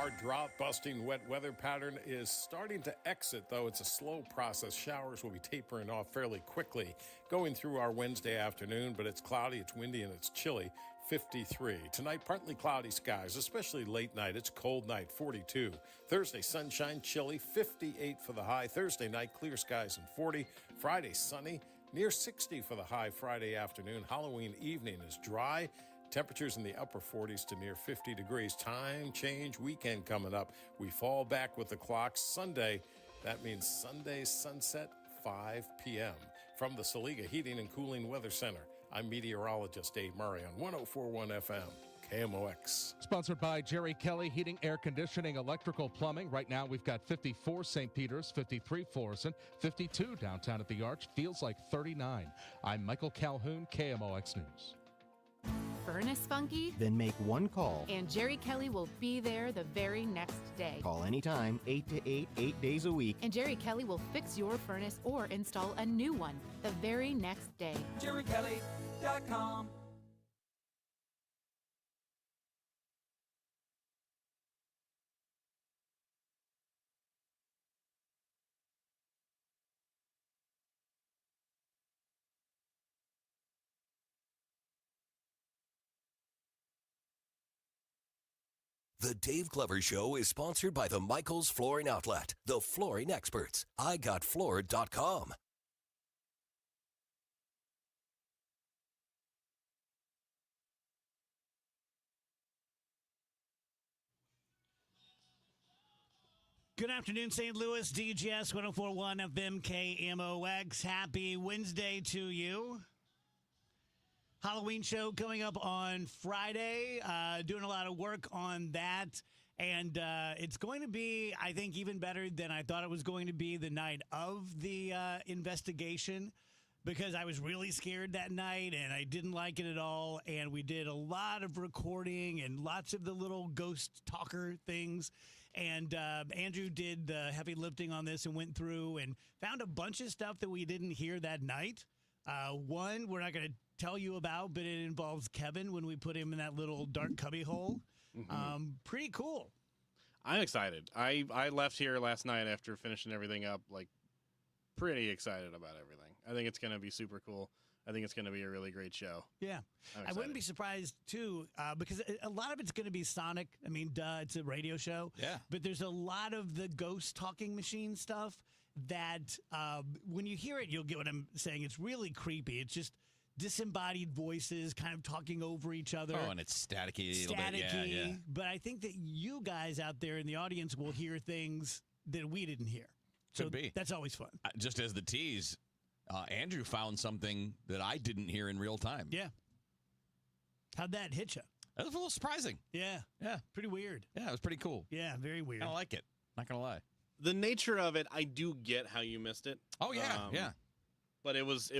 Our drought-busting wet weather pattern is starting to exit, though it's a slow process. Showers will be tapering off fairly quickly going through our Wednesday afternoon, but it's cloudy, it's windy, and it's chilly, 53. Tonight, partly cloudy skies, especially late night. It's a cold night, 42. Thursday, sunshine, chilly, 58 for the high. Thursday night, clear skies and 40. Friday, sunny, near 60 for the high Friday afternoon. Halloween evening is dry. Temperatures in the upper 40s to near 50 degrees. Time change weekend coming up. We fall back with the clock Sunday. That means Sunday sunset, 5 p.m. From the Saliga Heating and Cooling Weather Center, I'm meteorologist Dave Murray on 104.1 FM, KMOX. Sponsored by Jerry Kelly Heating, Air Conditioning, Electrical Plumbing. Right now we've got 54 St. Peter's, 53 Florissant, 52 downtown at the Arch. Feels like 39. I'm Michael Calhoun, KMOX News. Furnace funky? Then make one call. And Jerry Kelly will be there the very next day. Call anytime, 8 to 8, 8 days a week. And Jerry Kelly will fix your furnace or install a new one the very next day. JerryKelly.com. The Dave Glover Show is sponsored by the Michaels Flooring Outlet, the flooring experts. IGotFloored.com. Good afternoon, St. Louis, DGS 104.1 FM KMOX. Happy Wednesday to you. Halloween show coming up on Friday. Doing a lot of work on that. And it's going to be, I think, even better than I thought it was going to be the night of the investigation, because I was really scared that night and I didn't like it at all. And we did a lot of recording and lots of the little ghost talker things. And Andrew did the heavy lifting on this and went through and found a bunch of stuff that we didn't hear that night. One, we're not going to tell you about, but it involves Kevin when we put him in that little dark cubby hole. Pretty cool. I'm excited. I left here last night after finishing everything up, like, pretty excited about everything. I think it's going to be super cool. I think it's going to be a really great show. Yeah. I wouldn't be surprised, too, because a lot of it's going to be sonic. I mean, it's a radio show. Yeah. But there's a lot of the ghost talking machine stuff that when you hear it, you'll get what I'm saying. It's really creepy. It's just disembodied voices kind of talking over each other. Oh, and it's staticky a little bit. Yeah. But I think that you guys out there in the audience will hear things that we didn't hear. So Could be. That's always fun. Just as the tease, Andrew found something that I didn't hear in real time. Yeah. How'd that hit you? That was a little surprising. Yeah. Yeah. Pretty weird. Yeah, it was pretty cool. Yeah, very weird. I like it. Not going to lie. The nature of it, I do get how you missed it. Oh, yeah, yeah. But it was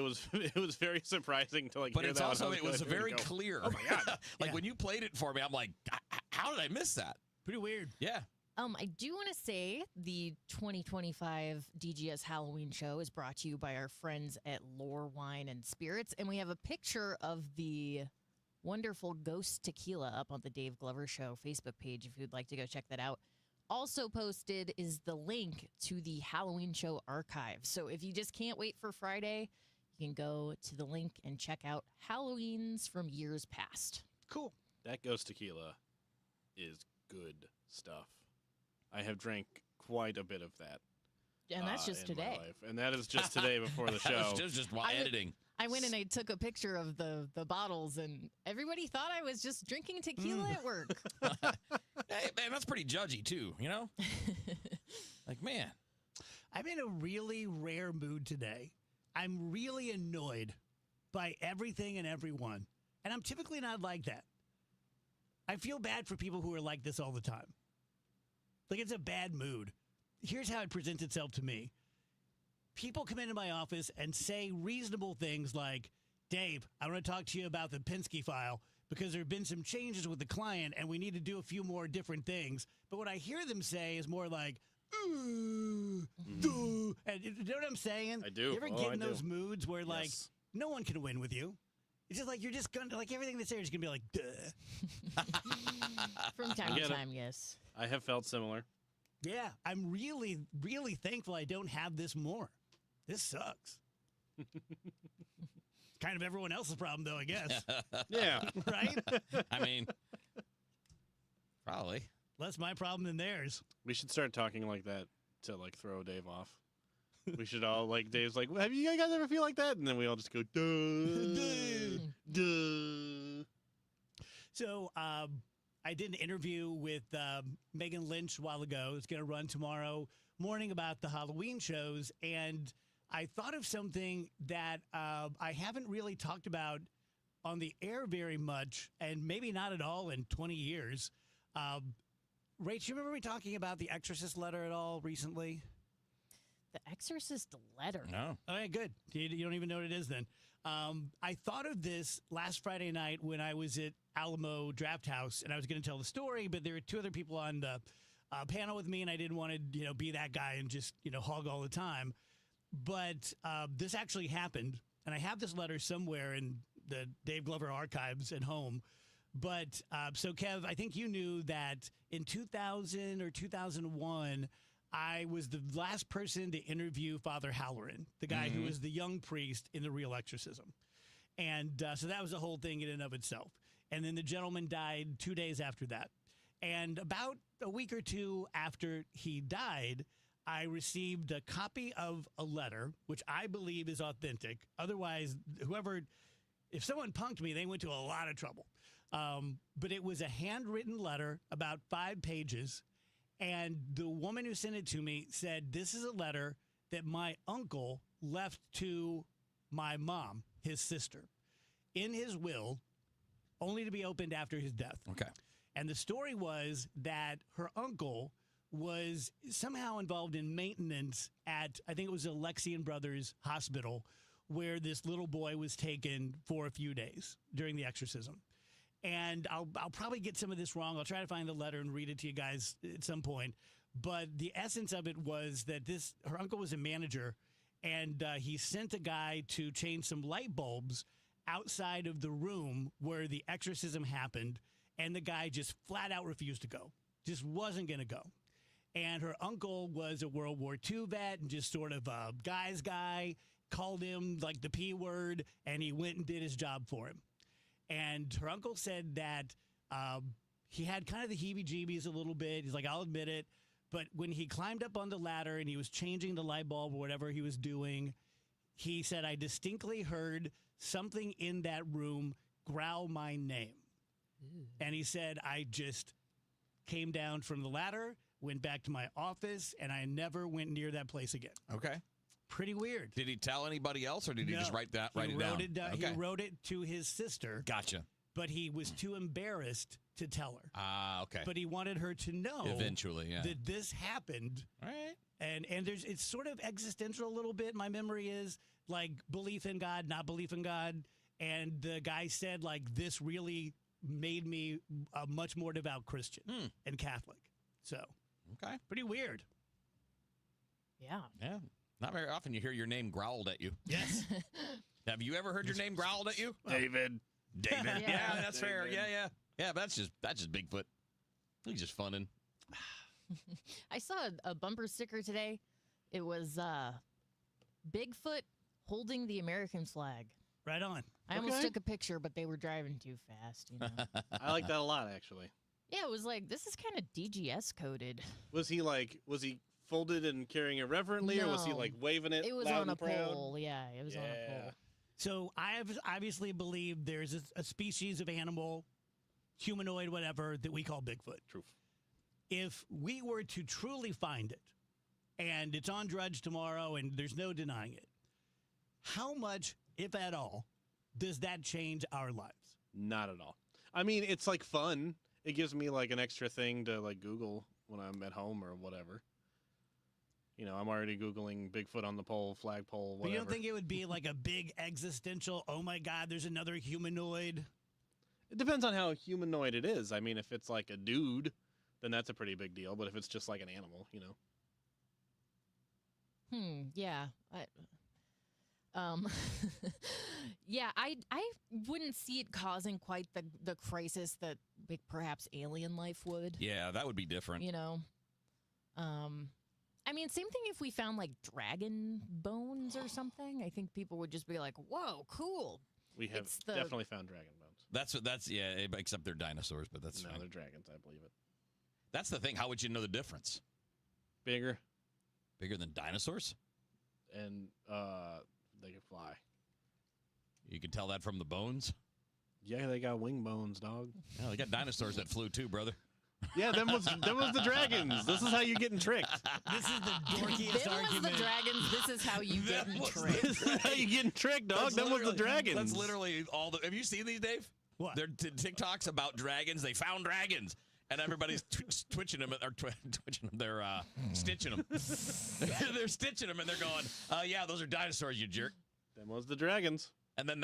very surprising to But hear it's that. Also it was very clear. Oh my god! When you played it for me, I'm like, how did I miss that? Pretty weird. Yeah. I do want to say the 2025 DGS Halloween show is brought to you by our friends at Lore Wine and Spirits, and we have a picture of the wonderful Ghost Tequila up on the Dave Glover Show Facebook page if you'd like to go check that out. Also posted is the link to the Halloween show archive. So if you just can't wait for Friday, you can go to the link and check out Halloweens from years past. Cool. That Ghost Tequila is good stuff. I have drank quite a bit of that. And that's just today. And that is just today before the show. just while editing. I went and I took a picture of the bottles, and everybody thought I was just drinking tequila at work. Hey, man, that's pretty judgy, too, you know? Like, man. I'm in a really rare mood today. I'm really annoyed by everything and everyone. And I'm typically not like that. I feel bad for people who are like this all the time. Like, it's a bad mood. Here's how it presents itself to me. People come into my office and say reasonable things like, Dave, I want to talk to you about the Penske file because there have been some changes with the client and we need to do a few more different things. But what I hear them say is more like, ooh, duh. And you know what I'm saying? I do. You ever get in those moods where, like, no one can win with you? It's just like you're just going to, like, everything they say is going to be like, duh. From time to time, yes. I have felt similar. Yeah, I'm really, really thankful I don't have this more. This sucks. Kind of everyone else's problem, though, I guess. Yeah. Right? I mean, probably. Less my problem than theirs. We should start talking like that to like throw Dave off. We should all like Dave's like, have you guys ever feel like that? And then we all just go, duh, duh. So I did an interview with Megan Lynch a while ago. It's going to run tomorrow morning about the Halloween shows. And I thought of something that I haven't really talked about on the air very much, and maybe not at all in 20 years. Rach, you remember me talking about the Exorcist letter at all recently? The Exorcist letter. No. All right, good. You don't even know what it is then. I thought of this last Friday night when I was at Alamo Draft House, and I was going to tell the story, but there were two other people on the panel with me, and I didn't want to, be that guy and just, hog all the time. But this actually happened, and I have this letter somewhere in the Dave Glover archives at home. But so, Kev, I think you knew that in 2000 or 2001, I was the last person to interview Father Halloran, the guy who was the young priest in The Real Exorcism. And so that was a whole thing in and of itself. And then the gentleman died 2 days after that. And about a week or two after he died, I received a copy of a letter, which I believe is authentic. Otherwise, if someone punked me, they went to a lot of trouble. But it was a handwritten letter, about 5 pages. And the woman who sent it to me said, this is a letter that my uncle left to my mom, his sister, in his will, only to be opened after his death. Okay. And the story was that her uncle was somehow involved in maintenance at, I think it was Alexian Brothers Hospital, where this little boy was taken for a few days during the exorcism. And I'll probably get some of this wrong. I'll try to find the letter and read it to you guys at some point. But the essence of it was that her uncle was a manager, and he sent a guy to change some light bulbs outside of the room where the exorcism happened. And the guy just flat out refused to go, just wasn't going to go. And her uncle was a World War II vet and just sort of a guy's guy, called him like the P word, and he went and did his job for him. And her uncle said that he had kind of the heebie-jeebies a little bit. He's like, I'll admit it. But when he climbed up on the ladder and he was changing the light bulb or whatever he was doing, he said, I distinctly heard something in that room growl my name. And he said, I just came down from the ladder, went back to my office, and I never went near that place again. Okay. Pretty weird. Did he tell anybody else, or did he just write it down? He wrote it to his sister. Gotcha. But he was too embarrassed to tell her. Okay. But he wanted her to know eventually, that this happened. All right. And it's sort of existential a little bit. My memory is like belief in God, not belief in God. And the guy said, like, this really made me a much more devout Christian and Catholic. So, okay. Pretty weird. Yeah. Yeah. Not very often you hear your name growled at you. Yes. Have you ever heard your name growled at you? David. Yeah, that's fair. Yeah. Yeah, but that's just Bigfoot. He's just funning. I saw a bumper sticker today. It was Bigfoot holding the American flag. Right on. I almost took a picture, but they were driving too fast. I like that a lot, actually. Yeah, it was like, this is kind of DGS coded. Was he folded and carrying it reverently, or was he like waving it? It was loud on a and proud? pole. Yeah, it was on a pole. So I obviously believe there's a species of animal, humanoid, whatever, that we call Bigfoot. Truth. If we were to truly find it, and it's on Drudge tomorrow, and there's no denying it, how much, if at all, does that change our lives? Not at all. I mean, it's like fun. It gives me like an extra thing to like Google when I'm at home or whatever. I'm already Googling Bigfoot on the pole, flagpole, whatever. But you don't think it would be like a big existential, oh my God, there's another humanoid? It depends on how humanoid it is. I mean, if it's like a dude, then that's a pretty big deal. But if it's just like an animal, Yeah. Um, yeah, I wouldn't see it causing quite the crisis that perhaps alien life would. Yeah, that would be different. You know, I mean, same thing if we found like dragon bones or something. I think people would just be like, "Whoa, cool." We have definitely found dragon bones. That's except they're dinosaurs, but that's fine. They're dragons, I believe it. That's the thing. How would you know the difference? Bigger than dinosaurs, and they can fly. You can tell that from the bones. Yeah, they got wing bones, dog. Yeah, they got dinosaurs that flew too, brother. Yeah, them was the dragons. This is how you getting tricked. This is the dorkiest Them argument. was the dragons. This is how you getting tricked. This is how you getting tricked, dog. Them was the dragons. That's literally all the. Have you seen these, Dave? What? They're TikToks about dragons. They found dragons. And everybody's twitching them, or twitching them. They're stitching them. They're stitching them, and they're going, "Yeah, those are dinosaurs, you jerk." Them was the dragons. And then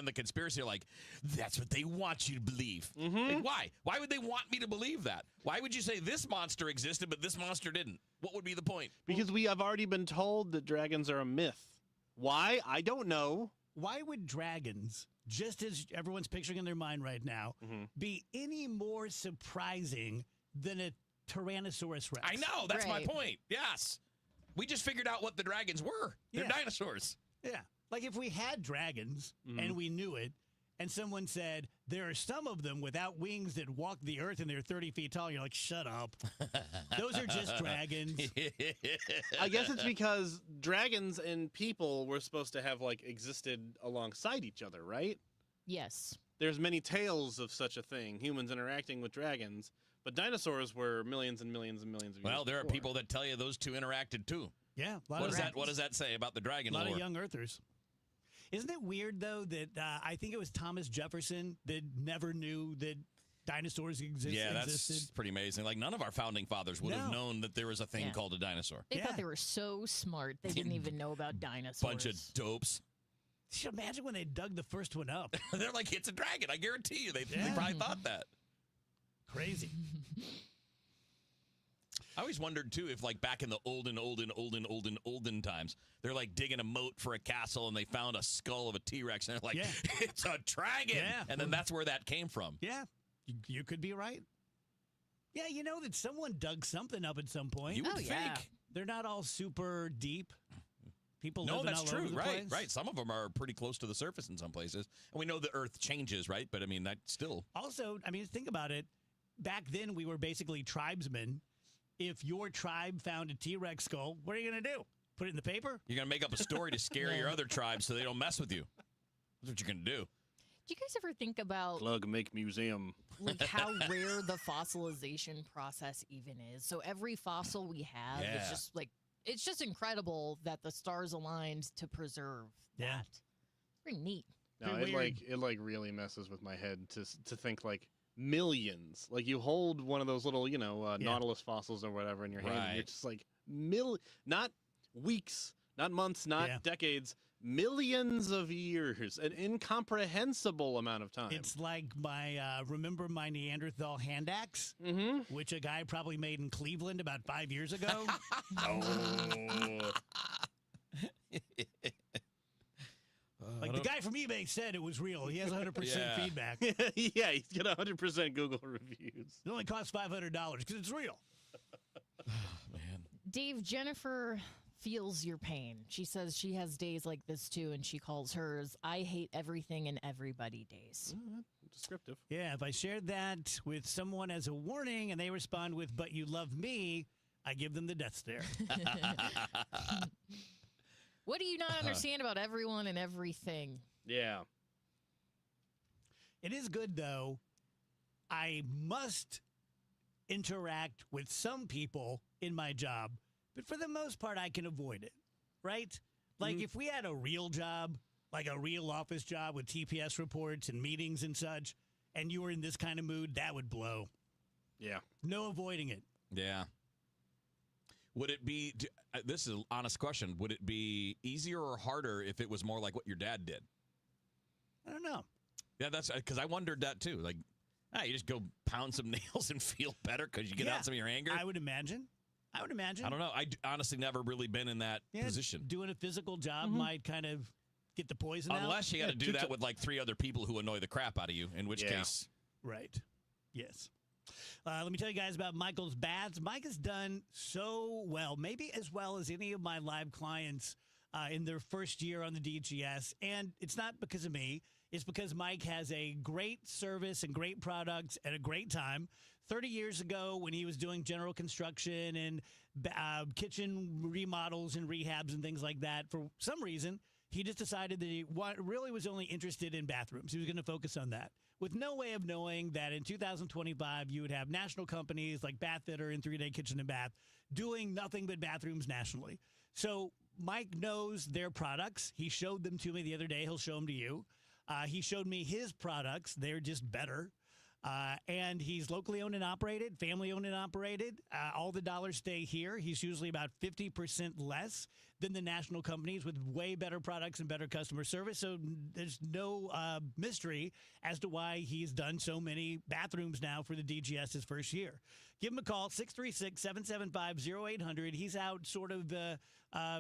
the conspiracy are like, that's what they want you to believe. Mm-hmm. Like, why? Why would they want me to believe that? Why would you say this monster existed, but this monster didn't? What would be the point? Because we have already been told that dragons are a myth. Why? I don't know. Why would dragons, just as everyone's picturing in their mind right now, be any more surprising than a Tyrannosaurus Rex? I know. That's my point. Yes. We just figured out what the dragons were. They're dinosaurs. Yeah. Like if we had dragons and we knew it, and someone said, there are some of them without wings that walk the earth and they're 30 feet tall, you're like, shut up. Those are just dragons. I guess it's because dragons and people were supposed to have existed alongside each other, right? Yes. There's many tales of such a thing, humans interacting with dragons, but dinosaurs were millions and millions and millions of years Well, there are before. people that tell you those two interacted too. Yeah. What does that say about the dragon lore? A lot lore? of young earthers. Isn't it weird, though, that I think it was Thomas Jefferson that never knew that dinosaurs existed? Yeah, that's pretty amazing. Like, none of our founding fathers would have known that there was a thing called a dinosaur. They thought they were so smart, they didn't even know about dinosaurs. Bunch of dopes. Just imagine when they dug the first one up. They're like, it's a dragon. I guarantee you. They probably thought that. Crazy. I always wondered, too, if, like, back in the olden times, they're, like, digging a moat for a castle, and they found a skull of a T-Rex, and they're like, it's a dragon! Yeah. And then that's where that came from. Yeah, you could be right. Yeah, you know that someone dug something up at some point. You would think. They're not all super deep. People No, living that's all true. over the Right, place. right. Some of them are pretty close to the surface in some places. And we know the Earth changes, right? But, I mean, that still... Also, I mean, think about it. Back then, we were basically tribesmen. If your tribe found a T-Rex skull, what are you going to do? Put it in the paper? You're going to make up a story to scare your other tribes so they don't mess with you. That's what you're going to do. Do you guys ever think about Plug make museum. like how rare the fossilization process even is? So every fossil we have is just like, it's just incredible that the stars aligned to preserve that. It's pretty neat. No, it really messes with my head to think millions. Like you hold one of those little, Nautilus fossils or whatever in your hand, and you're just like not weeks, not months, not decades, millions of years, an incomprehensible amount of time. It's like remember my Neanderthal hand axe, which a guy probably made in Cleveland about 5 years ago. Like the guy from eBay said it was real. He has 100% feedback. Yeah, he's got 100% Google reviews. It only costs $500 because it's real. Man. Dave, Jennifer feels your pain. She says she has days like this too, and she calls hers I hate everything and everybody days. Descriptive. Yeah, if I shared that with someone as a warning and they respond with, but you love me, I give them the death stare. What do you not understand about everyone and everything? Yeah. It is good, though. I must interact with some people in my job, but for the most part, I can avoid it, right? Like if we had a real job, like a real office job with TPS reports and meetings and such, and you were in this kind of mood, that would blow. Yeah. No avoiding it. Yeah. Would it be, this is an honest question, would it be easier or harder if it was more like what your dad did? I don't know. Yeah, that's because I wondered that too. Like, you just go pound some nails and feel better because you get out some of your anger. I would imagine. I would imagine. I don't know. Honestly never really been in that position. Doing a physical job might kind of get the poison out. Unless you got to do that with like 3 other people who annoy the crap out of you, in which case. Right. Yes. Let me tell you guys about Michael's Baths. Mike has done so well, maybe as well as any of my live clients in their first year on the DGS. And it's not because of me. It's because Mike has a great service and great products at a great time. 30 years ago, when he was doing general construction and kitchen remodels and rehabs and things like that, for some reason, he just decided that he really was only interested in bathrooms. He was going to focus on that, with no way of knowing that in 2025, you would have national companies like Bath Fitter and 3 Day Kitchen and Bath doing nothing but bathrooms nationally. So Mike knows their products. He showed them to me the other day. He'll show them to you. He showed me his products. They're just better. And he's locally owned and operated, family owned and operated. All the dollars stay here. He's usually about 50% less than the national companies with way better products and better customer service. So there's no mystery as to why he's done so many bathrooms now for the DGS his first year. Give him a call, 636-775-0800. He's out sort of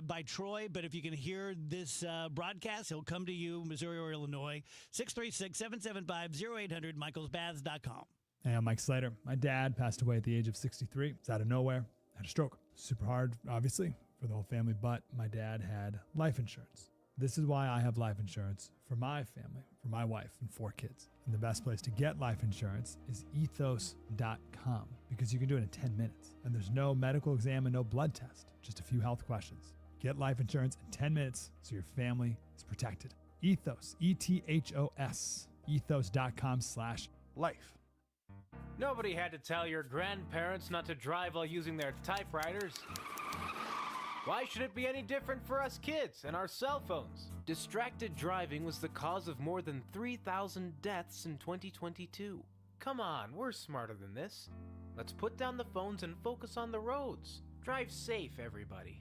by Troy, but if you can hear this broadcast, he'll come to you, Missouri or Illinois. 636-775-0800, michaelsbaths.com. Hey, I'm Mike Slater. My dad passed away at the age of 63. It's out of nowhere. Had a stroke. Super hard, obviously, for the whole family, but my dad had life insurance. This is why I have life insurance for my family, for my wife and 4 kids. And the best place to get life insurance is ethos.com, because you can do it in 10 minutes. And there's no medical exam and no blood test, just a few health questions. Get life insurance in 10 minutes so your family is protected. Ethos, E-T-H-O-S, ethos.com/life. Nobody had to tell your grandparents not to drive while using their typewriters. Why should it be any different for us kids and our cell phones? Distracted driving was the cause of more than 3,000 deaths in 2022. Come on, we're smarter than this. Let's put down the phones and focus on the roads. Drive safe, everybody.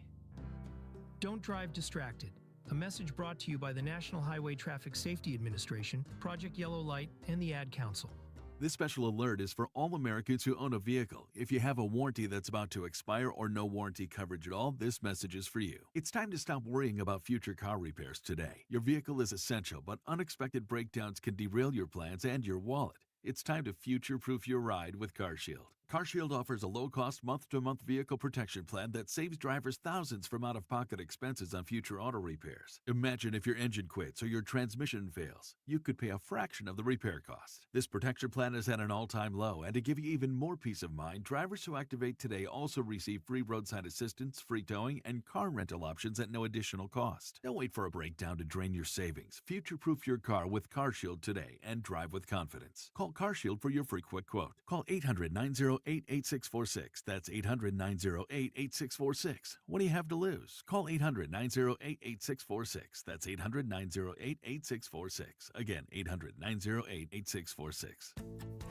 Don't drive distracted. A message brought to you by the National Highway Traffic Safety Administration, Project Yellow Light, and the Ad Council. This special alert is for all Americans who own a vehicle. If you have a warranty that's about to expire or no warranty coverage at all, this message is for you. It's time to stop worrying about future car repairs today. Your vehicle is essential, but unexpected breakdowns can derail your plans and your wallet. It's time to future-proof your ride with CarShield. CarShield offers a low-cost month-to-month vehicle protection plan that saves drivers thousands from out-of-pocket expenses on future auto repairs. Imagine if your engine quits or your transmission fails. You could pay a fraction of the repair cost. This protection plan is at an all-time low, and to give you even more peace of mind, drivers who activate today also receive free roadside assistance, free towing, and car rental options at no additional cost. Don't wait for a breakdown to drain your savings. Future-proof your car with CarShield today and drive with confidence. Call CarShield for your free quick quote. Call 800-908-8646. That's 800-908-8646. What do you have to lose? Call 800-908-8646. That's 800-908-8646. Again, 800-908-8646.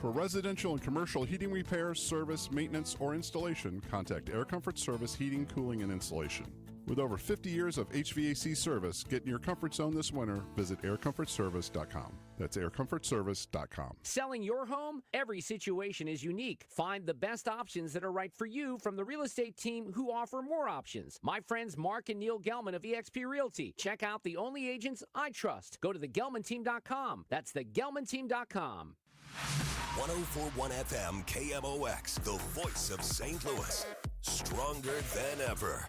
For residential and commercial heating repairs, service, maintenance, or installation, contact Air Comfort Service Heating, Cooling, and Installation. With over 50 years of HVAC service, get in your comfort zone this winter. Visit aircomfortservice.com. That's aircomfortservice.com. Selling your home? Every situation is unique. Find the best options that are right for you from the real estate team who offer more options. My friends Mark and Neil Gelman of eXp Realty. Check out the only agents I trust. Go to thegelmanteam.com. That's thegelmanteam.com. 104.1 FM KMOX, the voice of St. Louis. Stronger than ever.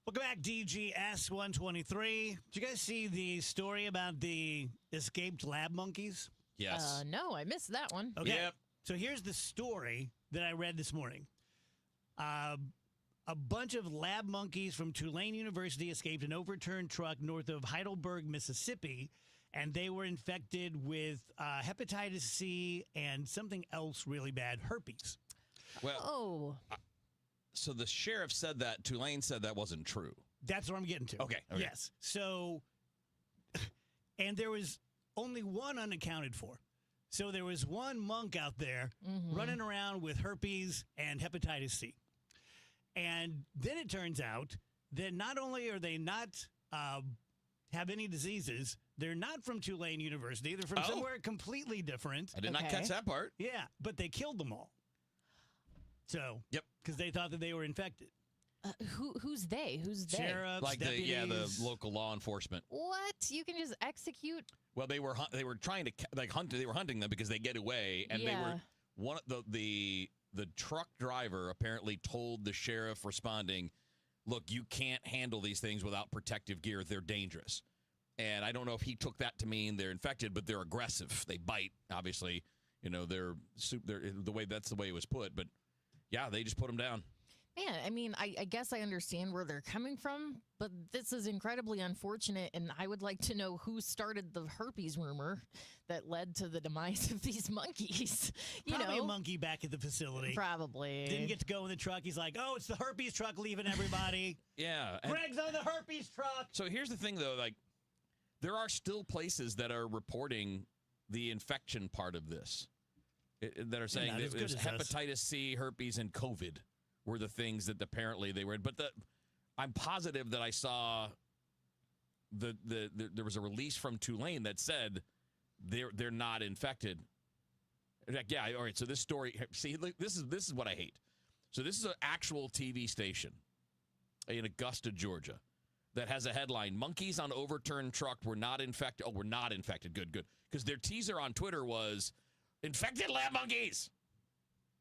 Welcome back, DGS 123. Did you guys see the story about the escaped lab monkeys? Yes. No, I missed that one. Okay. Yep. So here's the story that I read this morning. A bunch of lab monkeys from Tulane University escaped an overturned truck north of Heidelberg, Mississippi, and they were infected with hepatitis C and something else really bad, herpes. Well, so the sheriff said that, Tulane said that wasn't true. That's what I'm getting to. Okay. Yes. So, and there was only one unaccounted for. So there was one monk out there running around with herpes and hepatitis C. And then it turns out that not only are they not have any diseases, they're not from Tulane University. They're from somewhere completely different. I did not catch that part. Yeah, but they killed them all. So, because they thought that they were infected. Who's they? Who's they? Sheriffs, Like deputies. the local law enforcement. What? You can just execute? Well, they were trying to hunt. They were hunting them because they get away, and they were one of the truck driver apparently told the sheriff responding, "Look, you can't handle these things without protective gear. They're dangerous." And I don't know if he took that to mean they're infected, but they're aggressive. They bite. Obviously, they're the way it was put. But yeah, they just put them down. Man, I mean, I guess I understand where they're coming from, but this is incredibly unfortunate, and I would like to know who started the herpes rumor that led to the demise of these monkeys. Probably a monkey back at the facility. Probably. Didn't get to go in the truck. He's like, oh, it's the herpes truck leaving everybody. Yeah. Greg's on the herpes truck. So here's the thing, though. Like, there are still places that are reporting the infection part of this, that are saying that it was hepatitis C, herpes, and COVID were the things that apparently they were in. But I'm positive that I saw there was a release from Tulane that said they're not infected. Like, yeah, all right. So this story, see, this is what I hate. So this is an actual TV station in Augusta, Georgia, that has a headline: "Monkeys on overturned truck were not infected." Oh, we're not infected. Good. Because their teaser on Twitter was "infected lab monkeys."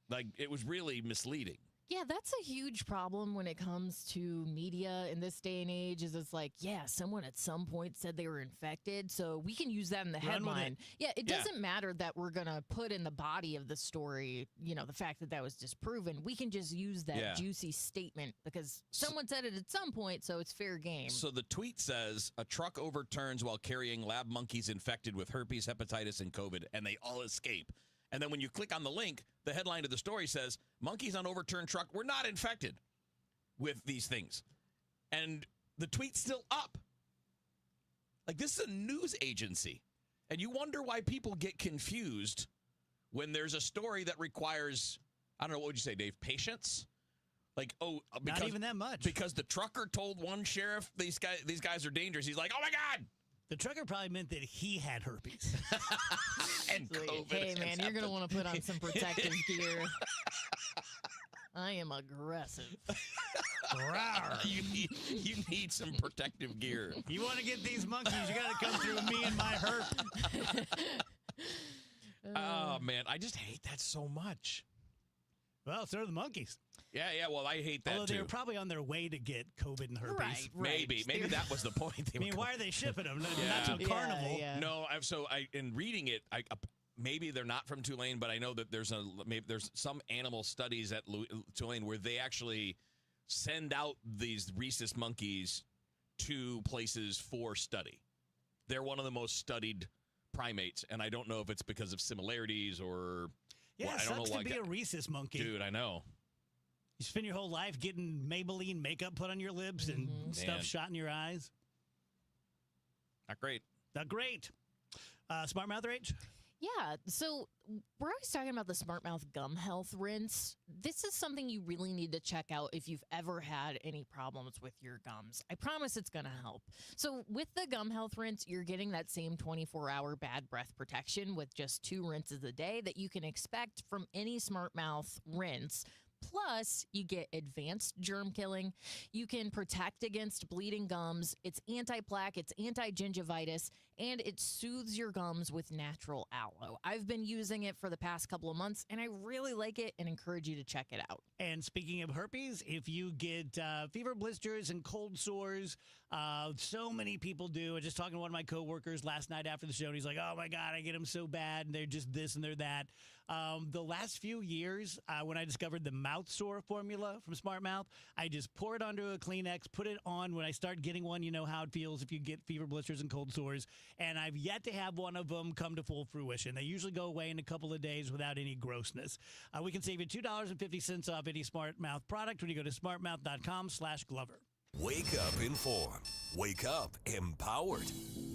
Like, it was really misleading. Yeah, that's a huge problem when it comes to media in this day and age. Is it's like, yeah, someone at some point said they were infected, so we can use that in the headline. Yeah, it doesn't matter that we're going to put in the body of the story, the fact that was disproven. We can just use that juicy statement because someone said it at some point, so it's fair game. So the tweet says, "A truck overturns while carrying lab monkeys infected with herpes, hepatitis, and COVID, and they all escape." And then when you click on the link, the headline of the story says, "Monkeys on overturned truck were not infected with these things." And the tweet's still up. Like, this is a news agency. And you wonder why people get confused when there's a story that requires, I don't know, what would you say, Dave, patience? Like, because, not even that much. Because the trucker told one sheriff these guys are dangerous. He's like, "Oh, my God." The trucker probably meant that he had herpes. And COVID. Hey, man, you're going to want to put on some protective gear. I am aggressive. You need some protective gear. You want to get these monkeys, you got to come through me and my herp. Oh, man, I just hate that so much. Well, so are the monkeys. Yeah, well, I hate that, Although too. they were probably on their way to get COVID and herpes. Right. Maybe that was the point. Why are they shipping them? Not to a carnival. Yeah. No, in reading it, maybe they're not from Tulane, but I know that there's some animal studies at Tulane where they actually send out these rhesus monkeys to places for study. They're one of the most studied primates, and I don't know if it's because of similarities or... Yeah, I it don't sucks know to be a rhesus monkey. Dude, I know. You spend your whole life getting Maybelline makeup put on your lips and stuff shot in your eyes. Not great. Not great. Smart mouth rage? Yeah, so we're always talking about the Smart Mouth gum health rinse. This is something you really need to check out if you've ever had any problems with your gums. I promise it's going to help. So with the gum health rinse, you're getting that same 24-hour bad breath protection with just 2 rinses a day that you can expect from any Smart Mouth rinse. Plus, you get advanced germ killing. You can protect against bleeding gums. It's anti-plaque, it's anti-gingivitis, and it soothes your gums with natural aloe. I've been using it for the past couple of months, and I really like it and encourage you to check it out. And speaking of herpes, if you get fever, blisters, and cold sores, so many people do. I was just talking to one of my coworkers last night after the show, and he's like, "Oh my God, I get them so bad, and they're just this and they're that." The last few years, when I discovered the mouth sore formula from Smart Mouth, I just pour it onto a Kleenex, put it on. When I start getting one, you know how it feels if you get fever, blisters, and cold sores. And I've yet to have one of them come to full fruition. They usually go away in a couple of days without any grossness. We can save you $2.50 off any Smart Mouth product when you go to smartmouth.com/Glover. Wake up informed. Wake up empowered.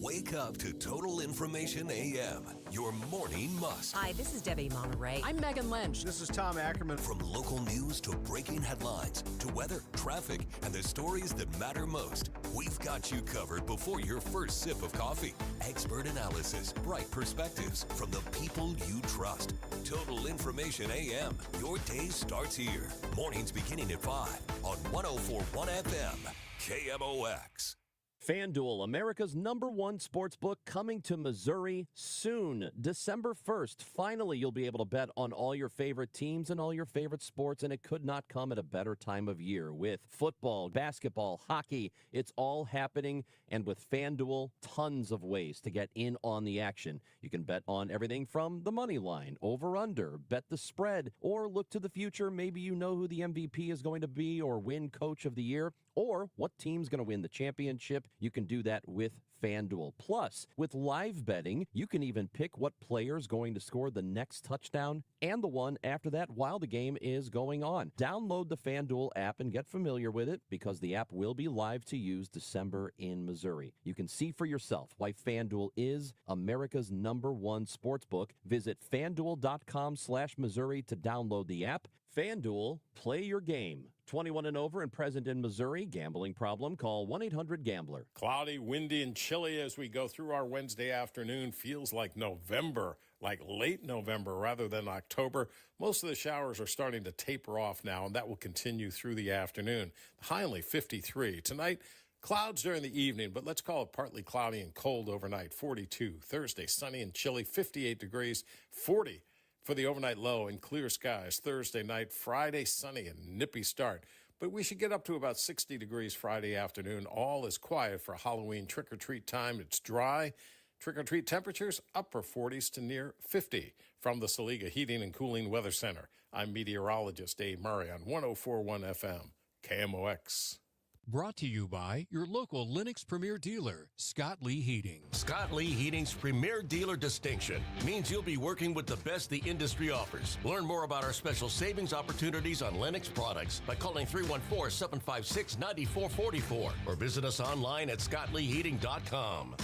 Wake up to Total Information AM, your morning must. Hi, this is Debbie Monterey. I'm Megan Lynch. This is Tom Ackerman. From local news to breaking headlines to weather, traffic, and the stories that matter most, we've got you covered before your first sip of coffee. Expert analysis, bright perspectives from the people you trust. Total Information AM. Your day starts here. Mornings beginning at 5 on 104.1 FM. KMOX. FanDuel, America's #1 sportsbook, coming to Missouri soon. December 1st. Finally, you'll be able to bet on all your favorite teams and all your favorite sports, and it could not come at a better time of year. With football, basketball, hockey, it's all happening. And with FanDuel, tons of ways to get in on the action. You can bet on everything from the money line, over-under, bet the spread, or look to the future. Maybe you know who the MVP is going to be or win Coach of the Year, or what team's going to win the championship. You can do that with FanDuel. Plus, with live betting, you can even pick what player's going to score the next touchdown and the one after that while the game is going on. Download the FanDuel app and get familiar with it, because the app will be live to use December in Missouri. You can see for yourself why FanDuel is America's #1 sportsbook. Visit FanDuel.com/Missouri to download the app. FanDuel, play your game. 21 and over and present in Missouri. Gambling problem? Call 1-800-GAMBLER. Cloudy, windy, and chilly as we go through our Wednesday afternoon. Feels like November, like late November rather than October. Most of the showers are starting to taper off now, and that will continue through the afternoon. The high only 53. Tonight, clouds during the evening, but let's call it partly cloudy and cold overnight. 42. Thursday, sunny and chilly, 58 degrees, 40 for the overnight low and clear skies. Thursday night, Friday, sunny and nippy start. But we should get up to about 60 degrees Friday afternoon. All is quiet for Halloween trick-or-treat time. It's dry. Trick-or-treat temperatures upper 40s to near 50. From the Saliga Heating and Cooling Weather Center, I'm meteorologist Dave Murray on 104.1 FM, KMOX. Brought to you by your local Lennox Premier dealer, Scott Lee Heating. Scott Lee Heating's Premier Dealer distinction means you'll be working with the best the industry offers. Learn more about our special savings opportunities on Lennox products by calling 314-756-9444 or visit us online at scottleeheating.com.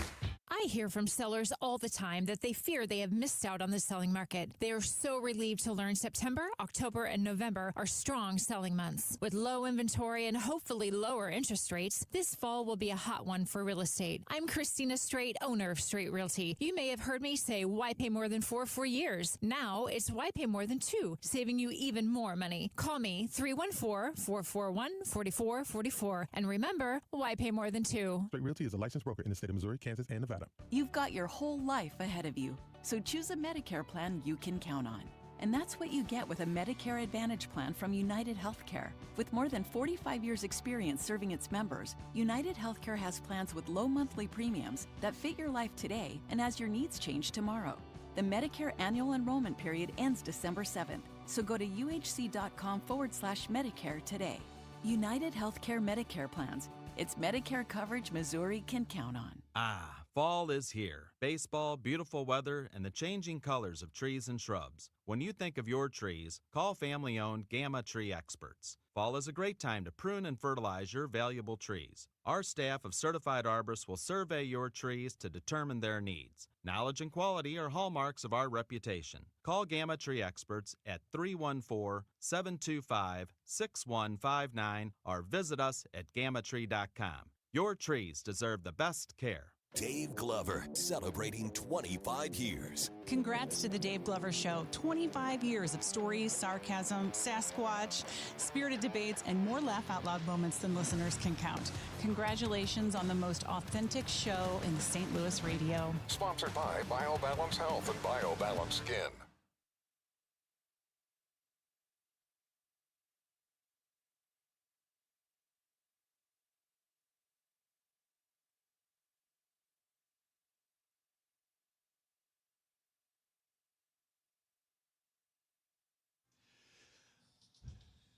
I hear from sellers all the time that they fear they have missed out on the selling market. They are so relieved to learn September, October, and November are strong selling months. With low inventory and hopefully lower interest rates, this fall will be a hot one for real estate. I'm Christina Straight, owner of Straight Realty. You may have heard me say, why pay more than 4 for years? Now it's why pay more than 2, saving you even more money. Call me 314-441-4444. And remember, why pay more than 2? Straight Realty is a licensed broker in the state of Missouri, Kansas, and Nevada. You've got your whole life ahead of you, so choose a Medicare plan you can count on. And that's what you get with a Medicare Advantage plan from United Healthcare. With more than 45 years' experience serving its members, United Healthcare has plans with low monthly premiums that fit your life today and as your needs change tomorrow. The Medicare annual enrollment period ends December 7th, so go to uhc.com/Medicare today. United Healthcare Medicare plans. It's Medicare coverage Missouri can count on. Ah, fall is here. Baseball, beautiful weather, and the changing colors of trees and shrubs. When you think of your trees, call family-owned Gamma Tree Experts. Fall is a great time to prune and fertilize your valuable trees. Our staff of certified arborists will survey your trees to determine their needs. Knowledge and quality are hallmarks of our reputation. Call Gamma Tree Experts at 314-725-6159 or visit us at gammatree.com. Your trees deserve the best care. Dave Glover, celebrating 25 years. Congrats to the Dave Glover Show. 25 years of stories, sarcasm, Sasquatch, spirited debates, and more laugh-out-loud moments than listeners can count. Congratulations on the most authentic show in St. Louis radio. Sponsored by BioBalance Health and BioBalance Skin.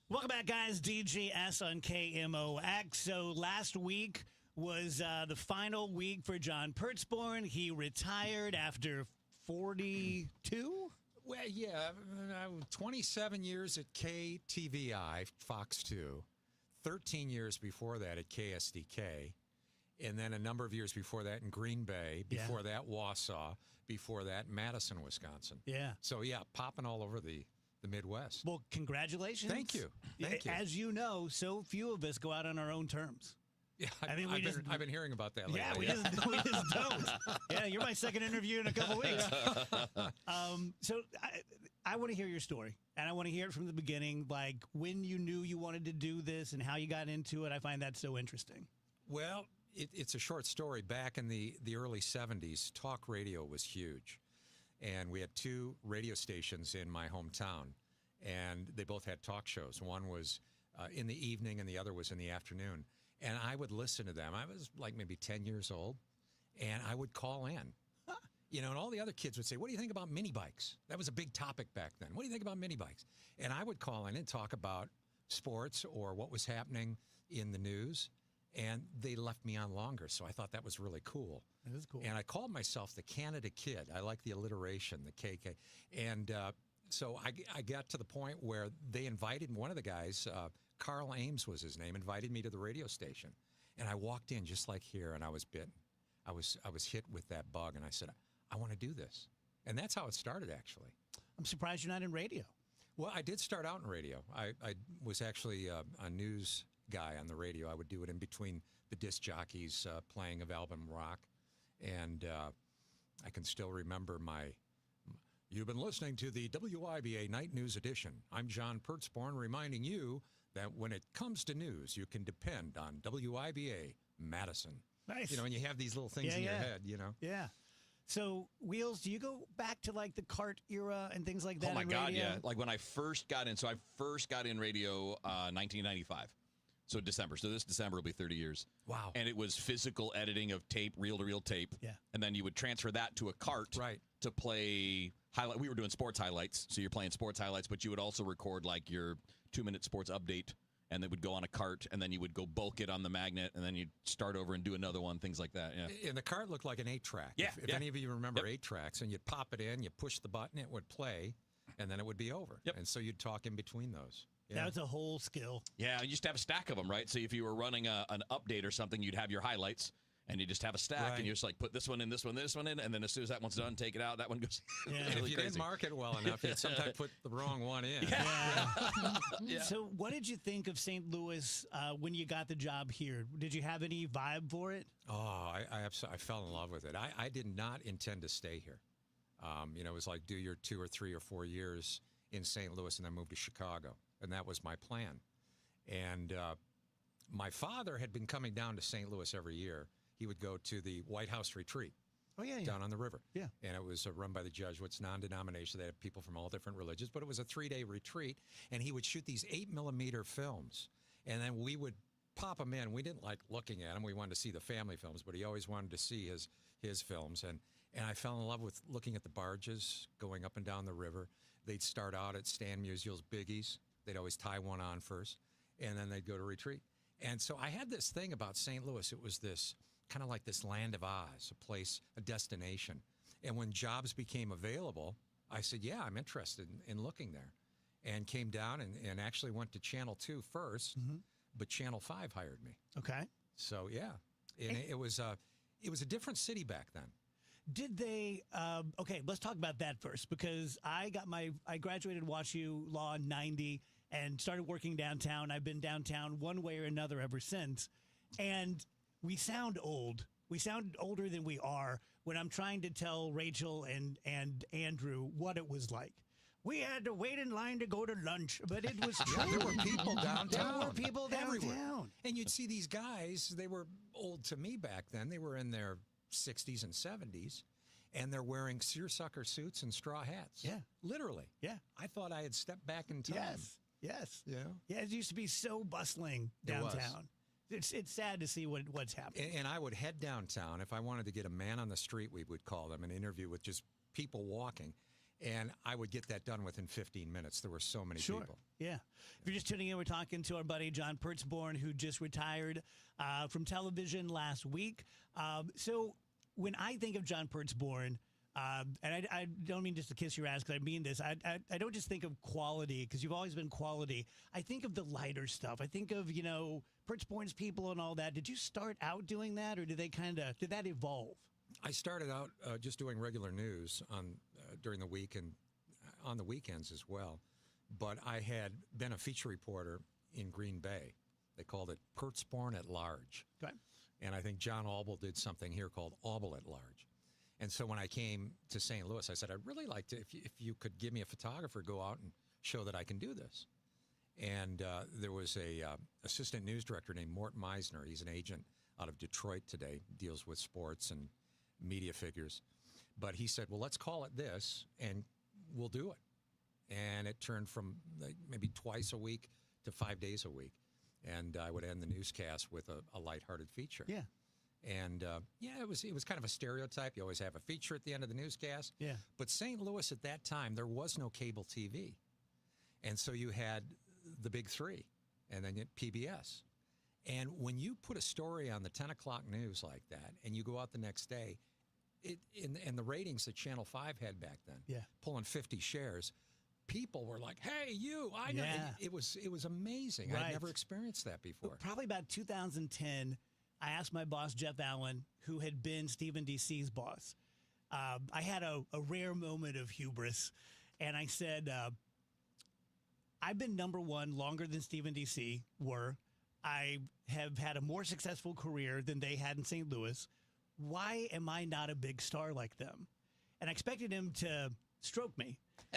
Welcome back, guys. DGS on KMOX. So last week was the final week for John Pertzborn. He retired after 42? Well, yeah, 27 years at KTVI, Fox 2, 13 years before that at KSDK, and then a number of years before that in Green Bay, before that Wausau, before that Madison, Wisconsin. Yeah. So, yeah, popping all over the Midwest. Well, congratulations. Thank you. Thank you. As you know, so few of us go out on our own terms. Yeah, I mean, I've been hearing about that lately. Yeah, we just don't. Yeah, you're my second interview in a couple weeks. So I want to hear your story, and I want to hear it from the beginning, like when you knew you wanted to do this and how you got into it. I find that so interesting. Well, it's a short story. Back in the early 70s, talk radio was huge. And we had 2 radio stations in my hometown, and they both had talk shows. One was in the evening, and the other was in the afternoon. And I would listen to them. I was like maybe 10 years old, and I would call in. You know, and all the other kids would say, what do you think about mini bikes? That was a big topic back then. What do you think about mini bikes? And I would call in and talk about sports or what was happening in the news, and they left me on longer, so I thought that was really cool. That is cool. And I called myself the Canada Kid. I like the alliteration, the KK. And so I got to the point where they invited one of the guys, Carl Ames was his name, invited me to the radio station. And I walked in just like here, and I was bitten. I was hit with that bug, and I said, I want to do this. And that's how it started, actually. I'm surprised you're not in radio. Well, I did start out in radio. I was actually a news guy on the radio. I would do it in between the disc jockeys playing of album rock. And I can still remember you've been listening to the WIBA Night News Edition. I'm John Pertzborn reminding you that when it comes to news, you can depend on WIBA Madison. Nice. You know, and you have these little things in your head, you know. Yeah. So, Wheels, do you go back to like the cart era and things like that? Oh my in God, radio? yeah. Like when I first got in. So I first got in radio 1995. So December. So this December will be 30 years. Wow. And it was physical editing of tape, reel-to-reel tape. Yeah. And then you would transfer that to a cart to play highlight. We were doing sports highlights, so you're playing sports highlights, but you would also record like your 2-minute sports update, and it would go on a cart, and then you would go bulk it on the magnet, and then you'd start over and do another one, things like that. Yeah. And the cart looked like an 8-track. Yeah. If any of you remember 8-tracks, and you'd pop it in, you push the button, it would play, and then it would be over. Yep. And so you'd talk in between those. Yeah. That's a whole skill. Yeah, you used to have a stack of them, right? So if you were running an update or something, you'd have your highlights, and you just have a stack, and you just like put this one in, this one, this one in, and then as soon as that one's done, take it out. That one goes. Yeah. Really if you crazy. didn't mark it well enough, you'd sometimes put the wrong one in. Yeah. So, what did you think of St. Louis when you got the job here? Did you have any vibe for it? Oh, I fell in love with it. I did not intend to stay here. You know, it was like do your 2 or 3 or 4 years in St. Louis and then move to Chicago. And that was my plan. And my father had been coming down to St. Louis every year. He would go to the White House Retreat. Oh, yeah. Down on the river. Yeah. And it was run by the Jesuits, non-denominational. They had people from all different religions, but it was a 3-day retreat. And he would shoot these 8mm films. And then we would pop them in. We didn't like looking at them. We wanted to see the family films, but he always wanted to see his films. And I fell in love with looking at the barges going up and down the river. They'd start out at Stan Musial's Biggies. They'd always tie one on first, and then they'd go to retreat. And so I had this thing about St. Louis. It was this kind of like this land of Oz, a place, a destination. And when jobs became available, I said, yeah, I'm interested in looking there. And came down and actually went to Channel 2 first, but Channel 5 hired me. Okay. So, yeah. And it was a different city back then. Did they? Okay, let's talk about that first, because I graduated WashU Law in '90 and started working downtown. I've been downtown one way or another ever since, and we sound old. We sound older than we are when I'm trying to tell Rachel and Andrew what it was like. We had to wait in line to go to lunch, but it was true. Yeah, there were people downtown. There were people everywhere. downtown. And you'd see these guys, they were old to me back then. They were in their 60s and 70s, and they're wearing seersucker suits and straw hats. Yeah. Literally. Yeah. I thought I had stepped back in time. Yes. Yeah. Yeah, it used to be so bustling downtown. It's sad to see what's happening. And I would head downtown. If I wanted to get a man on the street, we would call them, an interview with just people walking. And I would get that done within 15 minutes. There were so many people. Yeah. If you're just tuning in, we're talking to our buddy John Pertzborn, who just retired from television last week. So when I think of John Pertzborn, And I don't mean just to kiss your ass, because I mean this. I don't just think of quality, because you've always been quality. I think of the lighter stuff. I think of, Perch Points people and all that. Did you start out doing that, or did that evolve? I started out just doing regular news during the week and on the weekends as well. But I had been a feature reporter in Green Bay. They called it Pertzborn at Large. Okay. And I think John Auble did something here called Auble at Large. And so when I came to St. Louis, I said, I'd really like to, if you could give me a photographer, go out and show that I can do this. And there was a assistant news director named Mort Meisner. He's an agent out of Detroit today, deals with sports and media figures. But he said, well, let's call it this, and we'll do it. And it turned from maybe twice a week to 5 days a week. And I would end the newscast with a lighthearted feature. Yeah. And, it was kind of a stereotype. You always have a feature at the end of the newscast. Yeah. But St. Louis at that time, there was no cable TV. And so you had the big three, and then PBS. And when you put a story on the 10 o'clock news like that, and you go out the next day, and the ratings that Channel 5 had back then, pulling 50 shares, people were like, hey, you, I know. Yeah. It was amazing. Right. I'd never experienced that before. Probably about 2010, I asked my boss, Jeff Allen, who had been Stephen DC's boss. I had a rare moment of hubris, and I said, I've been number one longer than Stephen DC were. I have had a more successful career than they had in St. Louis. Why am I not a big star like them? And I expected him to stroke me.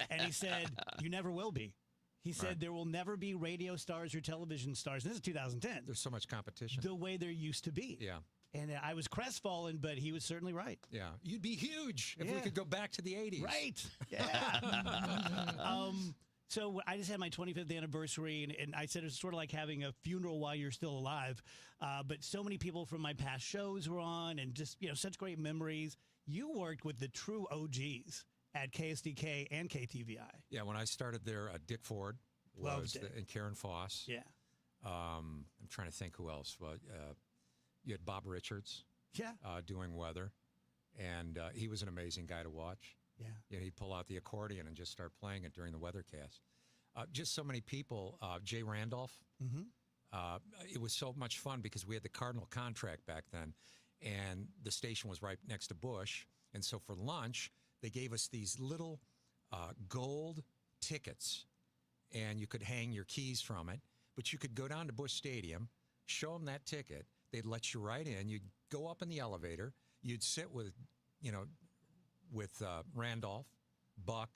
And he said, you never will be. He said, there will never be radio stars or television stars. This is 2010. There's so much competition. The way there used to be. Yeah. And I was crestfallen, but he was certainly right. Yeah. You'd be huge if we could go back to the 80s. Right. Yeah. So I just had my 25th anniversary, and I said it's sort of like having a funeral while you're still alive. But so many people from my past shows were on, and just, such great memories. You worked with the true OGs at KSDK and KTVI. Yeah, when I started there, Dick Ford was and Karen Foss. Yeah. I'm trying to think who else. Well, you had Bob Richards. Yeah. Doing weather, and he was an amazing guy to watch. Yeah. He'd pull out the accordion and just start playing it during the weathercast. Just so many people. Jay Randolph. Mm-hmm. It was so much fun because we had the Cardinal contract back then, and the station was right next to Bush. And so for lunch, they gave us these little gold tickets, and you could hang your keys from it. But you could go down to Busch Stadium, show them that ticket. They'd let you right in. You'd go up in the elevator. You'd sit with Randolph, Buck,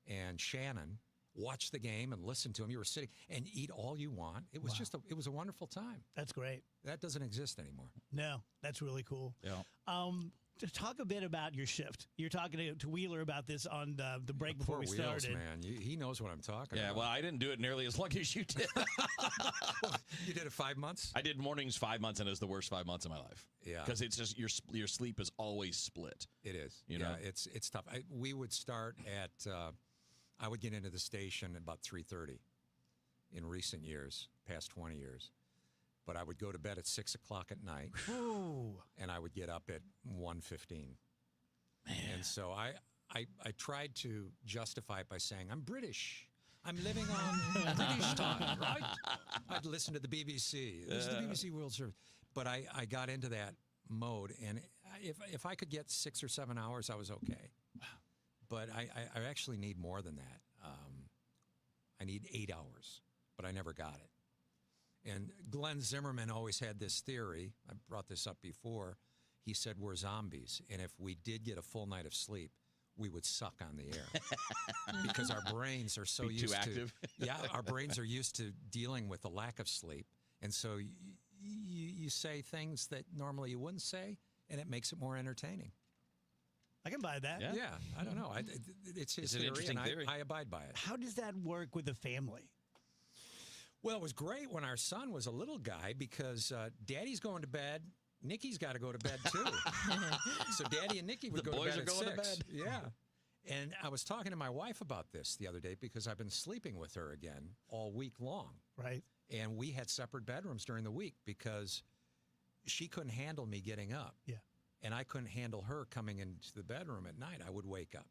and Shannon, watch the game and listen to them. You were sitting and eat all you want. It was it was a wonderful time. That's great. That doesn't exist anymore. No, that's really cool. Yeah. To talk a bit about your shift. You're talking to Wheeler about this on the break before Poor we Wheels, started. man. He knows what I'm talking about. Yeah, well, I didn't do it nearly as long as you did. You did it 5 months? I did mornings 5 months, and it was the worst 5 months of my life. Yeah. Because it's just your sleep is always split. It is. You know? It's tough. We would start at, I would get into the station at about 3:30 in recent years, past 20 years. But I would go to bed at 6 o'clock at night. Ooh. And I would get up at 1:15. And so I tried to justify it by saying, I'm British. I'm living on British time, right? I'd listen to the BBC. This is the BBC World Service. But I got into that mode, and if I could get 6 or 7 hours, I was okay. But I actually need more than that. I need 8 hours, but I never got it. And Glenn Zimmerman always had this theory. I brought this up before. He said we're zombies, and if we did get a full night of sleep, we would suck on the air because our brains are so used too active. Our brains are used to dealing with the lack of sleep, and so you say things that normally you wouldn't say, and it makes it more entertaining. I can buy that. Yeah, I don't know. It's his an theory, interesting and theory. I abide by it. How does that work with the family? Well, it was great when our son was a little guy because Daddy's going to bed. Nikki's got to go to bed, too. So Daddy and Nikki would The go boys to are bed at going to 6. bed. Yeah. And I was talking to my wife about this the other day because I've been sleeping with her again all week long. Right. And we had separate bedrooms during the week because she couldn't handle me getting up. Yeah. and I couldn't handle her coming into the bedroom at night. I would wake up.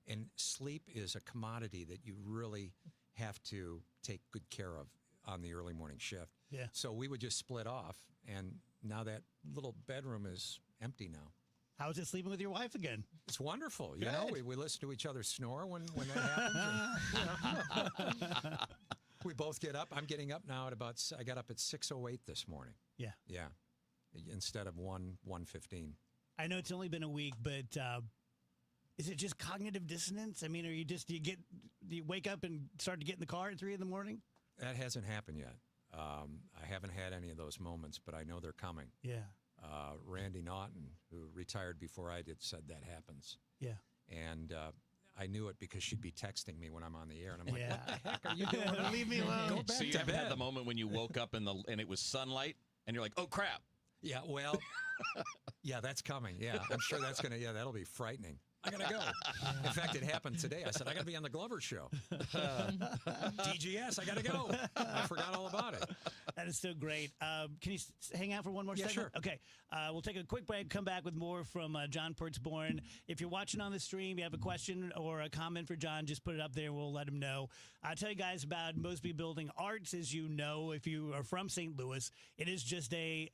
And sleep is a commodity that you really have to take good care of on the early morning shift. Yeah. So we would just split off, and now that little bedroom is empty now. How is it sleeping with your wife again? It's wonderful. You know, we listen to each other snore when that happens. We both get up. I'm getting up now at I got up at 6:08 this morning. Yeah. Yeah. Instead of 1:15. I know it's only been a week, but is it just cognitive dissonance? I mean, are you just, do you wake up and start to get in the car at 3 a.m? That hasn't happened yet. I haven't had any of those moments, but I know they're coming. Yeah. Randy Naughton, who retired before I did, said that happens. Yeah. And I knew it because she'd be texting me when I'm on the air, and I'm like, Yeah. what the heck are you doing? Leave me alone. Go back So you to haven't had bed. the moment when you woke up and it was sunlight, and you're like, oh, crap. Yeah, well, yeah, that's coming. Yeah, I'm sure that'll be frightening. I got to go. In fact, it happened today. I said, I got to be on the Glover show. DGS, I got to go. I forgot all about it. That is so great. Can you hang out for one more Yeah, segment? sure. Okay. We'll take a quick break, come back with more from John Pertzborn. If you're watching on the stream, you have a question or a comment for John, just put it up there. We'll let him know. I'll tell you guys about Mosby Building Arts. As you know, if you are from St. Louis, it is just the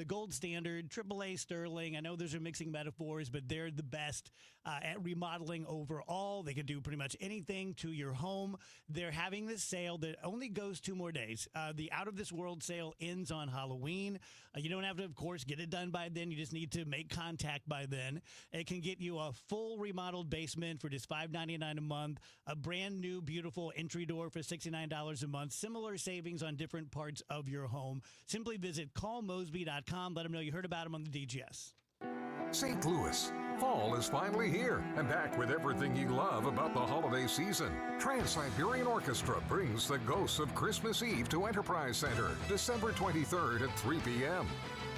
gold standard, AAA Sterling. I know those are mixing metaphors, but they're the best at remodeling overall. They can do pretty much anything to your home. They're having this sale that only goes 2 more days. The Out of This World sale ends on Halloween. You don't have to, of course, get it done by then. You just need to make contact by then. It can get you a full remodeled basement for just $5.99 a month, a brand new, beautiful entry door for $69 a month, similar savings on different parts of your home. Simply visit callmosby.com. Let them know you heard about them on the DGS. St. Louis. Fall is finally here and back with everything you love about the holiday season. Trans-Siberian Orchestra brings the Ghosts of Christmas Eve to Enterprise Center, December 23rd at 3 p.m.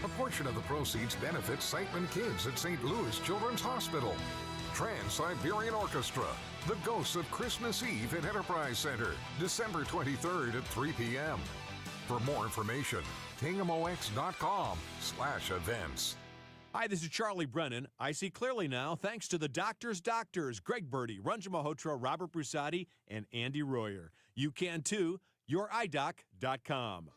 A portion of the proceeds benefits Siteman Kids at St. Louis Children's Hospital. Trans-Siberian Orchestra, the Ghosts of Christmas Eve at Enterprise Center, December 23rd at 3 p.m. For more information, kingmox.com/events. Hi, this is Charlie Brennan. I see clearly now thanks to the doctors, Greg Birdie, Ranjan Malhotra, Robert Brusati, and Andy Royer. You can too. YourEyeDoc.com.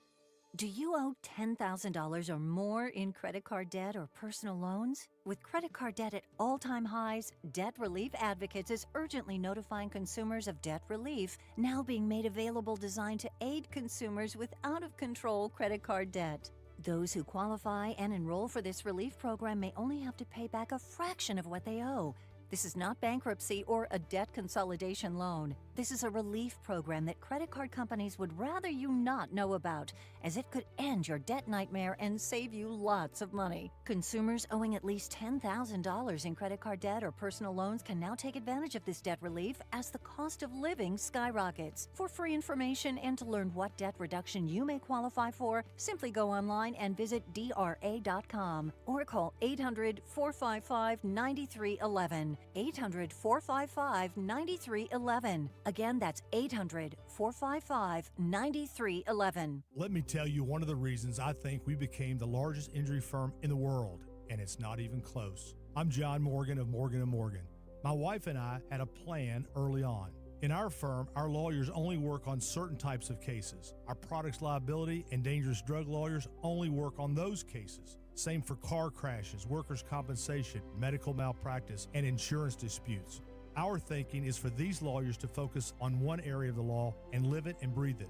Do you owe $10,000 or more in credit card debt or personal loans? With credit card debt at all-time highs, Debt Relief Advocates is urgently notifying consumers of debt relief now being made available designed to aid consumers with out-of-control credit card debt. Those who qualify and enroll for this relief program may only have to pay back a fraction of what they owe. This is not bankruptcy or a debt consolidation loan. This is a relief program that credit card companies would rather you not know about, as it could end your debt nightmare and save you lots of money. Consumers owing at least $10,000 in credit card debt or personal loans can now take advantage of this debt relief as the cost of living skyrockets. For free information and to learn what debt reduction you may qualify for, simply go online and visit DRA.com or call 800-455-9311. 800-455-9311. Again, that's 800-455-9311. Let me tell you one of the reasons I think we became the largest injury firm in the world, and it's not even close. I'm John Morgan of Morgan & Morgan. My wife and I had a plan early on. In our firm, our lawyers only work on certain types of cases. Our products liability and dangerous drug lawyers only work on those cases. Same for car crashes, workers' compensation, medical malpractice, and insurance disputes. Our thinking is for these lawyers to focus on one area of the law and live it and breathe it.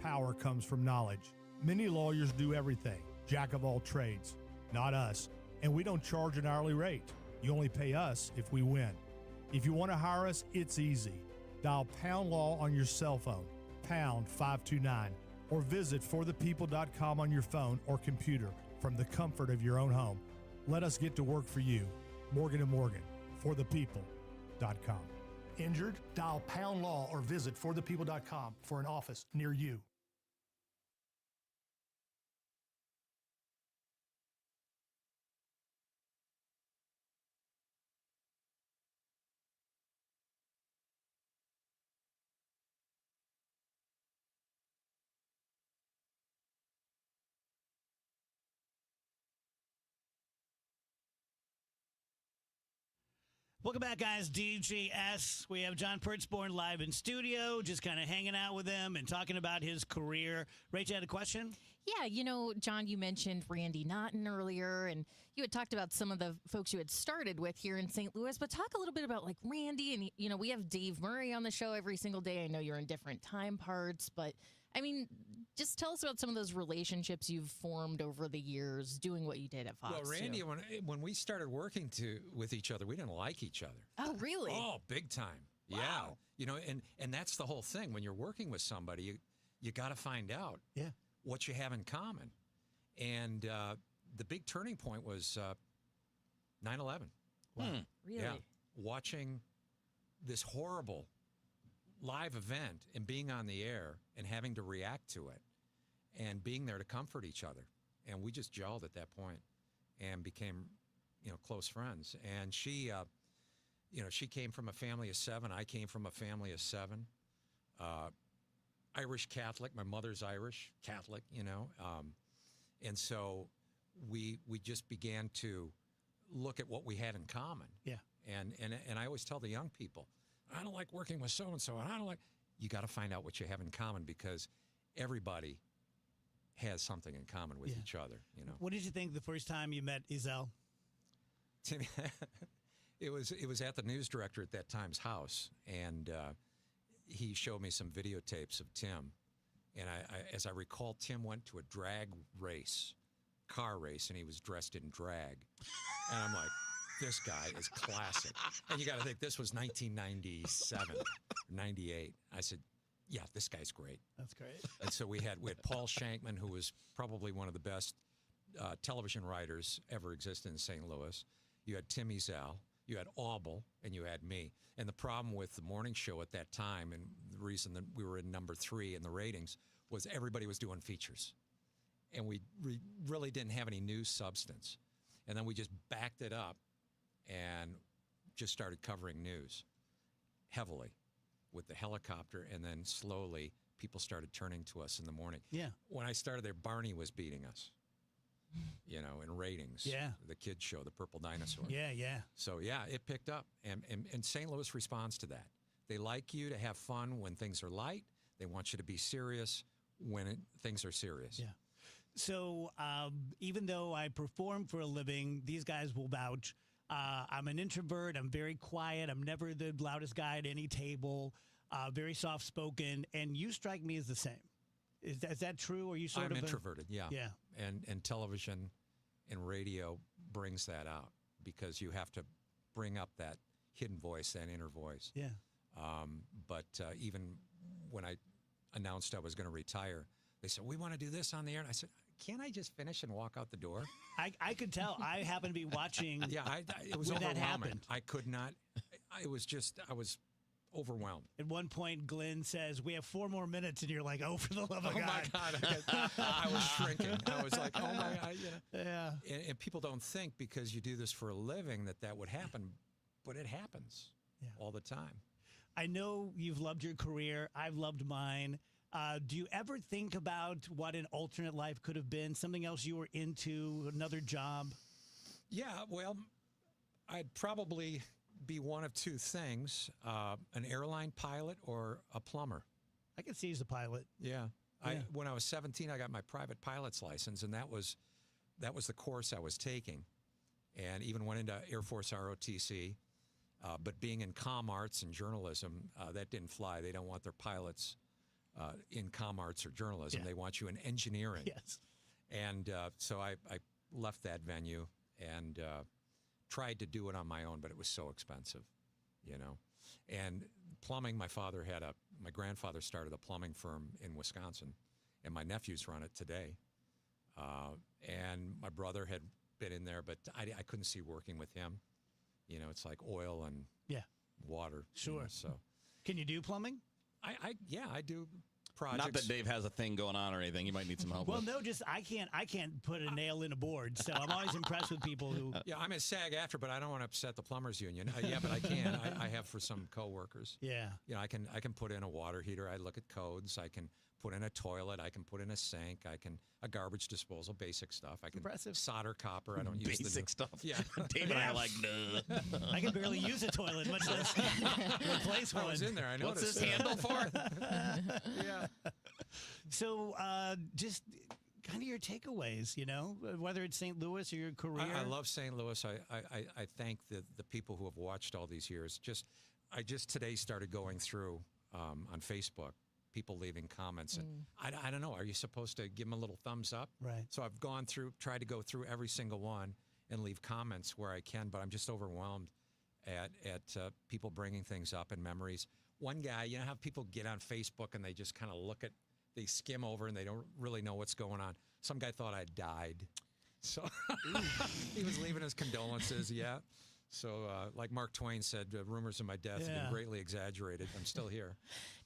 Power comes from knowledge. Many lawyers do everything, jack of all trades. Not us, and we don't charge an hourly rate. You only pay us if we win. If you want to hire us, it's easy. Dial Pound Law on your cell phone, pound 529, or visit forthepeople.com on your phone or computer from the comfort of your own home. Let us get to work for you. Morgan & Morgan, forthepeople.com. Injured? Dial Pound Law or visit forthepeople.com for an office near you. Welcome back, guys. DGS. We have John Pertzborn live in studio, just kind of hanging out with him and talking about his career. Rachel had a question? Yeah, John, you mentioned Randy Naughton earlier, and you had talked about some of the folks you had started with here in St. Louis, but talk a little bit about, like, Randy, and, we have Dave Murray on the show every single day. I know you're in different time parts, but, I mean, just tell us about some of those relationships you've formed over the years doing what you did at Fox. Well, Randy, too. when we started working with each other, we didn't like each other. Oh, really? Oh, big time. Wow. Yeah. And that's the whole thing. When you're working with somebody, you got to find out what you have in common. And the big turning point was 9/11. Wow. Really? Yeah. Watching this horrible live event and being on the air and having to react to it and being there to comfort each other. And we just gelled at that point and became, close friends. And she, she came from a family of 7. I came from a family of 7. Irish Catholic. My mother's Irish Catholic, and so we just began to look at what we had in common. Yeah. And I always tell the young people, I don't like working with so-and-so, and I don't like... You got to find out what you have in common because everybody has something in common with each other, What did you think the first time you met Ezell? It was at the news director at that time's house, and he showed me some videotapes of Tim. And I as I recall, Tim went to a drag race, car race, and he was dressed in drag. And I'm like, this guy is classic. And you got to think, this was 1997, 98. I said, yeah, this guy's great. That's great. And so we had Paul Shankman, who was probably one of the best television writers ever existed in St. Louis. You had Tim Ezell, you had Auble, and you had me. And the problem with the morning show at that time, and the reason that we were in number 3 in the ratings, was everybody was doing features. And we really didn't have any news substance. And then we just backed it up and just started covering news heavily with the helicopter, and then slowly people started turning to us in the morning. Yeah. When I started there, Barney was beating us, in ratings. Yeah. The kids show, The Purple Dinosaur. Yeah, yeah. So, yeah, it picked up, and St. Louis responds to that. They like you to have fun when things are light. They want you to be serious when things are serious. Yeah. So even though I perform for a living, these guys will vouch. I'm an introvert. I'm very quiet. I'm never the loudest guy at any table. Very soft-spoken. And you strike me as the same. Is that true? Or are you sort I'm of introverted, yeah. Yeah. And television and radio brings that out because you have to bring up that hidden voice, that inner voice. Yeah. But even when I announced I was going to retire, they said, we want to do this on the air. And I said, can't I just finish and walk out the door? I could tell. I happened to be watching. Yeah, it was when overwhelming. That happened. I could not. It was just, I was overwhelmed. At one point, Glenn says, we have 4 more minutes, and you're like, oh, for the love of Oh, God. my God. I was shrinking. I was like, oh, my God. Yeah. And people don't think because you do this for a living that would happen, but it happens all the time. I know you've loved your career. I've loved mine. Do you ever think about what an alternate life could have been? Something else you were into, another job? Yeah, well, I'd probably be one of 2 things, an airline pilot or a plumber. I could see as a pilot. Yeah. When I was 17, I got my private pilot's license, and that was the course I was taking, and even went into Air Force ROTC. But being in comm arts and journalism, that didn't fly. They don't want their pilots in comm arts or journalism. They want you in engineering. Yes. And so I left that venue and tried to do it on my own, but it was so expensive, And plumbing, my grandfather started a plumbing firm in Wisconsin, and my nephews run it today. And my brother had been in there, but I couldn't see working with him. It's like oil and water. Sure. So, can you do plumbing? I do projects. Not that Dave has a thing going on or anything. You might need some help. Well, with. no, just I can't put a nail in a board. So I'm always impressed with people who. Yeah, I'm at SAG-AFTRA, but I don't want to upset the plumbers union. But I can. I have for some coworkers. Yeah. I can put in a water heater. I look at codes. I can put in a toilet. I can put in a sink. A garbage disposal, basic stuff. I can solder copper. I don't use the Basic stuff. Yeah. Dave and I are like, no. I can barely use a toilet, much less replace one. I was in there. I noticed. What's this handle for? Yeah. So just kind of your takeaways, whether it's St. Louis or your career. I love St. Louis. I thank the people who have watched all these years. I just today started going through on Facebook, people leaving comments. And I don't know, are you supposed to give them a little thumbs up? Right. So I've tried to go through every single one and leave comments where I can, but I'm just overwhelmed at people bringing things up and memories. One guy, you know how people get on Facebook and they just kind of they skim over and they don't really know what's going on. Some guy thought I died. So he was leaving his condolences, yeah. So like Mark Twain said, rumors of my death have been greatly exaggerated. I'm still here.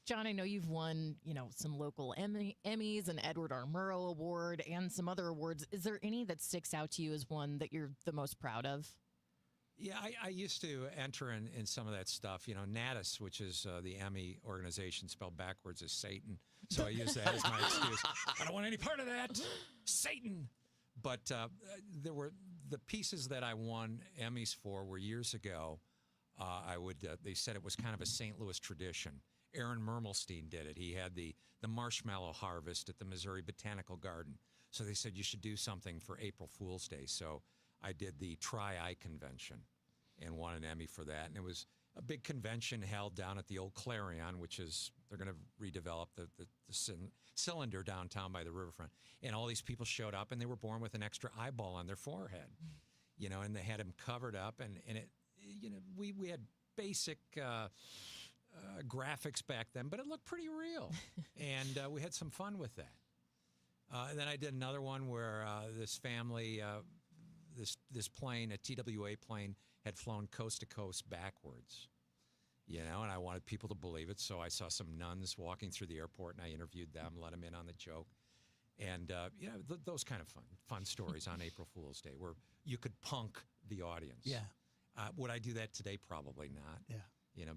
John, I know you've won, some local Emmys, an Edward R. Murrow Award, and some other awards. Is there any that sticks out to you as one that you're the most proud of? Yeah, I used to enter in some of that stuff. Natus, which is the Emmy organization spelled backwards, is Satan. So I use that as my excuse. I don't want any part of that. Satan. But there were the pieces that I won Emmys for were years ago. They said it was kind of a St. Louis tradition. Aaron Mermelstein did it. He had the marshmallow harvest at the Missouri Botanical Garden. So they said you should do something for April Fool's Day. So I did the Tri-Eye Convention and won an Emmy for that. And it was a big convention held down at the old Clarion, which is, they're going to redevelop the cylinder downtown by the riverfront. And all these people showed up and they were born with an extra eyeball on their forehead, and they had them covered up. And it, we had basic graphics back then, but it looked pretty real. And we had some fun with that. And then I did another one where this family, this plane, a TWA plane, had flown coast to coast backwards, and I wanted people to believe it. So I saw some nuns walking through the airport, and I interviewed them, let them in on the joke. And, those kind of fun stories on April Fool's Day where you could punk the audience. Yeah. Would I do that today? Probably not. Yeah.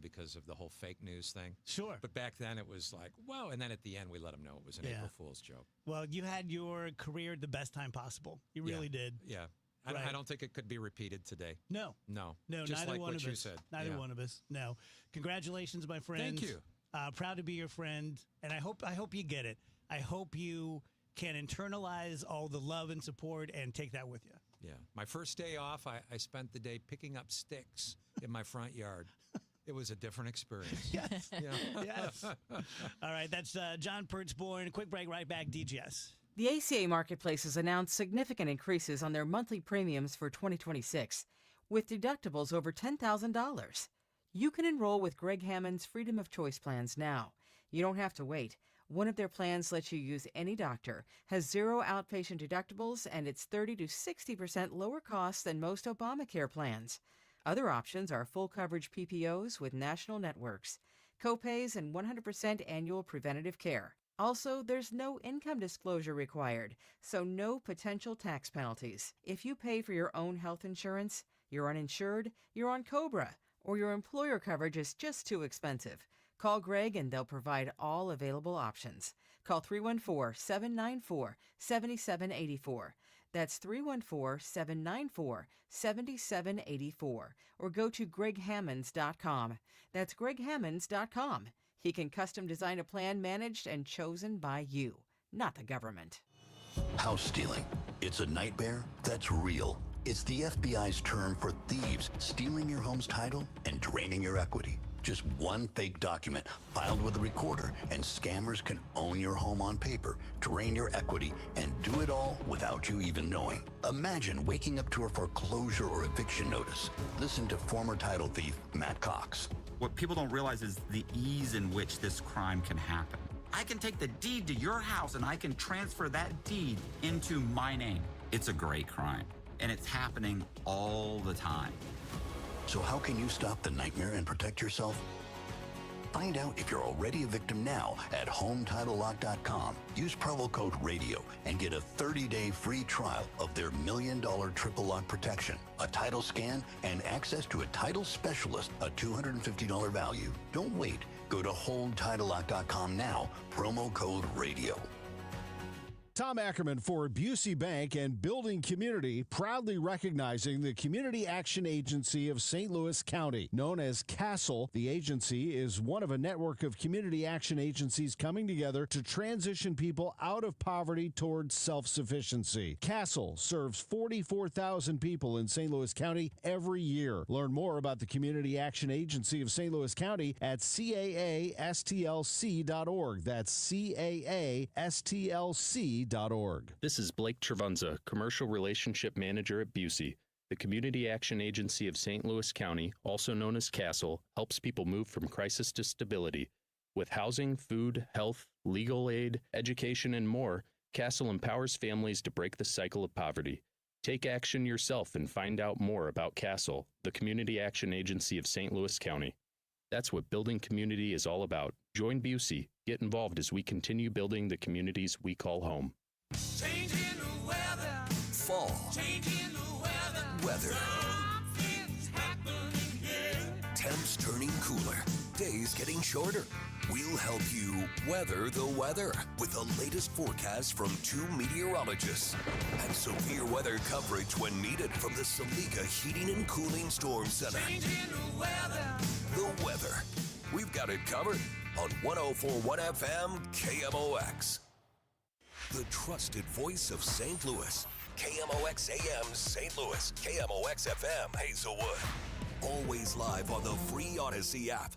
Because of the whole fake news thing. Sure. But back then it was like, whoa. And then at the end, we let them know it was an April Fool's joke. Well, you had your career at the best time possible. You really did. Yeah. Right. I don't think it could be repeated today. No. Just neither like one what of you us. said. Neither one of us. No. Congratulations, my friend. Thank you. Proud to be your friend, and I hope you get it. I hope you can internalize all the love and support and take that with you. Yeah. My first day off, I spent the day picking up sticks in my front yard. It was a different experience. Yes. Yes. All right. That's John Pertzborn. A quick break. Right back. DGS. The ACA Marketplace has announced significant increases on their monthly premiums for 2026, with deductibles over $10,000. You can enroll with Greg Hammond's Freedom of Choice plans now. You don't have to wait. One of their plans lets you use any doctor, has zero outpatient deductibles, and it's 30 to 60% lower costs than most Obamacare plans. Other options are full coverage PPOs with national networks, copays, and 100% annual preventative care. Also, there's no income disclosure required, so no potential tax penalties. If you pay for your own health insurance, you're uninsured, you're on COBRA, or your employer coverage is just too expensive, call Greg and they'll provide all available options. Call 314-794-7784. That's 314-794-7784. Or go to greghammonds.com. That's greghammonds.com. He can custom design a plan managed and chosen by you, not the government. House stealing. It's a nightmare that's real. It's the FBI's term for thieves stealing your home's title and draining your equity. Just one fake document filed with a recorder, and scammers can own your home on paper, drain your equity, and do it all without you even knowing. Imagine waking up to a foreclosure or eviction notice. Listen to former title thief Matt Cox. What people don't realize is the ease in which this crime can happen. I can take the deed to your house and I can transfer that deed into my name. It's a great crime, and it's happening all the time. So how can you stop the nightmare and protect yourself? Find out if you're already a victim now at HomeTitleLock.com. Use promo code RADIO and get a 30-day free trial of their $1 million triple lock protection, a title scan, and access to a title specialist, a $250 value. Don't wait. Go to HomeTitleLock.com now, promo code RADIO. Tom Ackerman for Busey Bank and Building Community, proudly recognizing the Community Action Agency of St. Louis County. Known as CASTLE, the agency is one of a network of community action agencies coming together to transition people out of poverty towards self-sufficiency. CASTLE serves 44,000 people in St. Louis County every year. Learn more about the Community Action Agency of St. Louis County at caastlc.org. That's caastlc.org. This is Blake Trevenza, Commercial Relationship Manager at Busey. The Community Action Agency of St. Louis County, also known as CASTLE, helps people move from crisis to stability. With housing, food, health, legal aid, education, and more, CASTLE empowers families to break the cycle of poverty. Take action yourself and find out more about CASTLE, the Community Action Agency of St. Louis County. That's what building community is all about. Join Busey. Get involved as we continue building the communities we call home. Changing the weather. Fall. Changing the weather. Weather. Something's happening here. Temps turning cooler. Days getting shorter. We'll help you weather the weather with the latest forecast from 2 meteorologists and severe weather coverage when needed from the Saliga Heating and Cooling Storm Center. Changing the weather. The weather. We've got it covered on 104.1 FM KMOX. The trusted voice of St. Louis. KMOX AM St. Louis. KMOX FM Hazelwood. Always live on the free Odyssey app.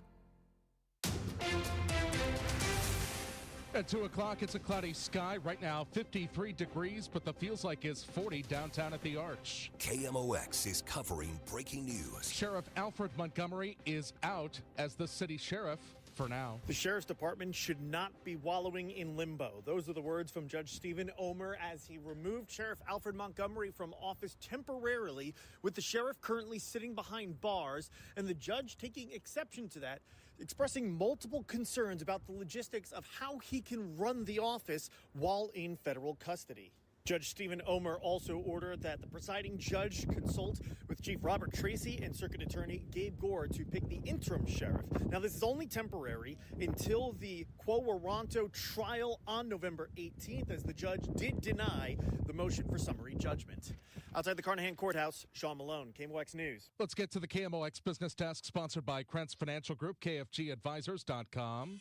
At 2 o'clock, it's a cloudy sky. Right now, 53 degrees, but the feels like it's 40 downtown at the Arch. KMOX is covering breaking news. Sheriff Alfred Montgomery is out as the city sheriff for now. The Sheriff's Department should not be wallowing in limbo. Those are the words from Judge Stephen Omer as he removed Sheriff Alfred Montgomery from office temporarily, with the sheriff currently sitting behind bars, and the judge taking exception to that, expressing multiple concerns about the logistics of how he can run the office while in federal custody. Judge Stephen Omer also ordered that the presiding judge consult with Chief Robert Tracy and Circuit Attorney Gabe Gore to pick the interim sheriff. Now, this is only temporary until the Quo Warranto trial on November 18th, as the judge did deny the motion for summary judgment. Outside the Carnahan Courthouse, Sean Malone, KMOX News. Let's get to the KMOX Business Desk, sponsored by Krentz Financial Group, KFGadvisors.com.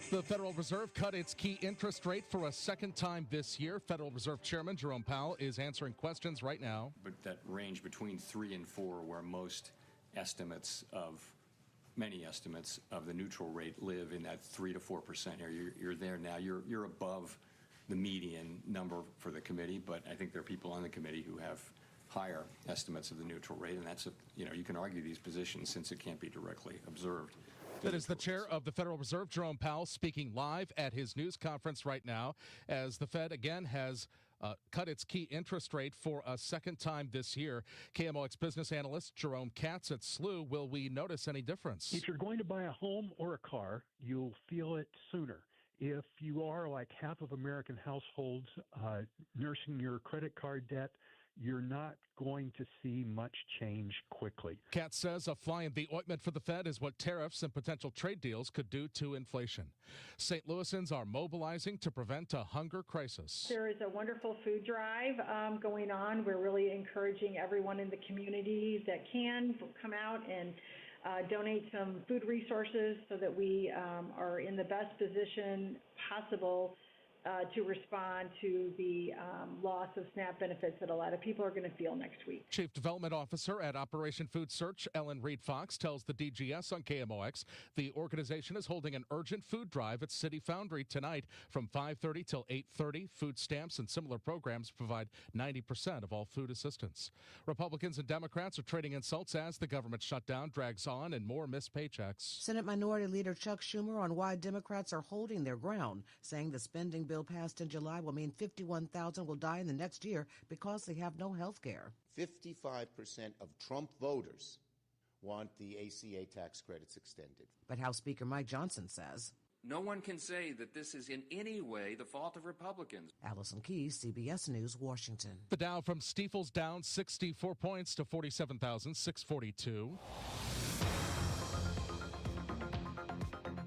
The Federal Reserve cut its key interest rate for a second time this year. Federal Reserve Chairman Jerome Powell is answering questions right now. But that range between 3 and 4, where most estimates of, many estimates of the neutral rate live in that 3 to 4% area. You're there now. You're above the median number for the committee, but I think there are people on the committee who have higher estimates of the neutral rate, and that's you can argue these positions since it can't be directly observed. That is the chair of the Federal Reserve, Jerome Powell, speaking live at his news conference right now, as the Fed again has cut its key interest rate for a second time this year. KMOX business analyst Jerome Katz at SLU. Will we notice any difference? If you're going to buy a home or a car, you'll feel it sooner. If you are like half of American households nursing your credit card debt, you're not going to see much change quickly. Katz says a fly in the ointment for the Fed is what tariffs and potential trade deals could do to inflation. St. Louisans are mobilizing to prevent a hunger crisis. There is a wonderful food drive going on. We're really encouraging everyone in the community that can come out and donate some food resources so that we are in the best position possible to respond to the loss of SNAP benefits that a lot of people are going to feel next week. Chief Development Officer at Operation Food Search, Ellen Reed Fox, tells the DGS on KMOX the organization is holding an urgent food drive at City Foundry tonight from 5:30 till 8:30. Food stamps and similar programs provide 90% of all food assistance. Republicans and Democrats are trading insults as the government shutdown drags on and more missed paychecks. Senate Minority Leader Chuck Schumer on why Democrats are holding their ground, saying the spending bill passed in July will mean 51,000 will die in the next year because they have no health care. 55% of Trump voters want the ACA tax credits extended. But House Speaker Mike Johnson says, no one can say that this is in any way the fault of Republicans. Allison Keyes, CBS News, Washington. The Dow from Stifel's down 64 points to 47,642.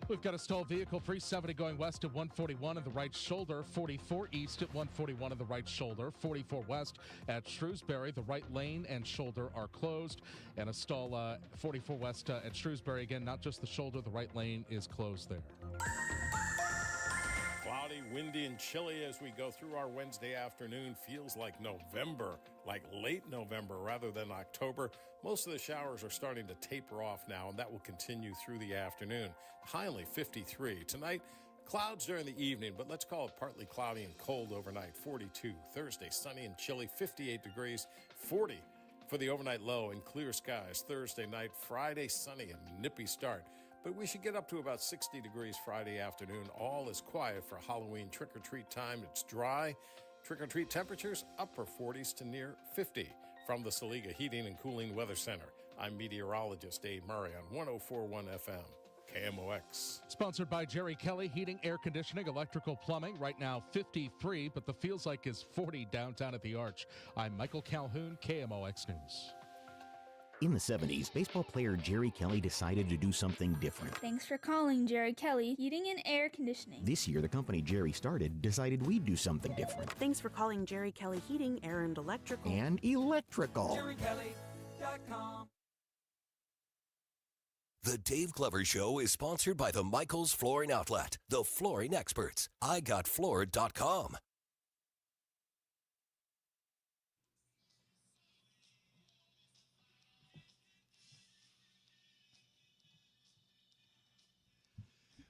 We've got a stalled vehicle, 370 going west at 141 in the right shoulder, 44 east at 141 in the right shoulder, 44 west at Shrewsbury. The right lane and shoulder are closed. And a stall 44 west at Shrewsbury. Again, not just the shoulder, the right lane is closed there. Cloudy, windy, and chilly as we go through our Wednesday afternoon. Feels like November, like late November rather than October. Most of the showers are starting to taper off now, and that will continue through the afternoon. High only 53. Tonight, clouds during the evening, but let's call it partly cloudy and cold overnight. 42. Thursday, sunny and chilly, 58 degrees. 40 for the overnight low and clear skies. Thursday night, Friday, sunny and nippy start. But we should get up to about 60 degrees Friday afternoon. All is quiet for Halloween trick-or-treat time. It's dry. Trick-or-treat temperatures upper 40s to near 50. From the Saliga Heating and Cooling Weather Center, I'm meteorologist Dave Murray on 104.1 FM, KMOX. Sponsored by Jerry Kelly, heating, air conditioning, electrical, plumbing. Right now 53, but the feels like is 40 downtown at the Arch. I'm Michael Calhoun, KMOX News. In the 70s, baseball player Jerry Kelly decided to do something different. Thanks for calling Jerry Kelly Heating and Air Conditioning. This year, the company Jerry started decided we'd do something different. Thanks for calling Jerry Kelly Heating, Air, and Electrical. And electrical. JerryKelly.com. The Dave Glover Show is sponsored by the Michaels Flooring Outlet, the flooring experts. IGotFloored.com.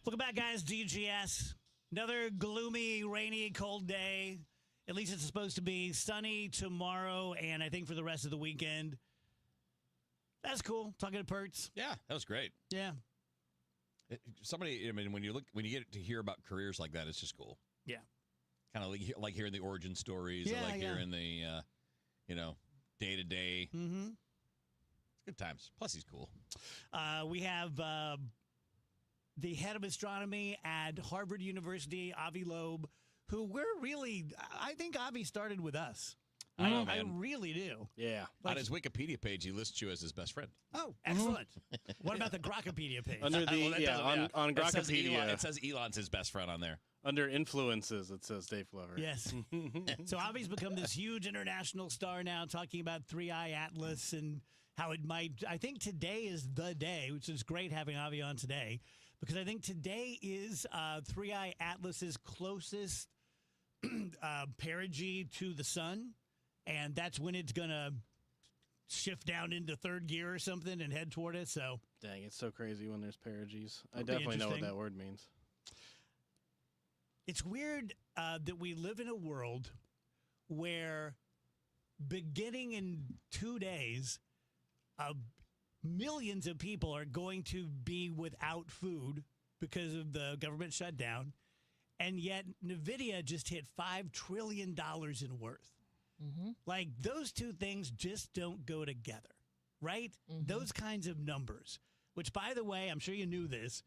Welcome back, guys. DGS. Another gloomy, rainy, cold day. At least it's supposed to be sunny tomorrow, and I think for the rest of the weekend. That's cool. Talking to Perts. Yeah, that was great. Yeah. Somebody, I mean, when you get to hear about careers like that, it's just cool. Yeah. Kind of like hearing the origin stories, Yeah, or like yeah. hearing the, day to day. Mm-hmm. It's good times. Plus, he's cool. We have the head of astronomy at Harvard University, Avi Loeb, who I think Avi started with us. I know, man. I really do. Yeah. On his Wikipedia page, he lists you as his best friend. Oh, excellent. What about the Grokpedia page? Under the on Grokpedia, it says Elon's his best friend on there. Under influences, it says Dave Glover. Yes. So Avi's become this huge international star now, talking about 3i Atlas and how it might. I think today is the day, which is great having Avi on today, because I think today is 3i Atlas's closest perigee to the sun. And that's when it's going to shift down into third gear or something and head toward it. So, dang, it's so crazy when there's perigees. I It'll be definitely know what interesting. that word means. It's weird that we live in a world where beginning in 2 days, millions of people are going to be without food because of the government shutdown. And yet NVIDIA just hit $5 trillion in worth. Mm-hmm. Like, those two things just don't go together, right? Mm-hmm. Those kinds of numbers, which, by the way, I'm sure you knew this,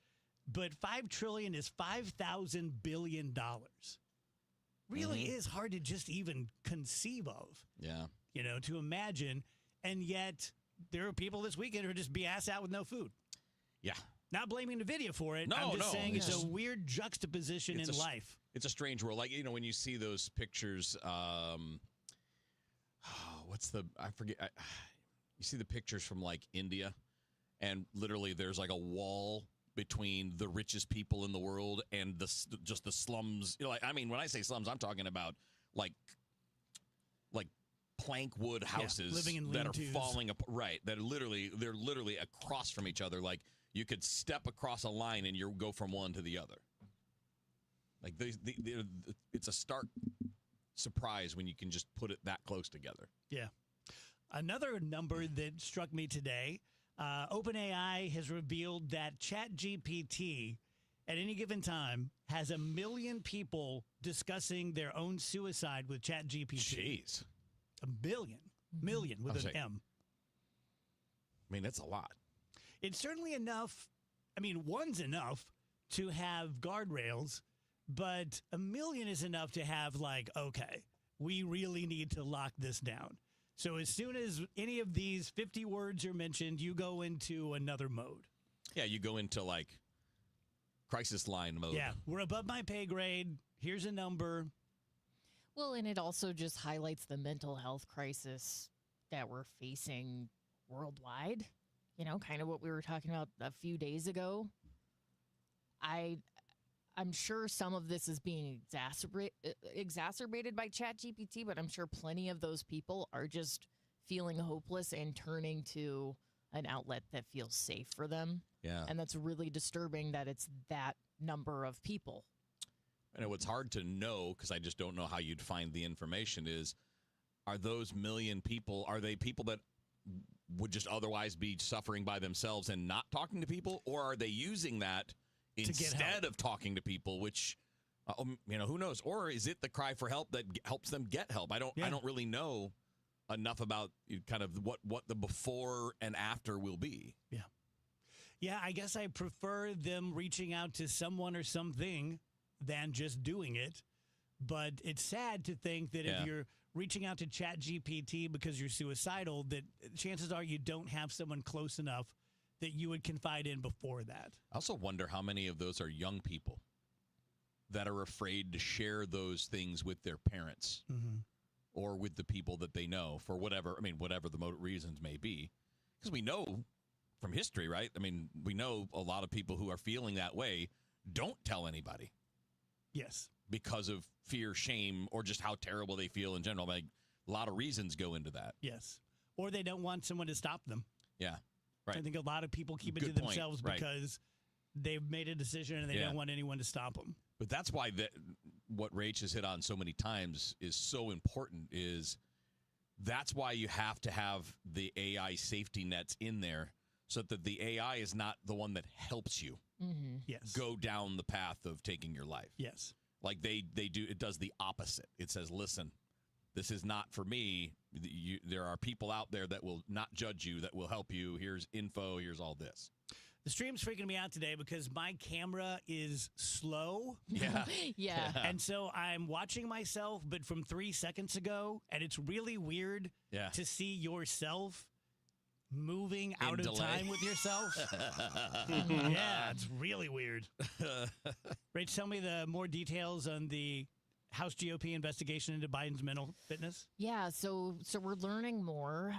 but $5 trillion is $5,000 billion. Really is hard to just even conceive of. Yeah. To imagine. And yet there are people this weekend who are just be ass out with no food. Yeah. Not blaming NVIDIA for it. No, I'm just saying it's just a weird juxtaposition in life. It's a strange world. Like, when you see those pictures, I forget. You see the pictures from like India, and literally there's like a wall between the richest people in the world and just the slums. When I say slums, I'm talking about like plank wood houses living in that are lean-tos. falling apart. Right, they're literally across from each other. Like you could step across a line and you go from one to the other. Like it's a stark surprise when you can just put it that close together. Yeah. Another number that struck me today, OpenAI has revealed that ChatGPT at any given time has 1 million people discussing their own suicide with ChatGPT. Jeez. 1 billion. Million with an M. I mean, that's a lot. It's certainly enough. I mean, one's enough to have guardrails, but 1 million is enough to have like, okay, we really need to lock this down. So as soon as any of these 50 words are mentioned, you go into another mode. Yeah, you go into like crisis line mode. Yeah, we're above my pay grade. Here's a number. Well, and it also just highlights the mental health crisis that we're facing worldwide. You know, kind of what we were talking about a few days ago. I'm sure some of this is being exacerbated by ChatGPT, but I'm sure plenty of those people are just feeling hopeless and turning to an outlet that feels safe for them. Yeah. And that's really disturbing that it's that number of people. I know what's hard to know, because I just don't know how you'd find the information, is are those 1 million people, are they people that would just otherwise be suffering by themselves and not talking to people? Or are they using that instead of talking to people, which, who knows? Or is it the cry for help that helps them get help? I don't really know enough about kind of what the before and after will be. Yeah. Yeah, I guess I prefer them reaching out to someone or something than just doing it. But it's sad to think that if you're reaching out to ChatGPT because you're suicidal, that chances are you don't have someone close enough that you would confide in before that. I also wonder how many of those are young people that are afraid to share those things with their parents or with the people that they know for whatever the reasons may be. Because we know from history, right? I mean, we know a lot of people who are feeling that way don't tell anybody. Yes. Because of fear, shame, or just how terrible they feel in general. Like, a lot of reasons go into that. Yes. Or they don't want someone to stop them. Yeah. Right. I think a lot of people keep it to themselves because they've made a decision and they don't want anyone to stop them. But that's why what Rach has hit on so many times is so important. Is that's why you have to have the AI safety nets in there so that the AI is not the one that helps you go down the path of taking your life. Yes. Like they do, it does the opposite. It says, listen, this is not for me. There are people out there that will not judge you, that will help you. Here's info. Here's all this. The stream's freaking me out today because my camera is slow. Yeah. Yeah. And so I'm watching myself, but from 3 seconds ago, and it's really weird to see yourself moving out of time with yourself. Yeah, it's really weird. Rach, tell me the more details on the House GOP investigation into Biden's mental fitness. Yeah, so we're learning more.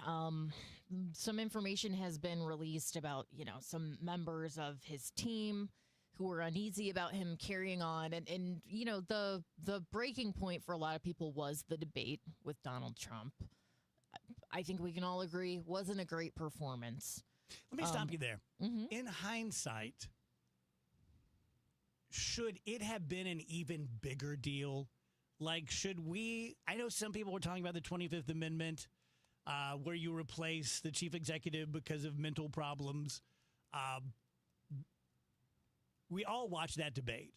Some information has been released about, some members of his team who were uneasy about him carrying on. And the breaking point for a lot of people was the debate with Donald Trump. I think we can all agree wasn't a great performance. Let me stop you there. In hindsight, should it have been an even bigger deal? Like, I know some people were talking about the 25th Amendment, where you replace the chief executive because of mental problems. We all watched that debate.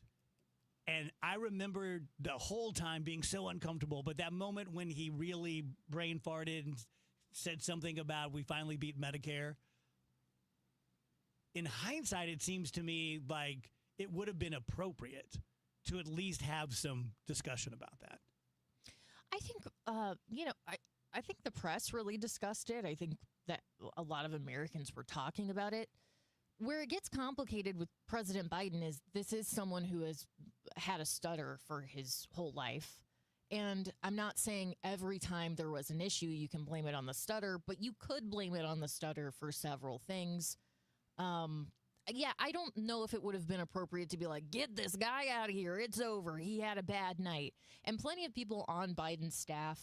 And I remember the whole time being so uncomfortable, but that moment when he really brain farted and said something about we finally beat Medicare. In hindsight, it seems to me like it would have been appropriate to at least have some discussion about that. I think, I think the press really discussed it. I think that a lot of Americans were talking about it. Where it gets complicated with President Biden is this is someone who has had a stutter for his whole life. And I'm not saying every time there was an issue, you can blame it on the stutter, but you could blame it on the stutter for several things. I don't know if it would have been appropriate to be like, get this guy out of here. It's over. He had a bad night. And plenty of people on Biden's staff,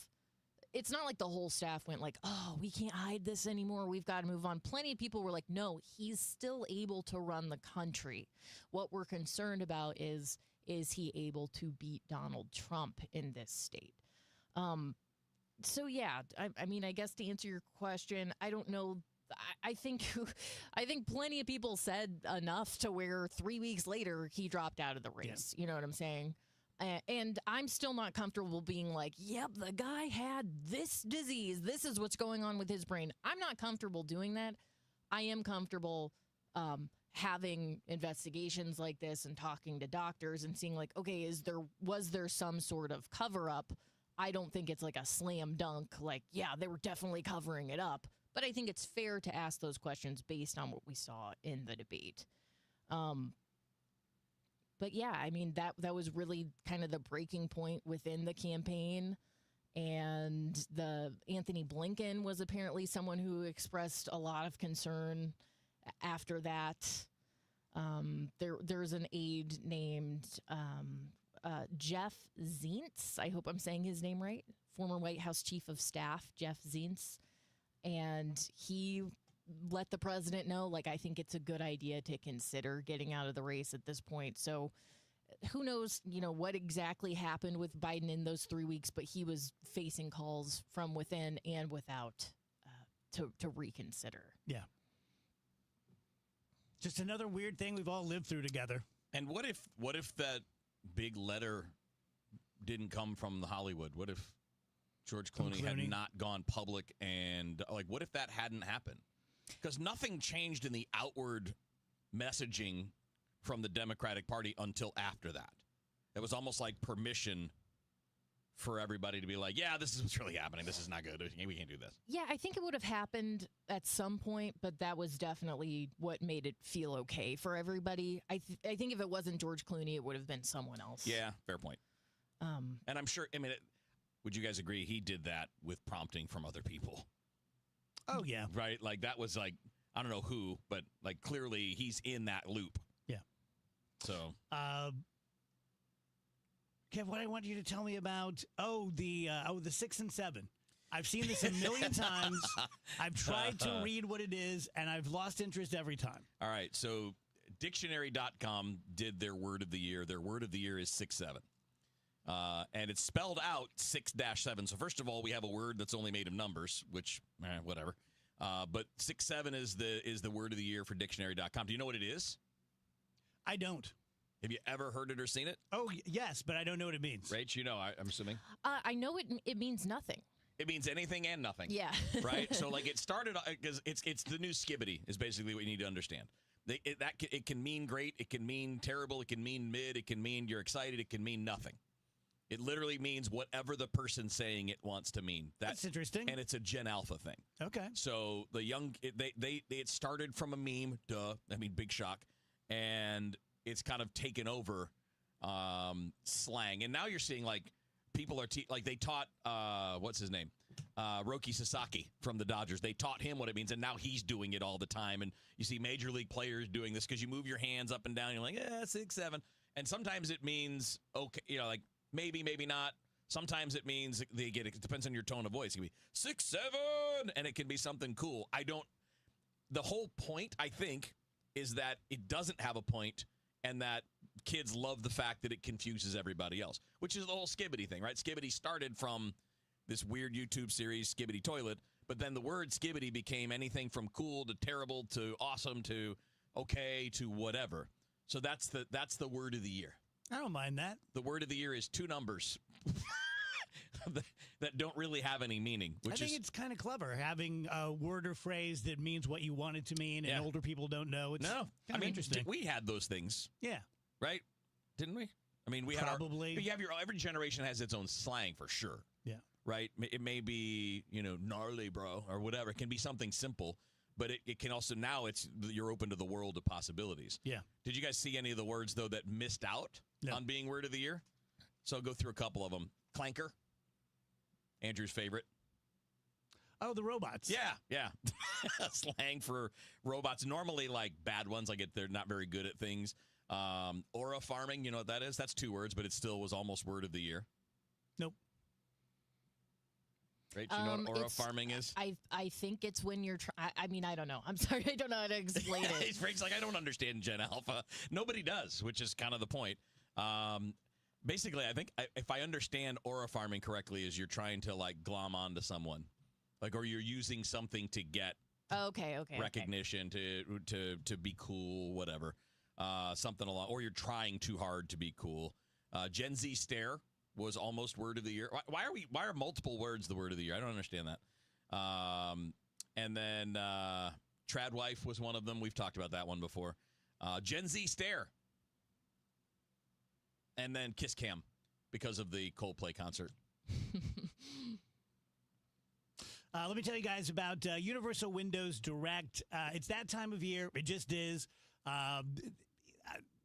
it's not like the whole staff went like, oh, we can't hide this anymore. We've got to move on. Plenty of people were like, no, he's still able to run the country. What we're concerned about is he able to beat Donald Trump in this state? I guess to answer your question, I don't know. I think plenty of people said enough to where 3 weeks later he dropped out of the race. Yeah. You know what I'm saying? And I'm still not comfortable being like, yep, the guy had this disease. This is what's going on with his brain. I'm not comfortable doing that. I am comfortable having investigations like this and talking to doctors and seeing like, okay, was there some sort of cover up? I don't think it's like a slam dunk, like, yeah, they were definitely covering it up. But I think it's fair to ask those questions based on what we saw in the debate. But yeah, I mean, that was really kind of the breaking point within the campaign. And Anthony Blinken was apparently someone who expressed a lot of concern after that. There's an aide named Jeff Zients. I hope I'm saying his name right. Former White House Chief of Staff, Jeff Zients. And he let the president know, like, I think it's a good idea to consider getting out of the race at this point. So who knows, what exactly happened with Biden in those 3 weeks, but he was facing calls from within and without to reconsider. Yeah. Just another weird thing we've all lived through together. And what if that big letter didn't come from the Hollywood? What if George Clooney had not gone public, and like, what if that hadn't happened? Because nothing changed in the outward messaging from the Democratic Party until after that. It was almost like permission for everybody to be like, yeah, this is what's really happening. This is not good. We can't do this. Yeah, I think it would have happened at some point, but that was definitely what made it feel okay for everybody. I think if it wasn't George Clooney, it would have been someone else. Yeah, fair point. And I'm sure, would you guys agree he did that with prompting from other people? Oh, yeah. Right? Like, that was like, I don't know who, but like, clearly he's in that loop. Yeah. So. Kev, what I want you to tell me about, the 6 and 7. I've seen this a million times. I've tried to read what it is, and I've lost interest every time. All right. So dictionary.com did their word of the year. Their word of the year is 6-7. And it's spelled out 6-7. So first of all, we have a word that's only made of numbers, which, whatever. But 6-7 is the word of the year for dictionary.com. Do you know what it is? I don't. Have you ever heard it or seen it? Oh, yes, but I don't know what it means. Rach, I'm assuming? I know it means nothing. It means anything and nothing. Yeah. Right? So, like, it started, because it's the new skibbity is basically what you need to understand. It can mean great. It can mean terrible. It can mean mid. It can mean you're excited. It can mean nothing. It literally means whatever the person saying it wants to mean. That's interesting. And it's a Gen Alpha thing. Okay. So it started from a meme. Duh. Big shock. And it's kind of taken over slang. And now you're seeing, like, people are they taught what's his name, Roki Sasaki from the Dodgers. They taught him what it means, and now he's doing it all the time. And you see major league players doing this because you move your hands up and down. You're like, 6-7, and sometimes it means okay, like maybe not. Sometimes it means they get it. It depends on your tone of voice. It can be 6-7, and it can be something cool. The whole point, I think, is that it doesn't have a point. And that kids love the fact that it confuses everybody else, which is the whole Skibbity thing, right? Skibbity started from this weird YouTube series, Skibbity Toilet, but then the word Skibbity became anything from cool to terrible to awesome to okay to whatever. So that's the word of the year. I don't mind that. The word of the year is 2 numbers that don't really have any meaning. I think it's kind of clever having a word or phrase that means what you want it to mean, and older people don't know. It's kind of interesting. We had those things. Yeah. Right? Didn't we? We probably. Had every generation has its own slang for sure. Yeah. Right? It may be, gnarly, bro, or whatever. It can be something simple, but it can also, now you're open to the world of possibilities. Yeah. Did you guys see any of the words, though, that missed out on being word of the year? So I'll go through a couple of them. Clanker. Andrew's favorite. Oh, the robots. Yeah. Slang for robots. Normally, like, bad ones. Like, they're not very good at things. Aura farming, you know what that is? That's 2 words, but it still was almost word of the year. Nope. Right? You know what aura farming is? I think it's when you're I don't know. I'm sorry. I don't know how to explain it. Frank's like, I don't understand Gen Alpha. Nobody does, which is kind of the point. Basically, I think if I understand aura farming correctly, is you're trying to, like, glom onto someone, like, or you're using something to get recognition, to be cool, whatever, something along, or you're trying too hard to be cool. Gen Z stare was almost word of the year. Why are multiple words the word of the year? I don't understand that. And then Tradwife was one of them. We've talked about that one before. Gen Z Stare. And then Kiss Cam because of the Coldplay concert. Let me tell you guys about Universal Windows Direct. It's that time of year. It just is.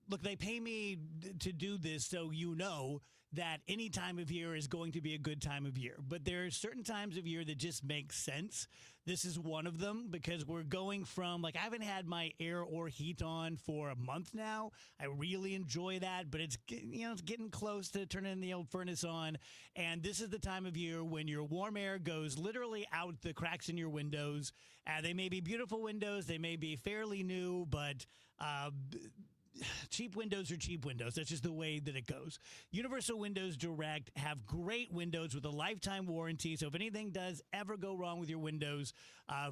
Look, they pay me to do this, so you know that any time of year is going to be a good time of year. But there are certain times of year that just make sense. This is one of them because we're going from, I haven't had my air or heat on for a month now. I really enjoy that, but it's getting close to turning the old furnace on. And this is the time of year when your warm air goes literally out the cracks in your windows. They may be beautiful windows. They may be fairly new, but cheap windows are cheap windows. That's just the way that it goes. Universal Windows Direct have great windows with a lifetime warranty. So if anything does ever go wrong with your windows,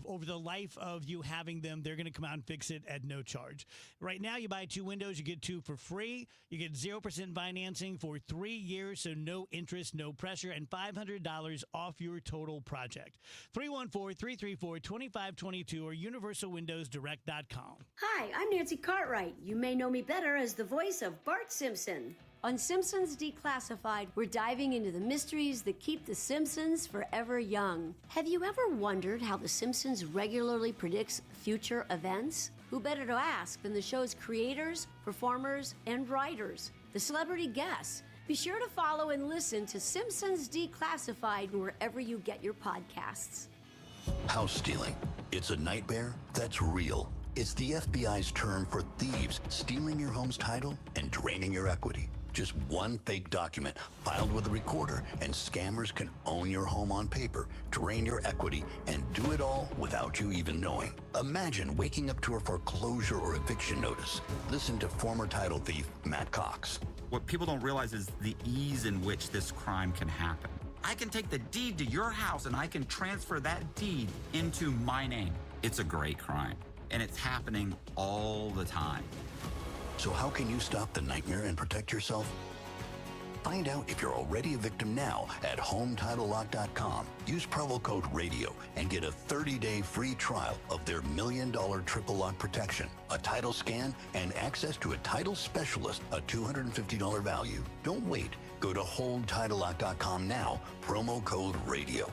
over the life of you having them, they're going to come out and fix it at no charge. Right now, you buy 2 windows, you get 2 for free. You get 0% financing for 3 years, so no interest, no pressure, and $500 off your total project. 314-334-2522 or universalwindowsdirect.com. Hi, I'm Nancy Cartwright. You may know me better as the voice of Bart Simpson. On Simpsons Declassified, we're diving into the mysteries that keep the Simpsons forever young. Have you ever wondered how the Simpsons regularly predicts future events? Who better to ask than the show's creators, performers, and writers, the celebrity guests? Be sure to follow and listen to Simpsons Declassified wherever you get your podcasts. House stealing. It's a nightmare that's real. It's the FBI's term for thieves stealing your home's title and draining your equity. Just one fake document filed with a recorder, and scammers can own your home on paper, drain your equity, and do it all without you even knowing. Imagine waking up to a foreclosure or eviction notice. Listen to former title thief Matt Cox. What people don't realize is the ease in which this crime can happen. I can take the deed to your house and I can transfer that deed into my name. It's a great crime, and it's happening all the time. So how can you stop the nightmare and protect yourself? Find out if you're already a victim now at HomeTitleLock.com. Use promo code RADIO and get a 30-day free trial of their $1 million triple lock protection, a title scan, and access to a title specialist, a $250 value. Don't wait. Go to HomeTitleLock.com now, promo code RADIO.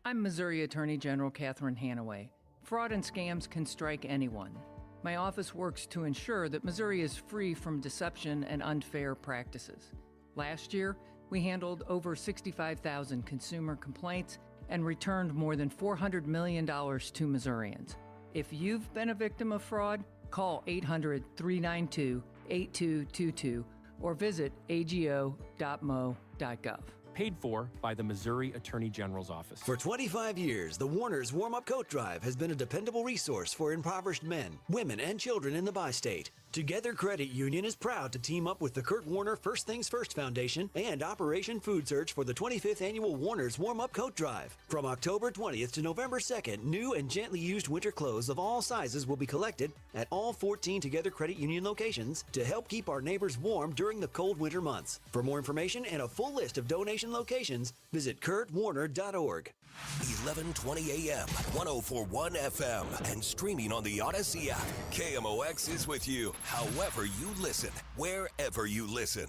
I'm Missouri Attorney General Catherine Hanaway. Fraud and scams can strike anyone. My office works to ensure that Missouri is free from deception and unfair practices. Last year, we handled over 65,000 consumer complaints and returned more than $400 million to Missourians. If you've been a victim of fraud, call 800-392-8222 or visit ago.mo.gov. Paid for by the Missouri Attorney General's Office. For 25 years, the Warner's Warm-Up Coat Drive has been a dependable resource for impoverished men, women, and children in the bi-state. Together Credit Union is proud to team up with the Kurt Warner First Things First Foundation and Operation Food Search for the 25th Annual Warner's Warm-Up Coat Drive. From October 20th to November 2nd, new and gently used winter clothes of all sizes will be collected at all 14 Together Credit Union locations to help keep our neighbors warm during the cold winter months. For more information and a full list of donation locations, visit kurtwarner.org. 1120 AM, 1041 FM, and streaming on the Odyssey app. KMOX is with you, however you listen, wherever you listen.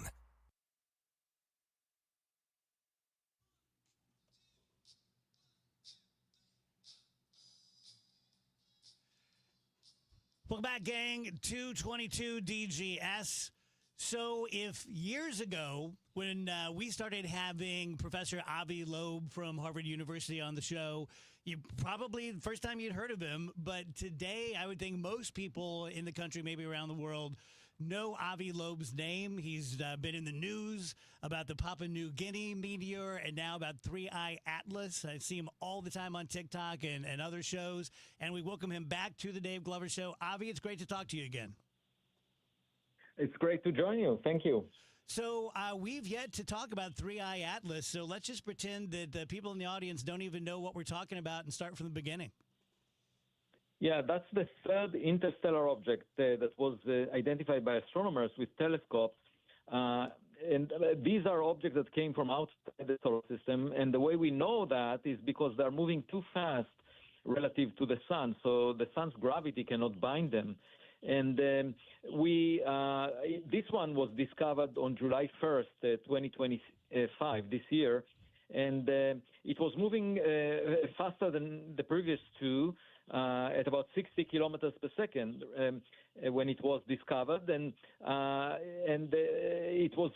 Welcome back, gang. 222 DGS. So if years ago, when we started having Professor Avi Loeb from Harvard University on the show, you probably, the first time you'd heard of him, but today I would think most people in the country, maybe around the world, know Avi Loeb's name. He's been in the news about the Papua New Guinea meteor and now about 3I Atlas. I see him all the time on TikTok and other shows, and we welcome him back to the Dave Glover Show. Avi, it's great to talk to you again. It's great to join you. Thank you. So we've yet to talk about 3I Atlas, so let's just pretend that the people in the audience don't even know what we're talking about and start from the beginning. Yeah, that's the third interstellar object that was identified by astronomers with telescopes. And these are objects that came from outside the solar system. And the way we know that is because they're moving too fast relative to the sun, so the sun's gravity cannot bind them. And this one was discovered on July 1st, 2025, this year, and it was moving faster than the previous two at about 60 kilometers per second when it was discovered, and it was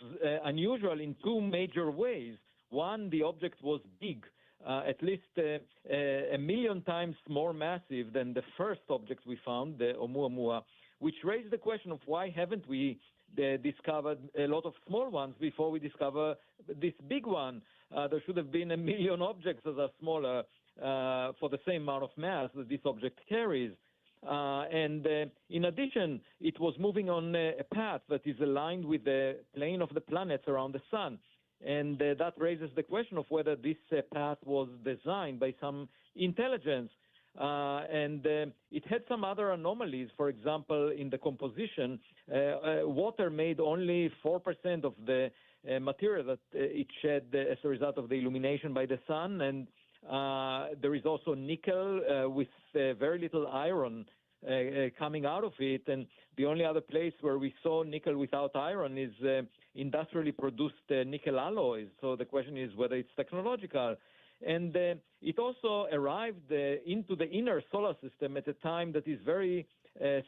unusual in two major ways. One, the object was big, at least a million times more massive than the first object we found, the Oumuamua, which raised the question of why haven't we discovered a lot of small ones before we discover this big one. There should have been a million objects that are smaller for the same amount of mass that this object carries. And in addition, it was moving on a path that is aligned with the plane of the planets around the sun. And that raises the question of whether this path was designed by some intelligence. And it had some other anomalies. For example, in the composition, water made only 4% of the material that it shed as a result of the illumination by the sun. And there is also nickel with very little iron coming out of it. And the only other place where we saw nickel without iron is industrially produced nickel alloys. So the question is whether it's technological. And it also arrived into the inner solar system at a time that is very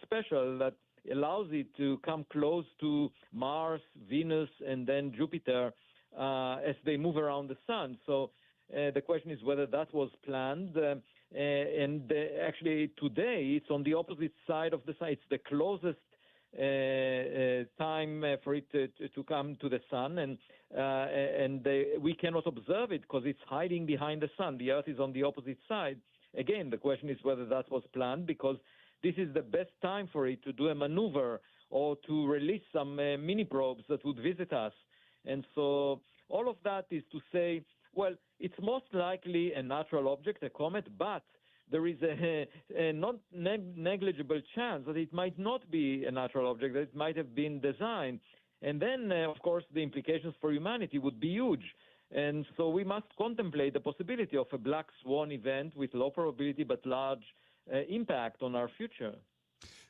special, that allows it to come close to Mars, Venus, and then Jupiter as they move around the sun. So the question is whether that was planned. Actually, today, it's on the opposite side of the sun. It's the closest time for it to come to the sun, and we cannot observe it because it's hiding behind the sun. The Earth is on the opposite side. Again, the question is whether that was planned, because this is the best time for it to do a maneuver or to release some mini probes that would visit us. And so all of that is to say, well, it's most likely a natural object, a comet, but there is a not negligible chance that it might not be a natural object, that it might have been designed. And then, of course, the implications for humanity would be huge. And so we must contemplate the possibility of a black swan event with low probability but large impact on our future.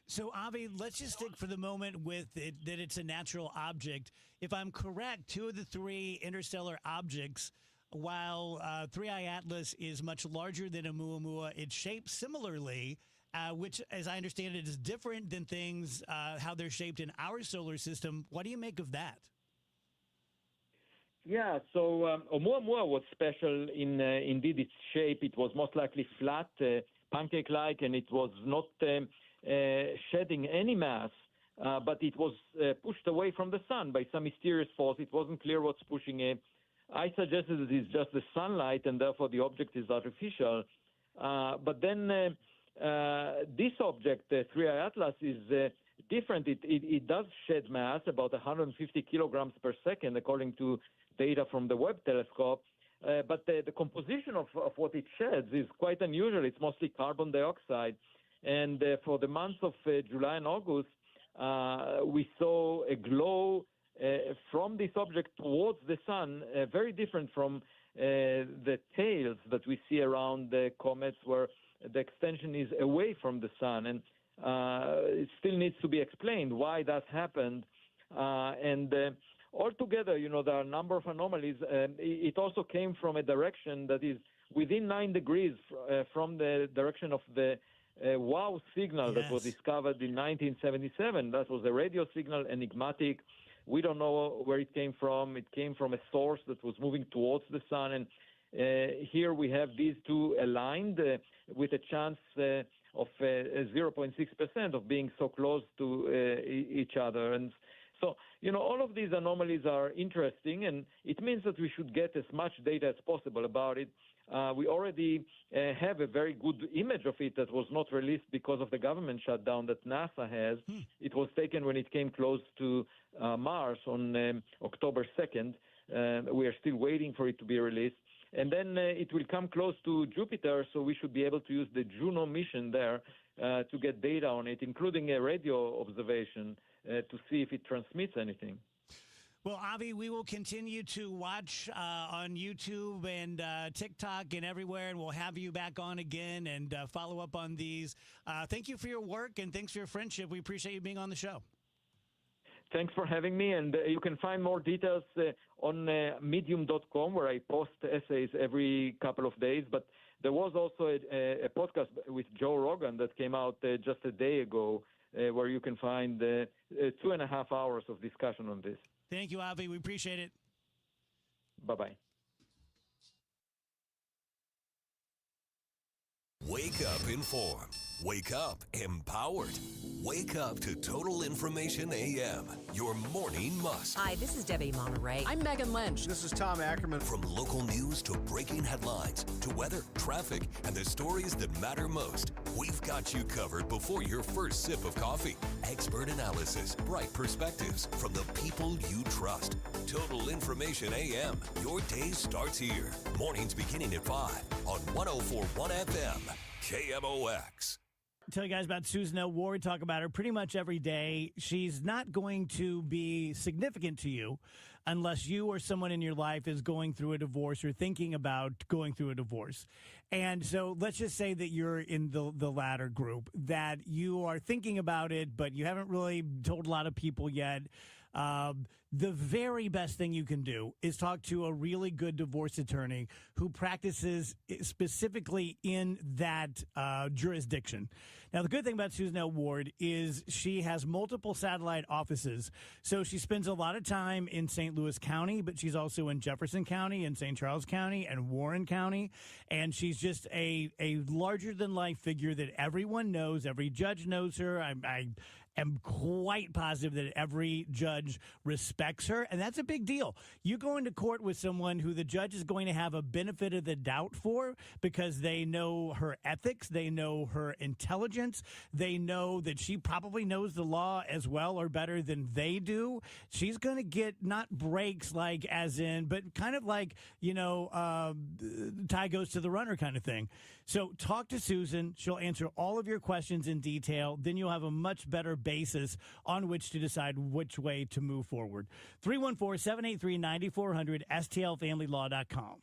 So, Avi, let's just stick for the moment with it, that it's a natural object. If I'm correct, two of the three interstellar objects, while 3I Atlas is much larger than Oumuamua, it's shaped similarly, which, as I understand it, is different than things, how they're shaped in our solar system. What do you make of that? Yeah, so Oumuamua was special in indeed its shape. It was most likely flat, pancake-like, and it was not shedding any mass, but it was pushed away from the sun by some mysterious force. It wasn't clear what's pushing it. I suggested that it's just the sunlight, and therefore the object is artificial. But then this object, 3I Atlas, is different. It does shed mass, about 150 kilograms per second, according to data from the Webb telescope. But the composition of what it sheds is quite unusual. It's mostly carbon dioxide. And for the months of July and August, we saw a glow from this object towards the sun, very different from the tails that we see around the comets, where the extension is away from the sun. And it still needs to be explained why that happened. Altogether, there are a number of anomalies. It also came from a direction that is within 9 degrees from the direction of the WOW signal that was discovered in 1977. That was a radio signal, enigmatic. We don't know where it came from. It came from a source that was moving towards the sun. And here we have these two aligned with a chance of 0.6% of being so close to each other. And so, all of these anomalies are interesting, and it means that we should get as much data as possible about it. We already have a very good image of it that was not released because of the government shutdown that NASA has. It was taken when it came close to Mars on October 2nd. We are still waiting for it to be released. And then it will come close to Jupiter, so we should be able to use the Juno mission there to get data on it, including a radio observation to see if it transmits anything. Well, Avi, we will continue to watch on YouTube and TikTok and everywhere, and we'll have you back on again and follow up on these. Thank you for your work, and thanks for your friendship. We appreciate you being on the show. Thanks for having me, and you can find more details on medium.com, where I post essays every couple of days. But there was also a podcast with Joe Rogan that came out just a day ago, where you can find 2.5 hours of discussion on this. Thank you, Avi. We appreciate it. Bye-bye. Wake up informed. Wake up empowered. Wake up to Total Information AM, your morning must. Hi, this is Debbie Monterey. I'm Megan Lynch. This is Tom Ackerman. From local news to breaking headlines to weather, traffic, and the stories that matter most, we've got you covered before your first sip of coffee. Expert analysis, bright perspectives from the people you trust. Total Information AM. Your day starts here. Mornings beginning at 5 on 104.1 FM. KMOX. Tell you guys about Susan L. Ward. Talk about her pretty much every day. She's not going to be significant to you unless you or someone in your life is going through a divorce or thinking about going through a divorce. And so let's just say that you're in the latter group, that you are thinking about it, but you haven't really told a lot of people yet. The very best thing you can do is talk to a really good divorce attorney who practices specifically in that jurisdiction. Now, the good thing about Susan L. Ward is she has multiple satellite offices. So she spends a lot of time in St. Louis County, but she's also in Jefferson County and St. Charles County and Warren County. And she's just a larger-than-life figure that everyone knows. Every judge knows her. I am quite positive that every judge respects her, and that's a big deal. You go into court with someone who the judge is going to have a benefit of the doubt for because they know her ethics, they know her intelligence, they know that she probably knows the law as well or better than they do. She's going to get not breaks like as in, but kind of like, tie goes to the runner kind of thing. So talk to Susan. She'll answer all of your questions in detail. Then you'll have a much better basis on which to decide which way to move forward. 314-783-9400, stlfamilylaw.com.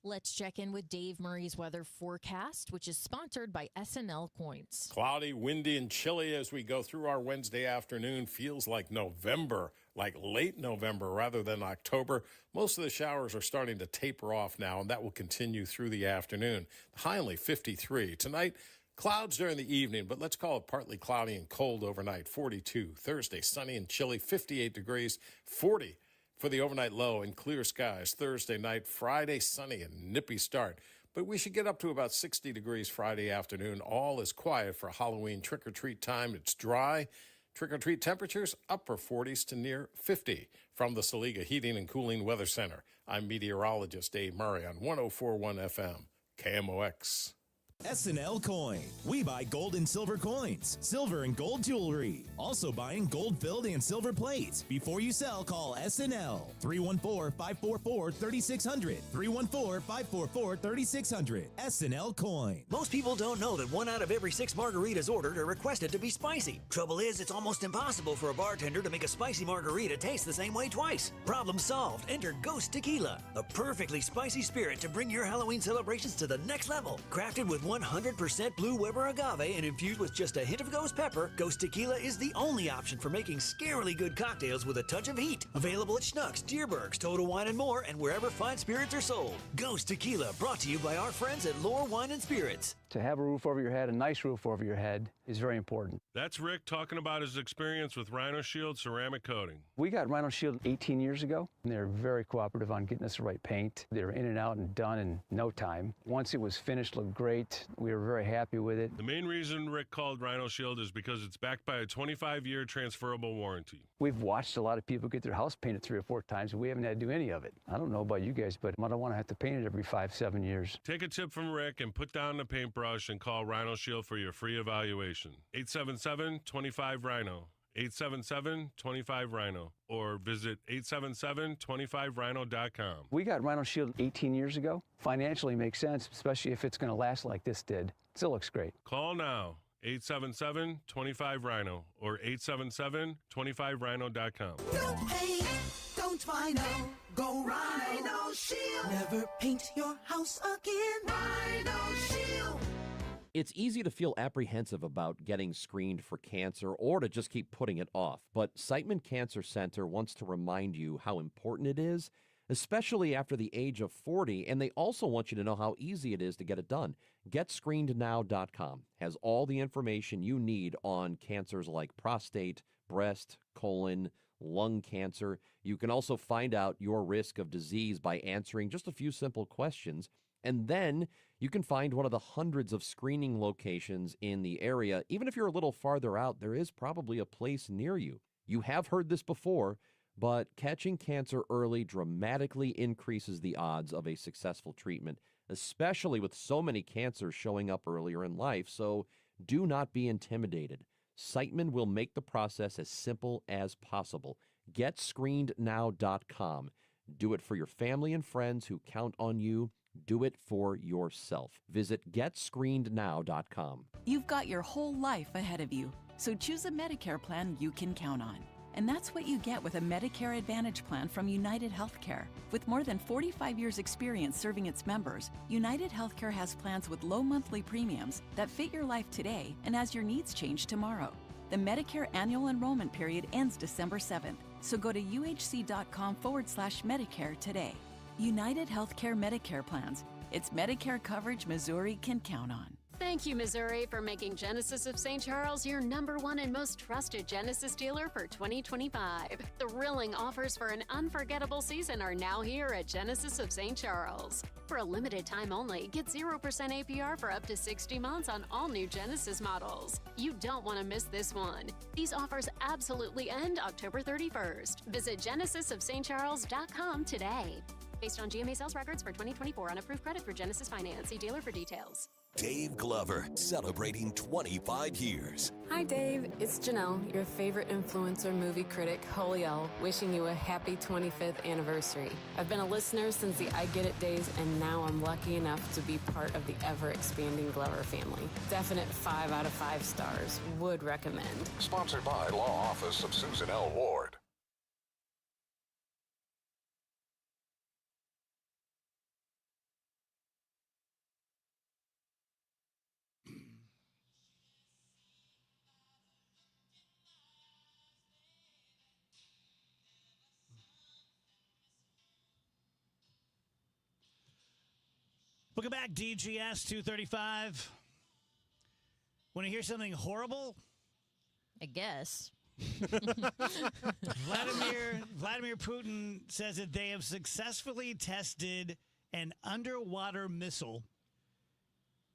Let's check in with Dave Murray's weather forecast, which is sponsored by SNL Coins. Cloudy, windy, and chilly as we go through our Wednesday afternoon. Feels like November, like late November rather than October. Most of the showers are starting to taper off now, and that will continue through the afternoon. The high only 53. Tonight, clouds during the evening, but let's call it partly cloudy and cold overnight, 42. Thursday, sunny and chilly, 58 degrees, 40 for the overnight low and clear skies. Thursday night, Friday, sunny and nippy start. But we should get up to about 60 degrees Friday afternoon. All is quiet for Halloween trick-or-treat time. It's dry. Trick-or-treat temperatures, upper 40s to near 50. From the Saliga Heating and Cooling Weather Center, I'm meteorologist Dave Murray on 104.1 FM, KMOX. SNL Coin. We buy gold and silver coins, silver and gold jewelry. Also buying gold-filled and silver plates. Before you sell, call SNL. 314-544-3600. 314-544-3600. SNL Coin. Most people don't know that 1 out of every 6 margaritas ordered are requested to be spicy. Trouble is, it's almost impossible for a bartender to make a spicy margarita taste the same way twice. Problem solved. Enter Ghost Tequila, a perfectly spicy spirit to bring your Halloween celebrations to the next level. Crafted with 100% Blue Weber agave and infused with just a hint of ghost pepper, Ghost Tequila is the only option for making scarily good cocktails with a touch of heat. Available at Schnucks, Dierberg's, Total Wine & More, and wherever fine spirits are sold. Ghost Tequila, brought to you by our friends at Lore Wine & Spirits. To have a roof over your head, a nice roof over your head, is very important. That's Rick talking about his experience with Rhino Shield ceramic coating. We got Rhino Shield 18 years ago, and they're very cooperative on getting us the right paint. They were in and out and done in no time. Once it was finished, looked great. We were very happy with it. The main reason Rick called Rhino Shield is because it's backed by a 25-year transferable warranty. We've watched a lot of people get their house painted 3 or 4 times, and we haven't had to do any of it. I don't know about you guys, but I don't want to have to paint it every 5-7 years. Take a tip from Rick and put down the paintbrush and call Rhino Shield for your free evaluation. 877-25-RHINO. 877-25-RHINO. Or visit 877-25rhino.com. We got Rhino Shield 18 years ago. Financially makes sense, especially if it's going to last like this did. Still looks great. Call now. 877-25-RHINO or 877-25rhino.com. No pain, Paint Rhino. Go Rhino Shield. Never paint your house again. Rhino Shield. It's easy to feel apprehensive about getting screened for cancer or to just keep putting it off. But Siteman Cancer Center wants to remind you how important it is, especially after the age of 40, and they also want you to know how easy it is to get it done. GetScreenedNow.com has all the information you need on cancers like prostate, breast, colon, lung cancer. You can also find out your risk of disease by answering just a few simple questions. And then you can find one of the hundreds of screening locations in the area. Even if you're a little farther out, there is probably a place near you. You have heard this before, but catching cancer early dramatically increases the odds of a successful treatment, especially with so many cancers showing up earlier in life. So do not be intimidated. Siteman will make the process as simple as possible. GetScreenedNow.com. Do it for your family and friends who count on you. Do it for yourself. Visit GetScreenedNow.com. You've got your whole life ahead of you, so choose a Medicare plan you can count on. And that's what you get with a Medicare Advantage plan from United Healthcare. With more than 45 years' experience serving its members, United Healthcare has plans with low monthly premiums that fit your life today and as your needs change tomorrow. The Medicare annual enrollment period ends December 7th, so go to uhc.com/Medicare today. United Healthcare Medicare plans. It's Medicare coverage Missouri can count on. Thank you, Missouri, for making Genesis of St. Charles your #1 and most trusted Genesis dealer for 2025. Thrilling offers for an unforgettable season are now here at Genesis of St. Charles. For a limited time only, get 0% APR for up to 60 months on all new Genesis models. You don't want to miss this one. These offers absolutely end October 31st. Visit genesisofstcharles.com today. Based on GMA sales records for 2024 on approved credit for Genesis Finance. See dealer for details. Dave Glover, celebrating 25 years. Hi, Dave. It's Janelle, your favorite influencer movie critic, Holiel, wishing you a happy 25th anniversary. I've been a listener since the I Get It days, and now I'm lucky enough to be part of the ever-expanding Glover family. Definite 5 out of 5 stars. Would recommend. Sponsored by Law Office of Susan L. Ward. Welcome back, DGS 235. Want to hear something horrible? I guess. Vladimir Putin says that they have successfully tested an underwater missile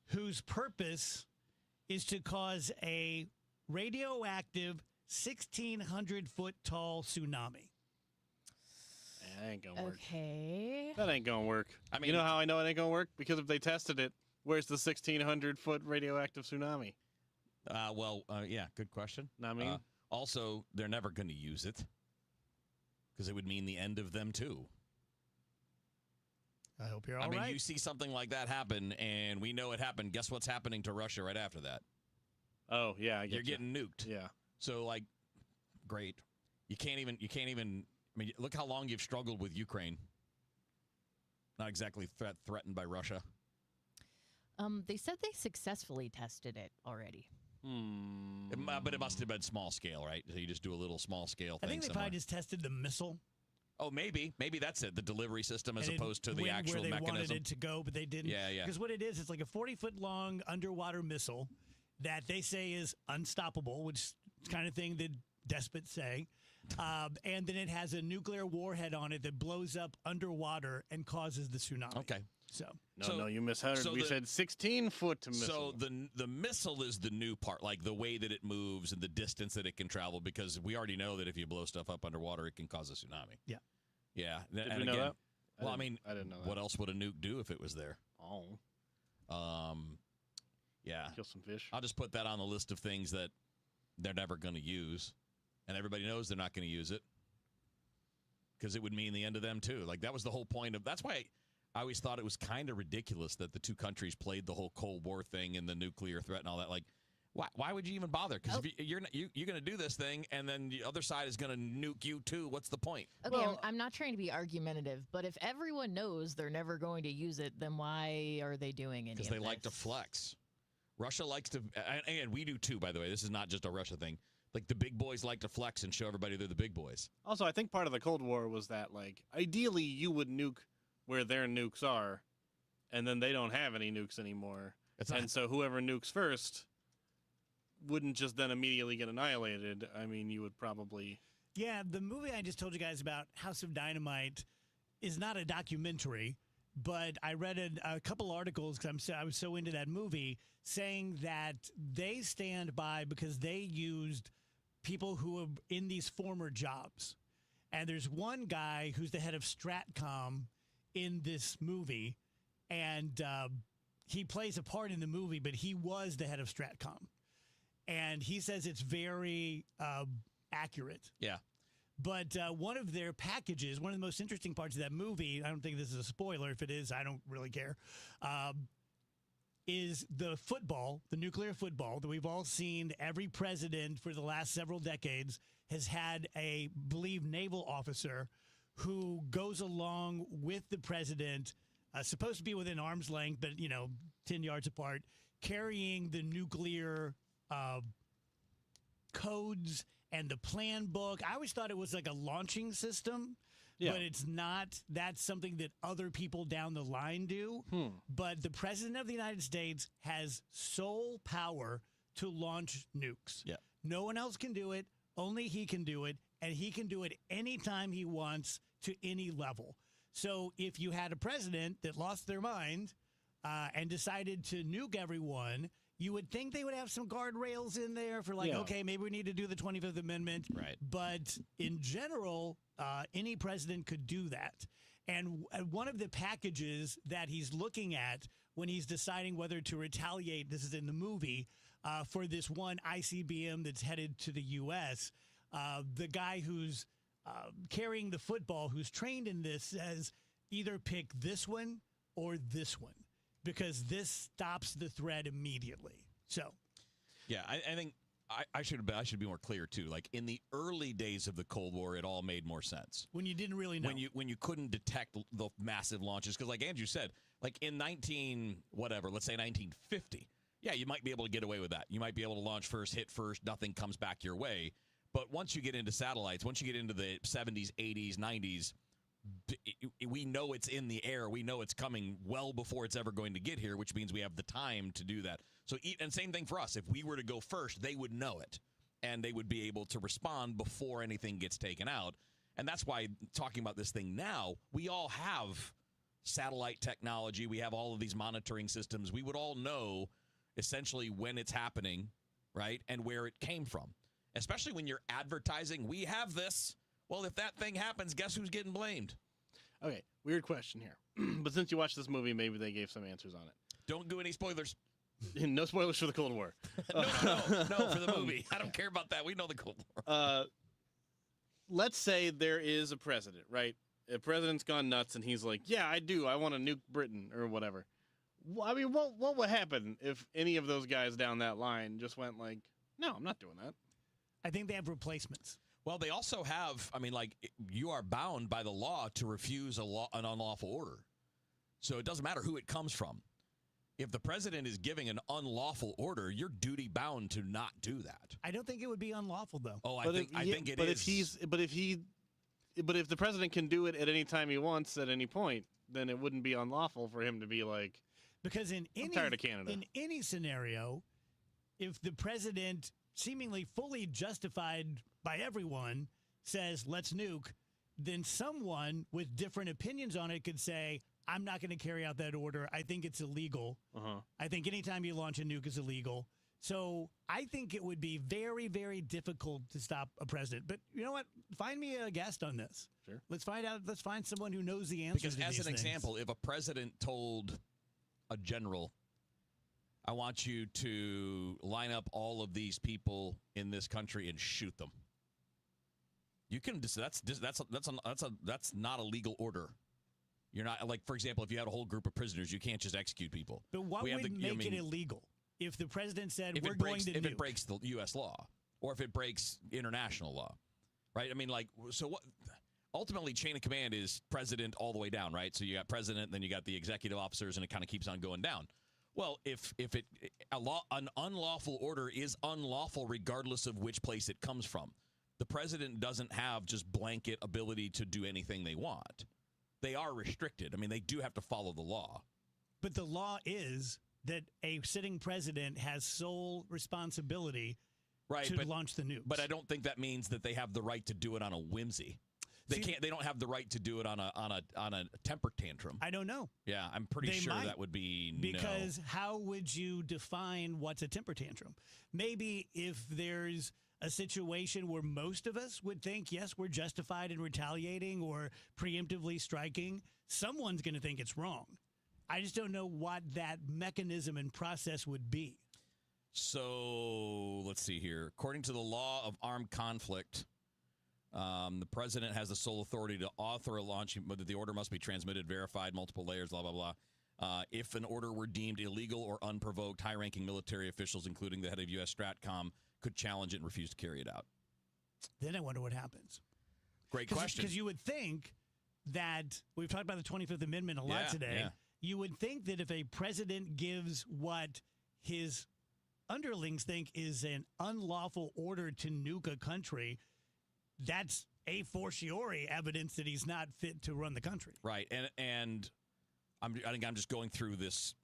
whose purpose is to cause a radioactive 1,600-foot tall tsunami. That ain't gonna work. Okay. That ain't gonna work. I mean, you know how I know it ain't gonna work? Because if they tested it, where's the 1,600-foot radioactive tsunami? Yeah, good question. I mean, also, they're never going to use it because it would mean the end of them too. I hope you're all right. I mean, you see something like that happen, and we know it happened. Guess what's happening to Russia right after that? Oh yeah, You're getting nuked. Yeah. So great. You can't even. I mean, look how long you've struggled with Ukraine. Not exactly threatened by Russia. They said they successfully tested it already. But it must have been small scale, right? So you just do a little small scale thing. I think they probably just tested the missile. Oh, maybe that's it. The delivery system as and opposed to the actual where they mechanism. wanted it to go, but they didn't. Yeah. Because what it is, it's like a 40-foot long underwater missile that they say is unstoppable, which is the kind of thing that despots say. And then it has a nuclear warhead on it that blows up underwater and causes the tsunami. Okay. No, you misheard. We said 16-foot missile. So the missile is the new part, like the way that it moves and the distance that it can travel, because we already know that if you blow stuff up underwater, it can cause a tsunami. Yeah. Yeah. Did and we know again, that? Well, I didn't know that. What else would a nuke do if it was there? Oh. Yeah. Kill some fish. I'll just put that on the list of things that they're never going to use. And everybody knows they're not going to use it because it would mean the end of them, too. Like, that was the whole point of – that's why I always thought it was kind of ridiculous that the two countries played the whole Cold War thing and the nuclear threat and all that. Like, Why would you even bother? Because if you're going to do this thing, and then the other side is going to nuke you too. What's the point? Okay, I'm not trying to be argumentative, but if everyone knows they're never going to use it, then why are they doing it? Because they like to flex. Russia likes to, and we do too, by the way. This is not just a Russia thing. Like, the big boys like to flex and show everybody they're the big boys. Also, I think part of the Cold War was that, like, ideally you would nuke where their nukes are, and then they don't have any nukes anymore. So whoever nukes first wouldn't just then immediately get annihilated. I mean, you would probably... Yeah, the movie I just told you guys about, House of Dynamite, is not a documentary, but I read a couple articles, because I was so into that movie, saying that they stand by because they used people who are in these former jobs. And there's one guy who's the head of Stratcom in this movie, and he plays a part in the movie, but he was the head of Stratcom. And he says it's very accurate. Yeah. But one of their packages, one of the most interesting parts of that movie, I don't think this is a spoiler. If it is, I don't really care, is the football, the nuclear football that we've all seen. Every president for the last several decades has had a, believe, naval officer who goes along with the president, supposed to be within arm's length, but, 10 yards apart, carrying the nuclear codes and the plan book. I always thought it was like a launching system, but it's not. That's something that other people down the line do. But the president of the United States has sole power to launch nukes. Yeah. No one else can do it. Only he can do it. And he can do it anytime he wants to any level. So if you had a president that lost their mind and decided to nuke everyone, you would think they would have some guardrails in there for okay, maybe we need to do the 25th Amendment. Right. But in general, any president could do that. And one of the packages that he's looking at when he's deciding whether to retaliate, this is in the movie, for this one ICBM that's headed to the U.S., the guy who's carrying the football, who's trained in this, says either pick this one or this one, because this stops the threat immediately. So, yeah, I think I should be more clear too. Like, in the early days of the Cold War, it all made more sense when you didn't really know, when you couldn't detect the massive launches, because like Andrew said, like in 1950, yeah, you might be able to get away with that. You might be able to launch first, hit first, nothing comes back your way. But once you get into satellites, once you get into the 70s, 80s, 90s, we know it's in the air. We know it's coming well before it's ever going to get here, which means we have the time to do that. So, and same thing for us. If we were to go first, they would know it, and they would be able to respond before anything gets taken out. And that's why, talking about this thing now, we all have satellite technology. We have all of these monitoring systems. We would all know essentially when it's happening, right, and where it came from. Especially when you're advertising, we have this. Well, if that thing happens, guess who's getting blamed? Okay, weird question here. But since you watched this movie, maybe they gave some answers on it. Don't do any spoilers. No spoilers for the Cold War. No, for the movie. I don't care about that. We know the Cold War. Let's say there is a president, right? A president's gone nuts, and he's like, yeah, I do. I want to nuke Britain or whatever. I mean, what would happen if any of those guys down that line just went like, no, I'm not doing that? I think they have replacements. Well, they also have, I mean, like, you are bound by the law to refuse an unlawful order. So it doesn't matter who it comes from. If the president is giving an unlawful order, you're duty bound to not do that. I don't think it would be unlawful, though. Oh, I think it is. But if the president can do it at any time he wants at any point, then it wouldn't be unlawful for him to be like, because in I'm tired of Canada. In any scenario, if the president, seemingly fully justified by everyone, says, let's nuke, then someone with different opinions on it could say, I'm not going to carry out that order. I think it's illegal. I think anytime you launch a nuke is illegal. So I think it would be very, very difficult to stop a president. But you know what? Find me a guest on this. Sure. Let's find out. Let's find someone who knows the answers Because to as these an things. example, if a president told a general, I want you to line up all of these people in this country and shoot them. You can that's not a legal order. You're not, like, for example, if you had a whole group of prisoners, you can't just execute people. But what would make it illegal? if the president said if we're it breaks, going to if nuke. it breaks the U.S. law or if it breaks international law, right? I mean, like, so what? Ultimately, chain of command is president all the way down, right? So you got president, then you got the executive officers, and it kind of keeps on going down. Well, if an unlawful order is unlawful regardless of which place it comes from. The president doesn't have just blanket ability to do anything they want. They are restricted. I mean, they do have to follow the law. But the law is that a sitting president has sole responsibility to launch the nukes. But I don't think that means that they have the right to do it on a whimsy. They can't. They don't have the right to do it on a temper tantrum. I don't know. Yeah, I'm pretty They sure might, that would be because how would you define what's a temper tantrum? Maybe if there's a situation where most of us would think, yes, we're justified in retaliating or preemptively striking, someone's going to think it's wrong. I just don't know what that mechanism and process would be. So let's see here. According to the law of armed conflict, the president has the sole authority to author a launch, but the order must be transmitted, verified, multiple layers, blah, blah, blah. If an order were deemed illegal or unprovoked, high-ranking military officials, including the head of U.S. Stratcom, could challenge it and refuse to carry it out. Then I wonder what happens. Great question. Because you would think that we've talked about the 25th Amendment a lot today. Yeah. You would think that if a president gives what his underlings think is an unlawful order to nuke a country, that's a fortiori evidence that he's not fit to run the country. Right. And I think I'm just going through this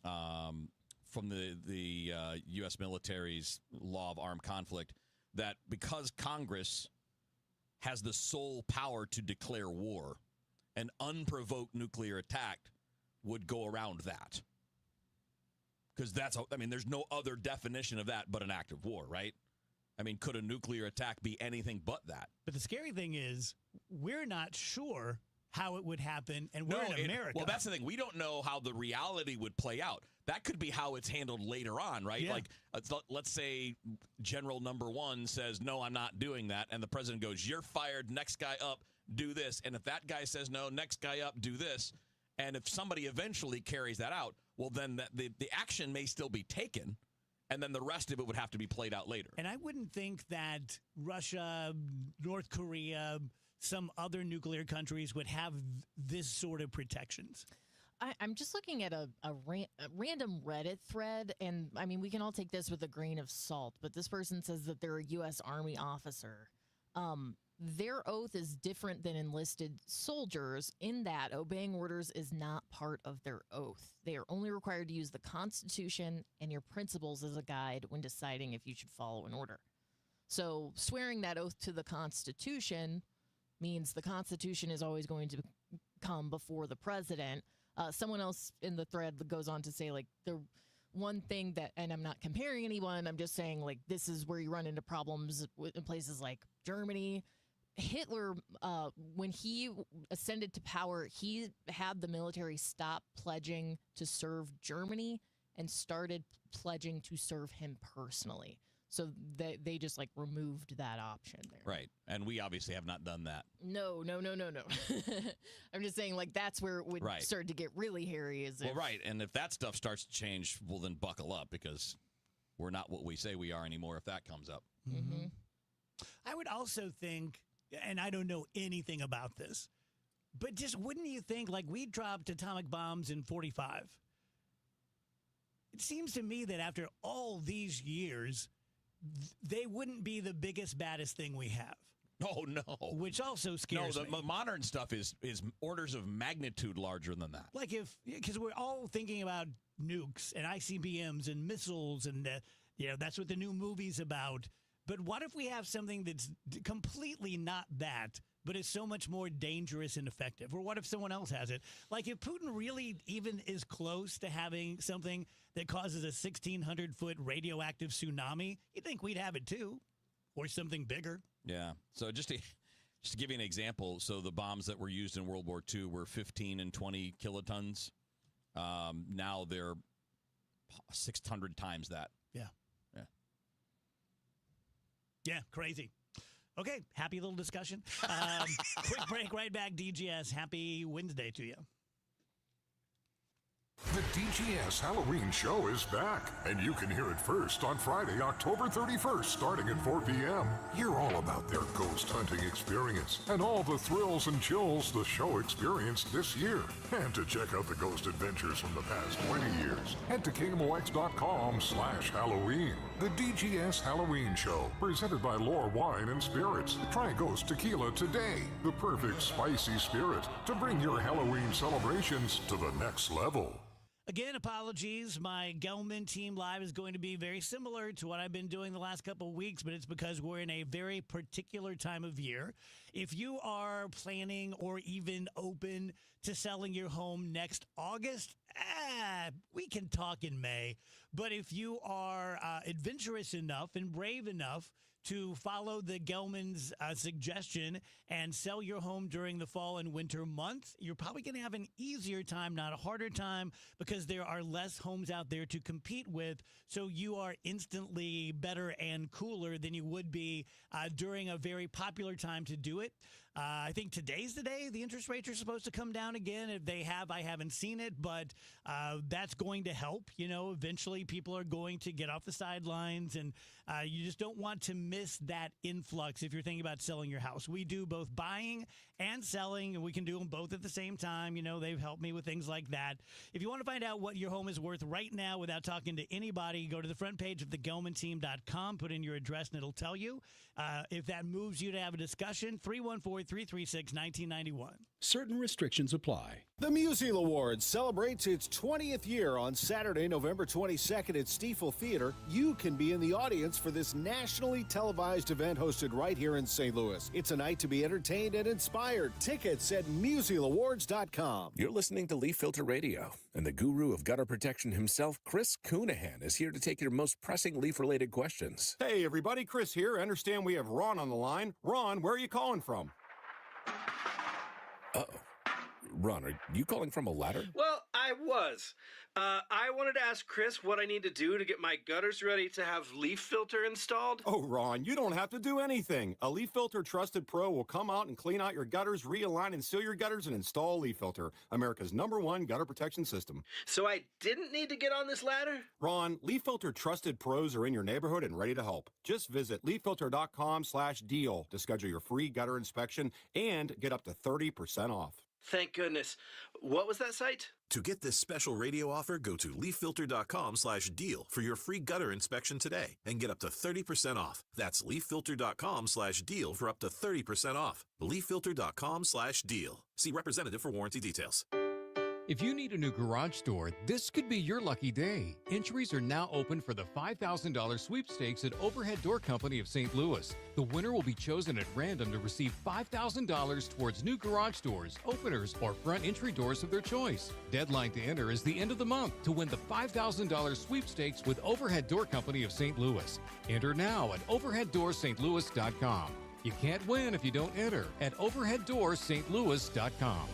from the U.S. military's law of armed conflict, that because Congress has the sole power to declare war, an unprovoked nuclear attack would go around that. Because there's no other definition of that but an act of war, right? I mean, could a nuclear attack be anything but that? But the scary thing is, we're not sure how it would happen, and we're in America. Well, that's the thing. We don't know how the reality would play out. That could be how it's handled later on, right? Yeah. Like, let's say General Number One says, no, I'm not doing that. And the president goes, you're fired. Next guy up, do this. And if that guy says no, next guy up, do this. And if somebody eventually carries that out, well, then the action may still be taken. And then the rest of it would have to be played out later. And I wouldn't think that Russia, North Korea, some other nuclear countries would have this sort of protections. I'm just looking at a random Reddit thread, and I mean, we can all take this with a grain of salt, but this person says that they're a U.S. Army officer. Their oath is different than enlisted soldiers in that obeying orders is not part of their oath. They are only required to use the Constitution and your principles as a guide when deciding if you should follow an order. So swearing that oath to the Constitution means the Constitution is always going to come before the president. Someone else in the thread goes on to say, like, the one thing that, and I'm not comparing anyone, I'm just saying, like, this is where you run into problems in places like Germany. Hitler, when he ascended to power, he had the military stop pledging to serve Germany and started pledging to serve him personally. So they just like removed that option there. Right. And we obviously have not done that. No. I'm just saying, like, that's where it would start to get really hairy. Right. And if that stuff starts to change, well, then buckle up, because we're not what we say we are anymore if that comes up. Mm-hmm. I would also think, and I don't know anything about this, but just wouldn't you think, like, we dropped atomic bombs in 45? It seems to me that after all these years, they wouldn't be the biggest, baddest thing we have. Oh, no. Which also scares me. No, the modern stuff is orders of magnitude larger than that. Like because we're all thinking about nukes and ICBMs and missiles and, that's what the new movie's about. But what if we have something that's completely not that, but is so much more dangerous and effective? Or what if someone else has it? Like, if Putin really even is close to having something that causes a 1,600-foot radioactive tsunami, you'd think we'd have it too, or something bigger. Yeah. So just to give you an example, so the bombs that were used in World War II were 15 and 20 kilotons. Now they're 600 times that. Yeah. Yeah, crazy. Okay, happy little discussion. Quick break, right back. DGS, happy Wednesday to you. The DGS Halloween show is back, and you can hear it first on Friday, October 31st, starting at 4 p.m. Hear all about their ghost hunting experience and all the thrills and chills the show experienced this year. And to check out the ghost adventures from the past 20 years, head to KMOX.com/Halloween. The DGS Halloween show, presented by Lore Wine and Spirits. Try Ghost Tequila today, the perfect spicy spirit to bring your Halloween celebrations to the next level. Again, apologies. My Gelman Team Live is going to be very similar to what I've been doing the last couple of weeks, but it's because we're in a very particular time of year. If you are planning or even open to selling your home next August, we can talk in May. But if you are adventurous enough and brave enough to follow the Gelman's suggestion and sell your home during the fall and winter months, you're probably going to have an easier time, not a harder time, because there are less homes out there to compete with. So you are instantly better and cooler than you would be during a very popular time to do it. I think today's the day the interest rates are supposed to come down again. If they have, I haven't seen it, but that's going to help. You know, eventually people are going to get off the sidelines, and you just don't want to miss that influx if you're thinking about selling your house. We do both buying and selling, and we can do them both at the same time. You know, they've helped me with things like that. If you want to find out what your home is worth right now without talking to anybody, go to the front page of thegelmanteam.com, put in your address, and it'll tell you. If that moves you to have a discussion, 314-336-1991. Certain restrictions apply. The Musial Awards celebrates its 20th year on Saturday, November 22nd at Stiefel Theater. You can be in the audience for this nationally televised event hosted right here in St. Louis. It's a night to be entertained and inspired. Tickets at musialawards.com. You're listening to Leaf Filter Radio, and the guru of gutter protection himself, Chris Coonahan, is here to take your most pressing leaf-related questions. Hey, everybody, Chris here. I understand we have Ron on the line. Ron, where are you calling from? Uh-oh. Ron, are you calling from a ladder? Well, I was. I wanted to ask Chris what I need to do to get my gutters ready to have Leaf Filter installed. Oh, Ron, you don't have to do anything. A Leaf Filter Trusted Pro will come out and clean out your gutters, realign and seal your gutters, and install Leaf Filter, America's #1 gutter protection system. So I didn't need to get on this ladder? Ron, Leaf Filter Trusted Pros are in your neighborhood and ready to help. Just visit leaffilter.com/deal to schedule your free gutter inspection and get up to 30% off. Thank goodness. What was that site? To get this special radio offer, go to leaffilter.com/deal for your free gutter inspection today and get up to 30% off. That's leaffilter.com/deal for up to 30% off. leaffilter.com/deal. See representative for warranty details. If you need a new garage door, this could be your lucky day. Entries are now open for the $5,000 sweepstakes at Overhead Door Company of St. Louis. The winner will be chosen at random to receive $5,000 towards new garage doors, openers, or front entry doors of their choice. Deadline to enter is the end of the month to win the $5,000 sweepstakes with Overhead Door Company of St. Louis. Enter now at overheaddoorsstlouis.com. You can't win if you don't enter at overheaddoorsstlouis.com.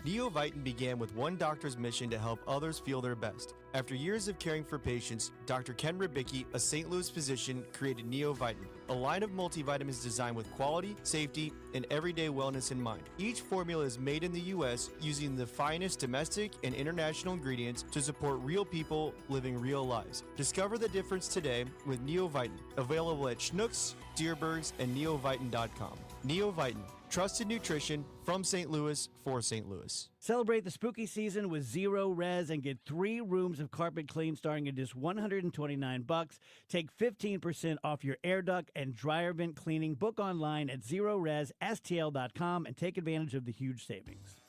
NeoVitan began with one doctor's mission to help others feel their best. After years of caring for patients, Dr. Ken Ribicki, a St. Louis physician, created NeoVitan, a line of multivitamins designed with quality, safety, and everyday wellness in mind. Each formula is made in the U.S. using the finest domestic and international ingredients to support real people living real lives. Discover the difference today with NeoVitan, available at Schnucks, Dierbergs, and neovitan.com. NeoVitan, trusted nutrition from St. Louis for St. Louis. Celebrate the spooky season with Zero Res and get 3 rooms of carpet clean starting at just $129. Take 15% off your air duct and dryer vent cleaning. Book online at ZeroResSTL.com and take advantage of the huge savings.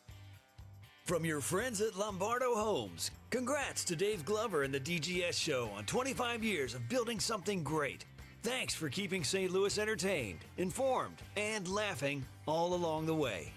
From your friends at Lombardo Homes, congrats to Dave Glover and the DGS Show on 25 years of building something great. Thanks for keeping St. Louis entertained, informed, and laughing all along the way.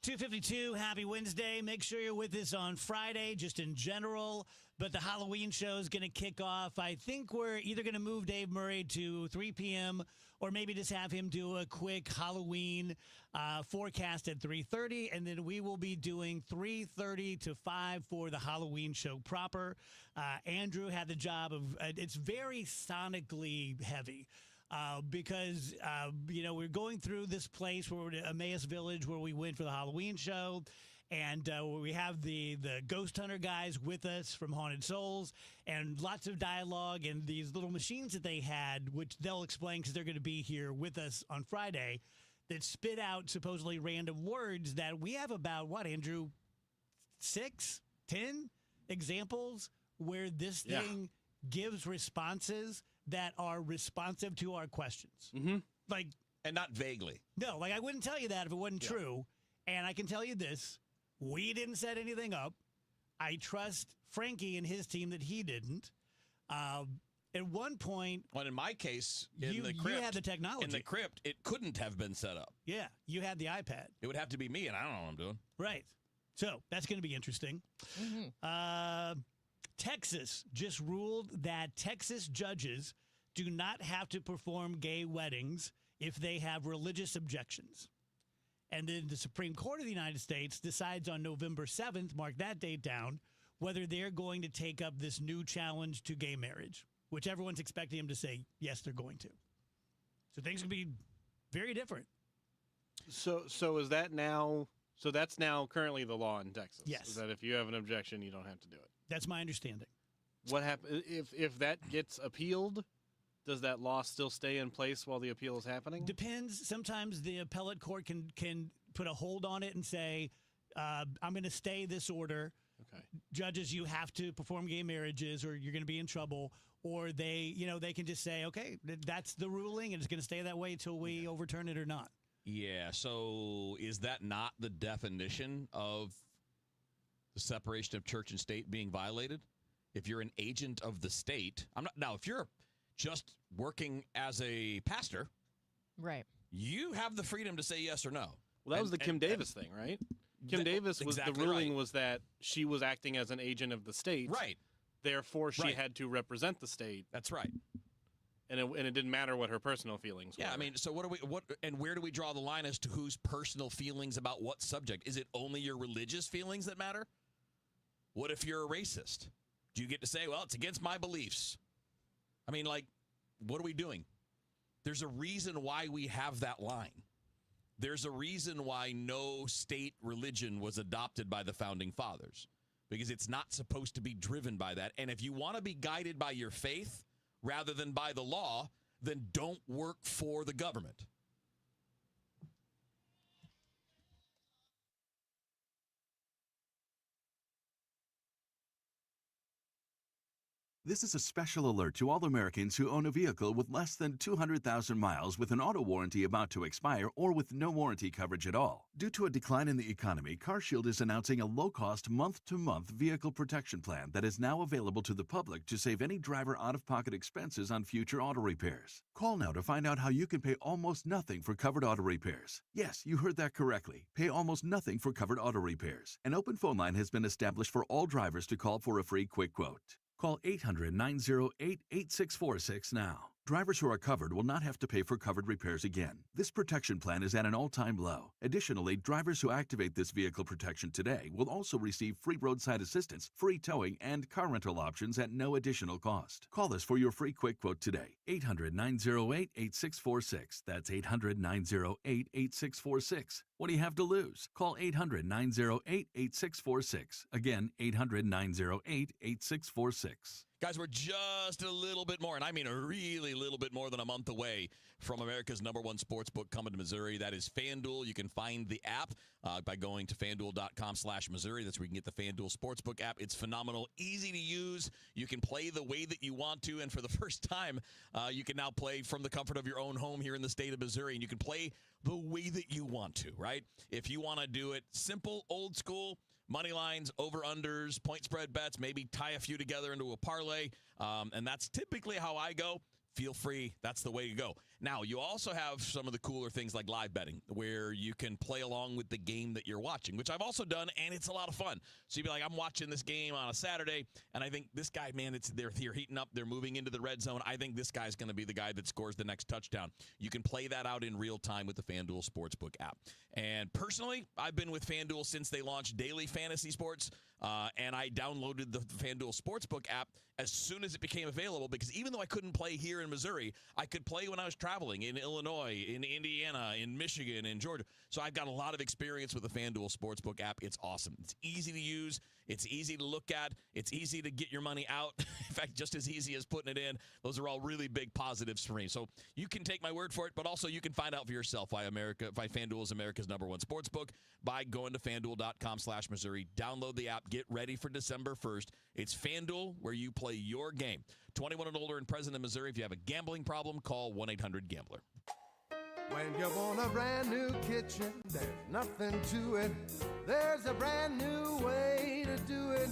2:52, happy Wednesday. Make sure you're with us on Friday, just in general. But the Halloween show is going to kick off. I think we're either going to move Dave Murray to 3 p.m. or maybe just have him do a quick Halloween forecast at 3:30, and then we will be doing 3:30 to 5 for the Halloween show proper. Andrew had the job of it's very sonically heavy. Because, we're going through this place where we're Emmaus Village where we went for the Halloween show. And we have the ghost hunter guys with us from Haunted Souls and lots of dialogue and these little machines that they had, which they'll explain because they're going to be here with us on Friday, that spit out supposedly random words that we have about, what, Andrew, 6, 10 examples where this thing gives responses that are responsive to our questions. Mm-hmm. And not vaguely. No, I wouldn't tell you that if it wasn't true. And I can tell you this. We didn't set anything up. I trust Frankie and his team that he didn't. At one point... Well, in my case, you had the technology. In the crypt, it couldn't have been set up. Yeah, you had the iPad. It would have to be me, and I don't know what I'm doing. Right. So, that's going to be interesting. Mm-hmm. Texas just ruled that Texas judges do not have to perform gay weddings if they have religious objections. And then the Supreme Court of the United States decides on November 7th, mark that date down, whether they're going to take up this new challenge to gay marriage, which everyone's expecting them to say, yes, they're going to. So things can be very different. So is that now... So that's now currently the law in Texas? Yes. Is that if you have an objection, you don't have to do it? That's my understanding. What happens if that gets appealed? Does that law still stay in place while the appeal is happening? Depends. Sometimes the appellate court can put a hold on it and say, I'm going to stay this order. Okay. Judges, you have to perform gay marriages or you're going to be in trouble. Or they can just say, okay, that's the ruling and it's going to stay that way until we overturn it or not. Yeah, so is that not the definition of the separation of church and state being violated? If you're an agent of the state, if you're just working as a pastor, right, you have the freedom to say yes or no. Well, that was the Kim Davis thing, right? Kim Davis was exactly the ruling right. was that she was acting as an agent of the state, right? Therefore, she Right. had to represent the state. That's right. And it didn't matter what her personal feelings were. Yeah, I mean, so where do we draw the line as to whose personal feelings about what subject? Is it only your religious feelings that matter? What if you're a racist? Do you get to say, well, it's against my beliefs? I mean, what are we doing? There's a reason why we have that line. There's a reason why no state religion was adopted by the founding fathers, because it's not supposed to be driven by that. And if you want to be guided by your faith rather than by the law, then don't work for the government. This is a special alert to all Americans who own a vehicle with less than 200,000 miles with an auto warranty about to expire or with no warranty coverage at all. Due to a decline in the economy, CarShield is announcing a low-cost month-to-month vehicle protection plan that is now available to the public to save any driver out-of-pocket expenses on future auto repairs. Call now to find out how you can pay almost nothing for covered auto repairs. Yes, you heard that correctly. Pay almost nothing for covered auto repairs. An open phone line has been established for all drivers to call for a free quick quote. Call 800-908-8646 now. Drivers who are covered will not have to pay for covered repairs again. This protection plan is at an all-time low. Additionally, drivers who activate this vehicle protection today will also receive free roadside assistance, free towing, and car rental options at no additional cost. Call us for your free quick quote today. 800-908-8646. That's 800-908-8646. What do you have to lose? Call 800-908-8646. Again, 800-908-8646. Guys, we're just a little bit more, and I mean a really little bit more than a month away from America's #1 sports book coming to Missouri. That is FanDuel. You can find the app by going to FanDuel.com/Missouri. That's where you can get the FanDuel Sportsbook app. It's phenomenal, easy to use. You can play the way that you want to, and for the first time, you can now play from the comfort of your own home here in the state of Missouri, and you can play the way that you want to, right? If you want to do it simple, old school, money lines, over-unders, point spread bets, maybe tie a few together into a parlay, and that's typically how I go. Feel free. That's the way to go. Now, you also have some of the cooler things like live betting, where you can play along with the game that you're watching, which I've also done, and it's a lot of fun. So you'd be like, I'm watching this game on a Saturday, and I think this guy, man, they're heating up. They're moving into the red zone. I think this guy's going to be the guy that scores the next touchdown. You can play that out in real time with the FanDuel Sportsbook app. And personally, I've been with FanDuel since they launched daily fantasy sports, and I downloaded the FanDuel Sportsbook app as soon as it became available, because even though I couldn't play here in Missouri, I could play when I was traveling in Illinois, in Indiana, in Michigan, in Georgia. So I've got a lot of experience with the FanDuel Sportsbook app. It's awesome. It's easy to use. It's easy to look at. It's easy to get your money out. In fact, just as easy as putting it in. Those are all really big positives for me. So you can take my word for it, but also you can find out for yourself why FanDuel is America's #1 sportsbook by going to FanDuel.com/Missouri. Download the app. Get ready for December 1st. It's FanDuel, where you play your game. 21 and older and present in Missouri. If you have a gambling problem, call 1-800-GAMBLER. When you want a brand new kitchen, there's nothing to it. There's a brand new way to do it.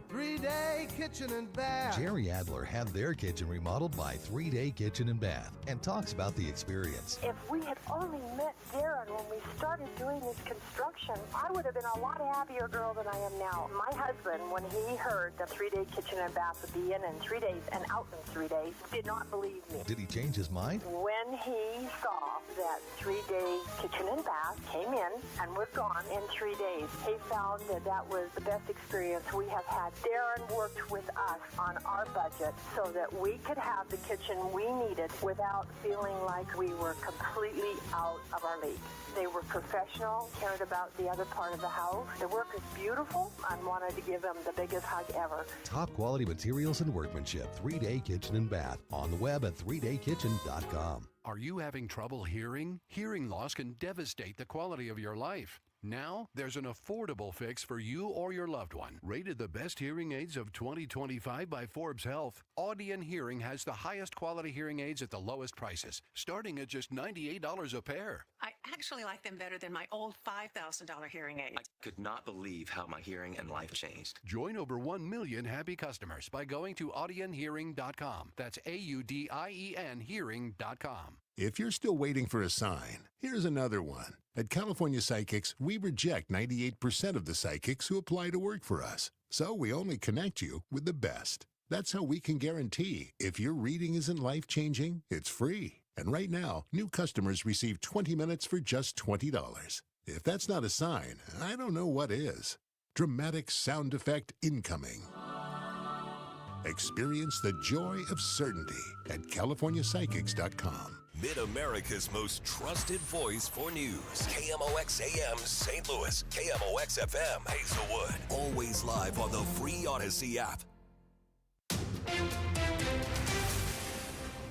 3-Day Kitchen and Bath. Jerry Adler had their kitchen remodeled by 3-Day Kitchen and Bath and talks about the experience. If we had only met Darren when we started doing this construction, I would have been a lot happier girl than I am now. My husband, when he heard the 3-Day Kitchen and Bath would be in 3 days and out in 3 days, did not believe me. Did he change his mind? When he saw that 3-Day Kitchen and Bath came in and was gone in 3 days, he found that was the best experience we have had. Darren worked with us on our budget so that we could have the kitchen we needed without feeling like we were completely out of our league. They were professional, cared about the other part of the house. The work is beautiful. I wanted to give them the biggest hug ever. Top quality materials and workmanship. 3-Day Kitchen and Bath. On the web at 3daykitchen.com. Are you having trouble hearing? Hearing loss can devastate the quality of your life. Now, there's an affordable fix for you or your loved one. Rated the best hearing aids of 2025 by Forbes Health, Audion Hearing has the highest quality hearing aids at the lowest prices, starting at just $98 a pair. I actually like them better than my old $5,000 hearing aid. I could not believe how my hearing and life changed. Join over 1 million happy customers by going to audionhearing.com. That's AUDIEN hearing.com. If you're still waiting for a sign, here's another one. At California Psychics, we reject 98% of the psychics who apply to work for us. So we only connect you with the best. That's how we can guarantee if your reading isn't life-changing, it's free. And right now, new customers receive 20 minutes for just $20. If that's not a sign, I don't know what is. Dramatic sound effect incoming. Experience the joy of certainty at CaliforniaPsychics.com. Mid-America's most trusted voice for news. KMOX AM St. Louis. KMOX FM Hazelwood. Always live on the free Odyssey app.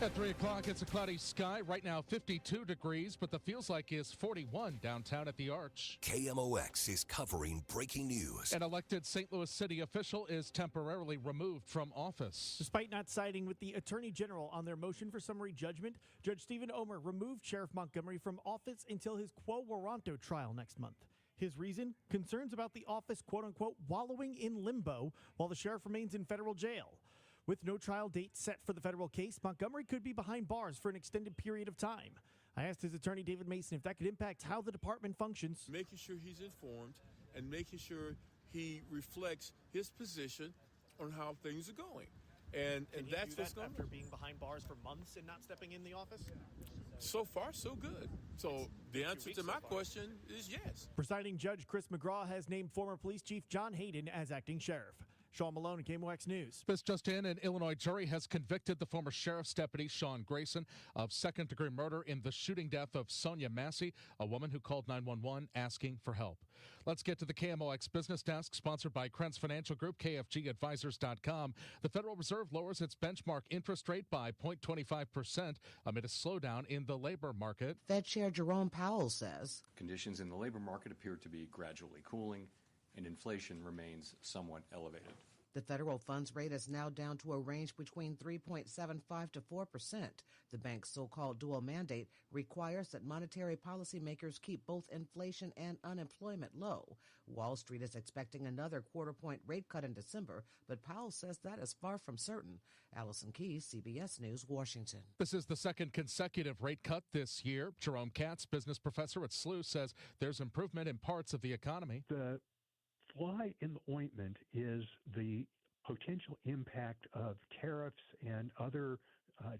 At 3 o'clock, it's a cloudy sky. Right now, 52 degrees, but the feels like is 41 downtown at the Arch. KMOX is covering breaking news. An elected St. Louis city official is temporarily removed from office. Despite not siding with the Attorney General on their motion for summary judgment, Judge Stephen Omer removed Sheriff Montgomery from office until his quo warranto trial next month. His reason? Concerns about the office, quote-unquote, wallowing in limbo while the sheriff remains in federal jail. With no trial date set for the federal case, Montgomery could be behind bars for an extended period of time. I asked his attorney, David Mason, if that could impact how the department functions. Making sure he's informed and making sure he reflects his position on how things are going. And that's what's going on. After being behind bars for months and not stepping in the office? So far, so good. So the answer to my question is yes. Presiding Judge Chris McGraw has named former Police Chief John Hayden as acting sheriff. Sean Malone, KMOX News. This just in, an Illinois jury has convicted the former sheriff's deputy, Sean Grayson, of second-degree murder in the shooting death of Sonia Massey, a woman who called 911 asking for help. Let's get to the KMOX Business Desk, sponsored by Krentz Financial Group, KFGadvisors.com. The Federal Reserve lowers its benchmark interest rate by 0.25% amid a slowdown in the labor market. Fed Chair Jerome Powell says conditions in the labor market appear to be gradually cooling, and inflation remains somewhat elevated. The federal funds rate is now down to a range between 3.75 to 4%. The bank's so-called dual mandate requires that monetary policymakers keep both inflation and unemployment low. Wall Street is expecting another quarter-point rate cut in December, but Powell says that is far from certain. Allison Keyes, CBS News, Washington. This is the second consecutive rate cut this year. Jerome Katz, business professor at SLU, says there's improvement in parts of the economy. The fly in the ointment is the potential impact of tariffs and other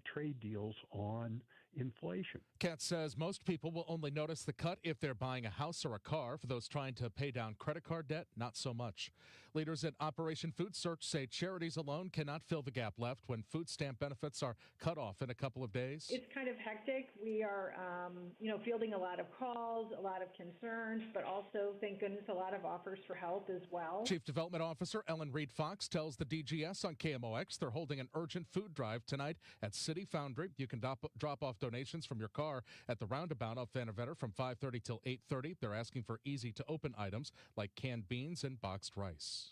trade deals on inflation. Katz says most people will only notice the cut if they're buying a house or a car. For those trying to pay down credit card debt, not so much. Leaders at Operation Food Search say charities alone cannot fill the gap left when food stamp benefits are cut off in a couple of days. It's kind of hectic. We are, fielding a lot of calls, a lot of concerns, but also, thank goodness, a lot of offers for help as well. Chief Development Officer Ellen Reed Fox tells the DGS on KMOX they're holding an urgent food drive tonight at City Foundry. You can drop off donations from your car at the roundabout off Van Vetter from 5:30 till 8:30. They're asking for easy-to-open items like canned beans and boxed rice.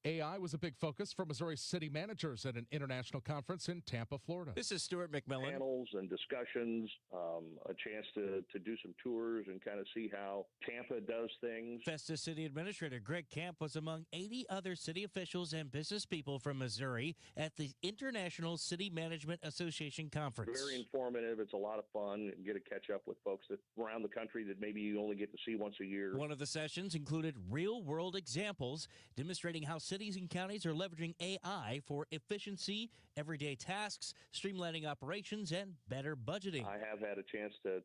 AI was a big focus for Missouri city managers at an international conference in Tampa, Florida. This is Stuart McMillan. Panels and discussions, a chance to do some tours and kind of see how Tampa does things. Festus City Administrator Greg Camp was among 80 other city officials and business people from Missouri at the International City Management Association Conference. Very informative. It's a lot of fun and get to catch up with folks around the country that maybe you only get to see once a year. One of the sessions included real-world examples demonstrating how cities and counties are leveraging AI for efficiency, everyday tasks, streamlining operations, and better budgeting. I have had a chance to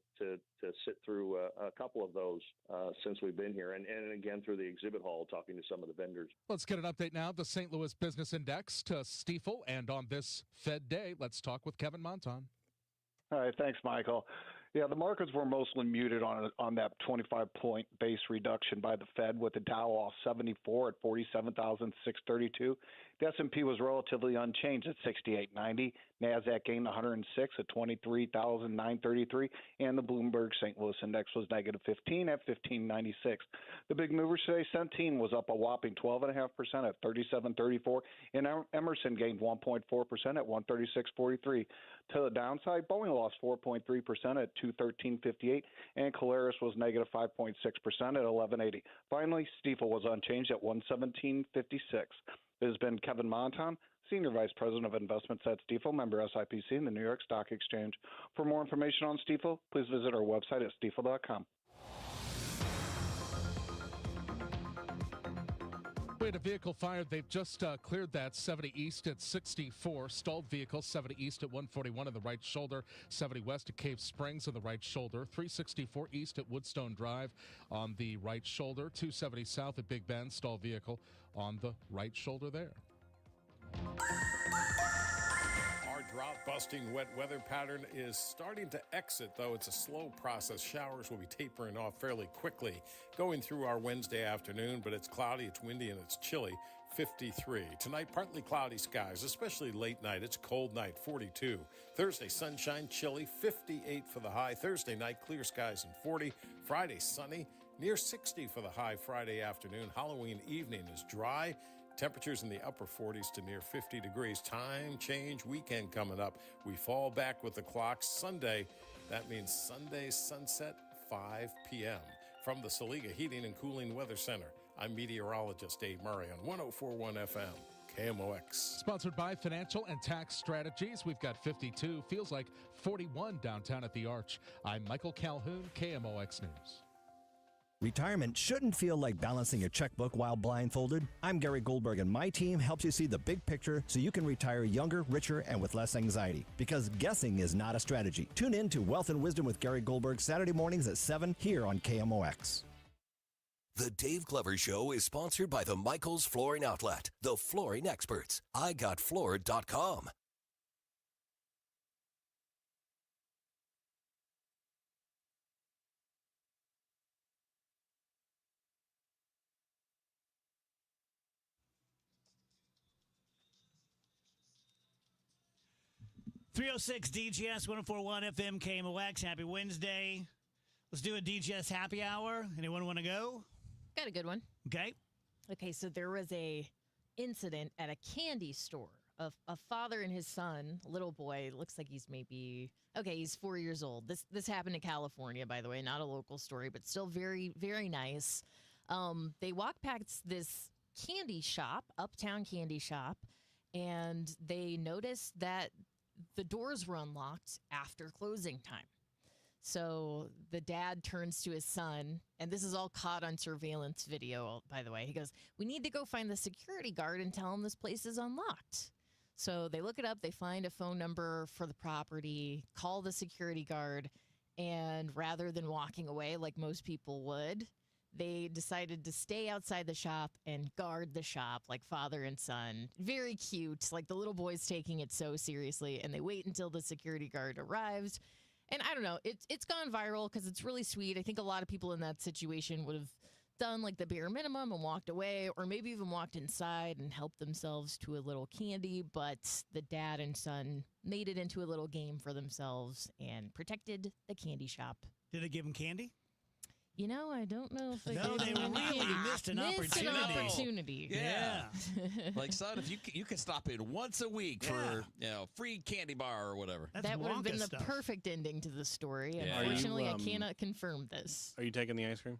sit through a couple of those since we've been here, and again through the exhibit hall talking to some of the vendors. Let's get an update now. The St. Louis Business Index to Stiefel, and on this Fed Day, let's talk with Kevin Monton. All right, thanks, Michael. Yeah, the markets were mostly muted on that 25-point base reduction by the Fed, with the Dow off 74 at 47,632. The S&P was relatively unchanged at 6890. NASDAQ gained 106 at 23,933, and the Bloomberg St. Louis Index was negative 15 at 1596. The big movers today, Centene was up a whopping 12.5% at 3734, and Emerson gained 1.4% at 136.43. To the downside, Boeing lost 4.3% at 213.58, and Caleres was negative 5.6% at 1180. Finally, Stiefel was unchanged at 117.56. It has been Kevin Monton, Senior Vice President of Investments at Stiefel, member SIPC, and the New York Stock Exchange. For more information on Stiefel, please visit our website at stiefel.com. We had a vehicle fired. They've just cleared that 70 East at 64. Stalled vehicle 70 East at 141 on the right shoulder. 70 West at Cave Springs on the right shoulder. 364 East at Woodstone Drive on the right shoulder. 270 South at Big Bend. Stalled vehicle on the right shoulder there. Our drought-busting wet weather pattern is starting to exit, though it's a slow process. Showers will be tapering off fairly quickly going through our Wednesday afternoon, but it's cloudy, it's windy, and it's chilly. 53. Tonight, partly cloudy skies, especially late night. It's a cold night, 42. Thursday, sunshine, chilly, 58 for the high. Thursday night, clear skies and 40. Friday, sunny, near 60 for the high Friday afternoon. Halloween evening is dry. Temperatures in the upper 40s to near 50 degrees. Time change weekend coming up. We fall back with the clocks Sunday. That means Sunday sunset, 5 p.m. From the Saliga Heating and Cooling Weather Center, I'm meteorologist Dave Murray on 104.1 FM, KMOX. Sponsored by Financial and Tax Strategies. We've got 52, feels like 41 downtown at the Arch. I'm Michael Calhoun, KMOX News. Retirement shouldn't feel like balancing a checkbook while blindfolded. I'm Gary Goldberg, and my team helps you see the big picture so you can retire younger, richer, and with less anxiety. Because guessing is not a strategy. Tune in to Wealth and Wisdom with Gary Goldberg Saturday mornings at 7 here on KMOX. The Dave Glover Show is sponsored by the Michaels Flooring Outlet, the flooring experts. IGotFloored.com. .306 DGS 104.1 FM KMOX. Happy Wednesday. Let's do a DGS happy hour. Anyone want to go? Got a good one. Okay. Okay, so there was a incident at a candy store. A father and his son, little boy, looks like he's he's 4 years old. This happened in California, by the way, not a local story, but still very, very nice. They walked past this candy shop, uptown candy shop, and they noticed that the doors were unlocked after closing time. So the dad turns to his son, and this is all caught on surveillance video, by the way. He goes, "We need to go find the security guard and tell him this place is unlocked." So they look it up, they find a phone number for the property, call the security guard, and rather than walking away like most people would, they decided to stay outside the shop and guard the shop like father and son. Very cute. Like the little boy's taking it so seriously, and they wait until the security guard arrives. And I don't know, it's gone viral because it's really sweet. I think a lot of people in that situation would have done like the bare minimum and walked away, or maybe even walked inside and helped themselves to a little candy. But the dad and son made it into a little game for themselves and protected the candy shop. Did they give him candy? You know, I don't know if they No, gave they him really candy. missed an Missed an opportunity. opportunity. Yeah. Like, son, if you could stop in once a week for free candy bar or whatever. That would have been the perfect ending to the story. Yeah. Unfortunately, I cannot confirm this. Are you taking the ice cream?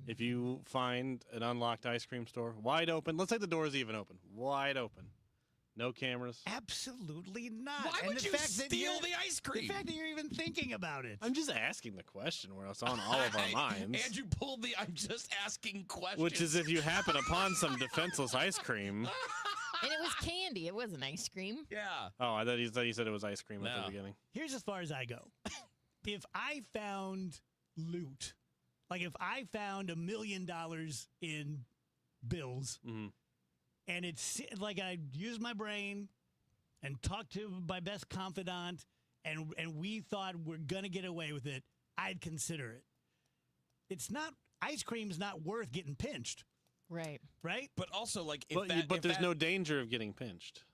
If you find an unlocked ice cream store, wide open, let's say the door is even open, wide open, no cameras. Absolutely not. Why And would the you fact that steal you're- the ice cream? The fact that you're even thinking about it. I'm just asking the question where it's on all of our minds. Andrew pulled the I'm just asking questions. Which is if you happen upon some defenseless ice cream. And it was candy. It wasn't ice cream. Yeah. Oh, I thought you said it was ice cream at the beginning. Here's as far as I go. If I found loot, like if I found $1 million in bills, and it's like I used my brain and talked to my best confidant, and we thought we're going to get away with it, I'd consider it. It's not, ice cream's not worth getting pinched. Right. Right? But also, like, But there's no danger of getting pinched.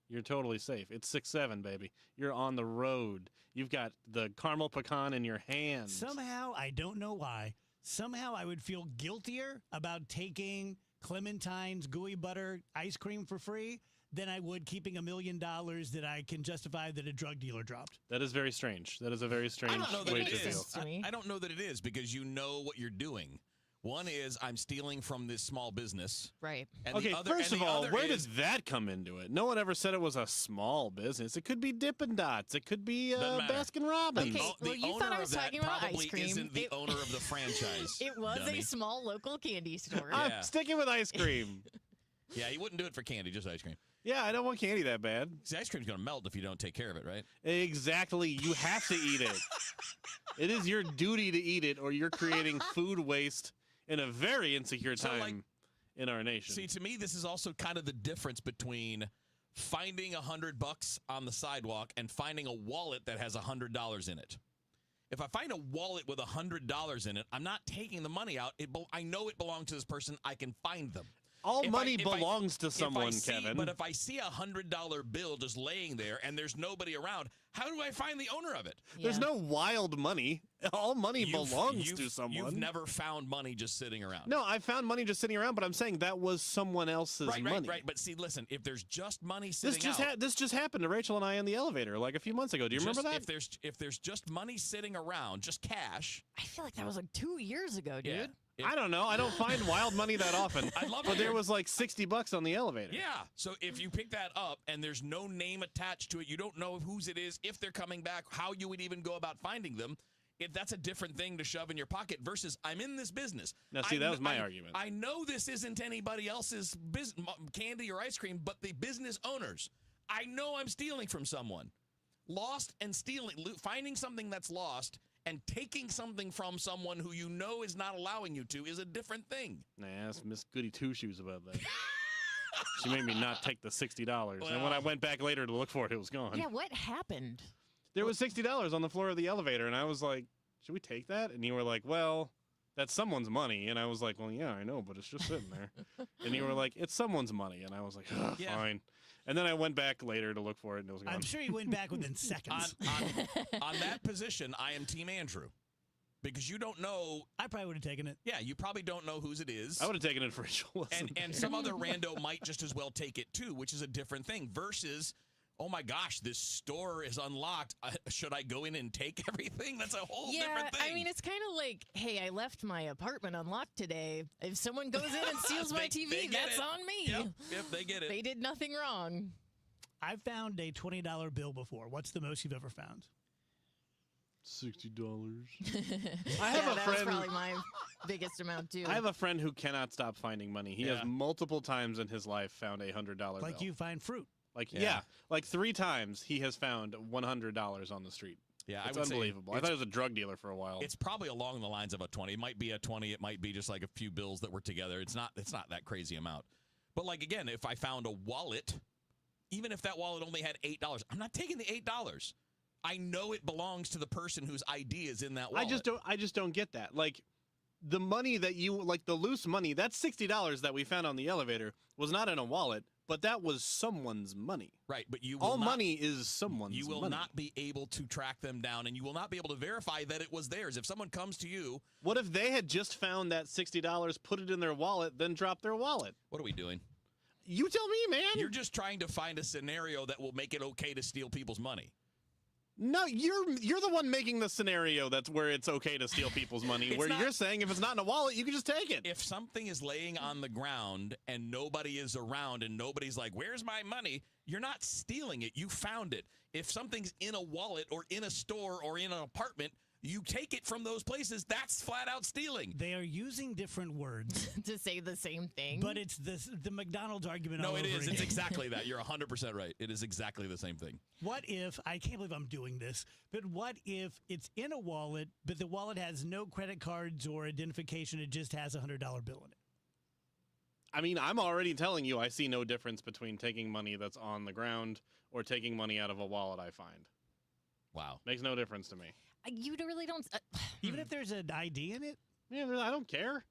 You're totally safe. It's 6-7, baby. You're on the road. You've got the caramel pecan in your hand. Somehow, I don't know why, somehow I would feel guiltier about taking Clementine's gooey butter ice cream for free than I would keeping $1 million that I can justify that a drug dealer dropped. That is very strange. That is a very strange I don't know that way it to is. feel. I don't know that it is because you know what you're doing. One is I'm stealing from this small business. Right. And Okay, the other, first and of the all, other where is, does that come into it? No one ever said it was a small business. It could be Dippin' Dots. It could be Doesn't matter. Baskin Robbins. Okay, well, you thought I was talking about probably ice cream. isn't the owner of the franchise. It was dummy. a small local candy store. I'm sticking with ice cream. Yeah, you wouldn't do it for candy, just ice cream. Yeah, I don't want candy that bad. See, ice cream's going to melt if you don't take care of it, right? Exactly. You have to eat it. It is your duty to eat it, or you're creating food waste in a very insecure time in our nation. See, to me, this is also kind of the difference between finding $100 on the sidewalk and finding a wallet that has $100 in it. If I find a wallet with $100 in it, I'm not taking the money out. I know it belongs to this person. I can find them. All money belongs to someone, Kevin. But if I see a $100 bill just laying there and there's nobody around, how do I find the owner of it? There's no wild money. All money belongs to someone. You've never found money just sitting around. No, I found money just sitting around, but I'm saying that was someone else's money. Right. But see, listen, if there's just money sitting This just happened to Rachel and I in the elevator like a few months ago. Do you remember that? If there's just money sitting around, just cash. I feel like that was like 2 years ago, dude. Yeah. I don't know. I don't find wild money that often. I'd love but to there hear- was like $60 on the elevator. Yeah. So if you pick that up and there's no name attached to it, you don't know whose it is, if they're coming back, how you would even go about finding them. If that's a different thing to shove in your pocket versus I'm in this business. Now, see, that was my argument. I know this isn't anybody else's candy or ice cream, but the business owners. I know I'm stealing from someone. Lost and stealing, finding something that's lost and taking something from someone who you know is not allowing you to is a different thing. Nah, ask Miss Goody Two Shoes about that. She made me not take the $60. And when I went back later to look for it, it was gone. Yeah, what happened? There was $60 on the floor of the elevator, and I was like, should we take that? And you were like, well, that's someone's money. And I was like, well, yeah, I know, but it's just sitting there. And you were like, it's someone's money. And I was like, fine. And then I went back later to look for it, and it was gone. I'm sure you went back within seconds. On that position, I am Team Andrew. because you don't know. I probably would have taken it. Yeah, you probably don't know whose it is. I would have taken it for sure. And some other rando might just as well take it too, which is a different thing versus, oh my gosh, this store is unlocked. Should I go in and take everything? That's a whole different thing. I mean, it's kind of like, hey, I left my apartment unlocked today. If someone goes in and steals my TV, that's on me. Yep, they get it. They did nothing wrong. I've found a $20 bill before. What's the most you've ever found? $60. I have a that friend. was probably my biggest amount too. I have a friend who cannot stop finding money. He has multiple times in his life found a $100 bill. Like you find fruit. Like like 3 times he has found $100 on the street. Yeah, it's I would say unbelievable. I thought he was a drug dealer for a while. It's probably along the lines of a 20. It might be a 20. It might be just like a few bills that were together. It's not that crazy amount. But like again, if I found a wallet, even if that wallet only had $8, I'm not taking the $8. I know it belongs to the person whose ID is in that wallet. I just don't get that. Like the money that you like the loose money, that $60 that we found on the elevator was not in a wallet, but that was someone's money. Right, but you all money is someone's money. You will not be able to track them down, and you will not be able to verify that it was theirs. If someone comes to you, what if they had just found that $60, put it in their wallet, then dropped their wallet? What are we doing? You tell me, man. You're just trying to find a scenario that will make it okay to steal people's money. No, you're the one making the scenario that's where it's okay to steal people's money. Where you're saying if it's not in a wallet, you can just take it. If something is laying on the ground and nobody is around and nobody's like, "Where's my money?" You're not stealing it. You found it. If something's in a wallet or in a store or in an apartment, you take it from those places. That's flat out stealing. They are using different words to say the same thing. But it's the McDonald's argument. No, all it over is. again. It's exactly that. You're 100% right. It is exactly the same thing. What if, I can't believe I'm doing this, but what if it's in a wallet, but the wallet has no credit cards or identification, it just has a $100 bill in it? I mean, I'm already telling you I see no difference between taking money that's on the ground or taking money out of a wallet I find. Wow. Makes no difference to me. You really don't. Even if there's an ID in it? Yeah, I don't care.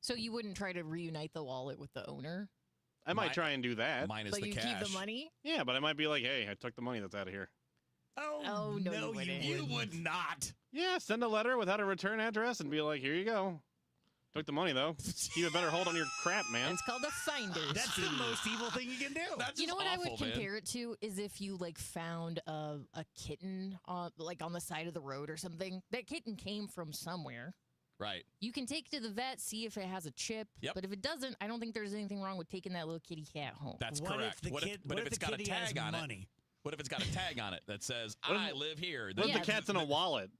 So you wouldn't try to reunite the wallet with the owner? I might try and do that. Minus But the you cash. keep the money? Yeah, but I might be like, hey, I took the money that's out of here. Oh, no, you wouldn't. You would not. Yeah, send a letter without a return address and be like, here you go. Took the money, though. Keep a better hold on your crap, man. It's called a finder's That's fee. the most evil thing you can do. That's You know just what I would awful, man. compare it to is if you like found a kitten like on the side of the road or something. That kitten came from somewhere. Right. You can take it to the vet, see if it has a chip. Yep. But if it doesn't, I don't think there's anything wrong with taking that little kitty cat home. That's What if correct. the What kid- if, but what if if it's the got a kitty has tag on money? it? What if it's got a tag on it that says, What if- I live here? What if Yeah. the cat's in a wallet?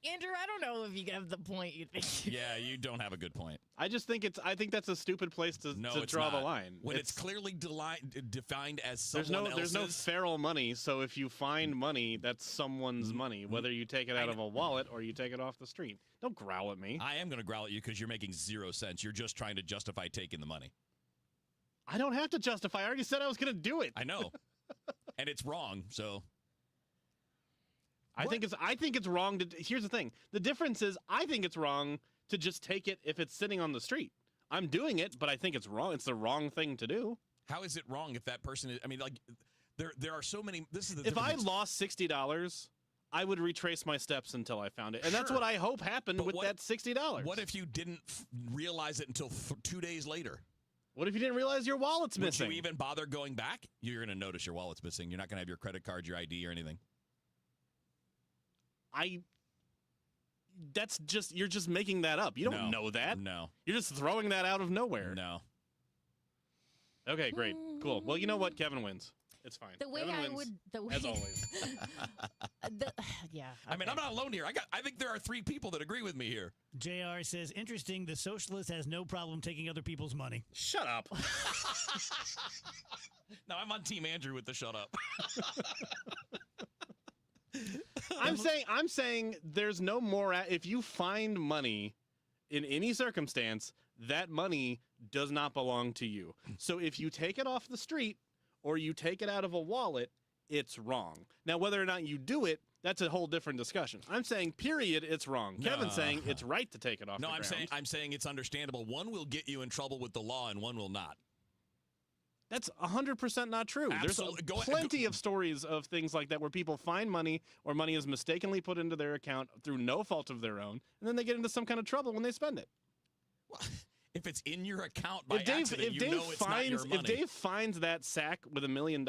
Andrew, I don't know if you have the point you think. Yeah, you don't have a good point. I think that's a stupid place to It's draw the not. line. When it's clearly defined as there's someone no else's. feral money, so if you find money, that's someone's money, whether you take it out of a wallet or you take it off the street. Don't growl at me. I am going to growl at you because you're making 0 sense. You're just trying to justify taking the money. I don't have to justify. I already said I was going to do it. I know. And it's wrong, so. I think it's wrong to. Here's the thing. The difference is I think it's wrong to just take it if it's sitting on the street. I'm doing it, but I think it's wrong. It's the wrong thing to do. How is it wrong if that person is? I mean, like, there are so many. This is the. If I difference. lost $60, I would retrace my steps until I found it, and that's Sure. what I hope happened But with that $60. What if you didn't realize it until 2 days later? What if you didn't realize your wallet's missing? Would you even bother going back? You're going to notice your wallet's missing. You're not going to have your credit card, your ID, or anything. You're just making that up. You don't know that. No. You're just throwing that out of nowhere. No. Okay, great. Cool. Well, you know what? Kevin wins. It's fine. The way Kevin I wins, would, the way, as always. Yeah. I mean, I'm not alone here. I think there are 3 people that agree with me here. JR says, interesting, the socialist has no problem taking other people's money. Shut up. No, I'm on Team Andrew with the shut up. I'm saying there's no more. If you find money in any circumstance, that money does not belong to you. So if you take it off the street or you take it out of a wallet, it's wrong. Now, whether or not you do it, that's a whole different discussion. I'm saying, period, it's wrong. No. Kevin's saying it's right to take it off. No, the I'm ground. saying it's understandable. One will get you in trouble with the law, and one will not. That's 100% not true. Absolutely. There's plenty of stories of things like that where people find money or money is mistakenly put into their account through no fault of their own, and then they get into some kind of trouble when they spend it. Well, if it's in your account by accident, you know it's not your money. If Dave finds that sack with $1 million,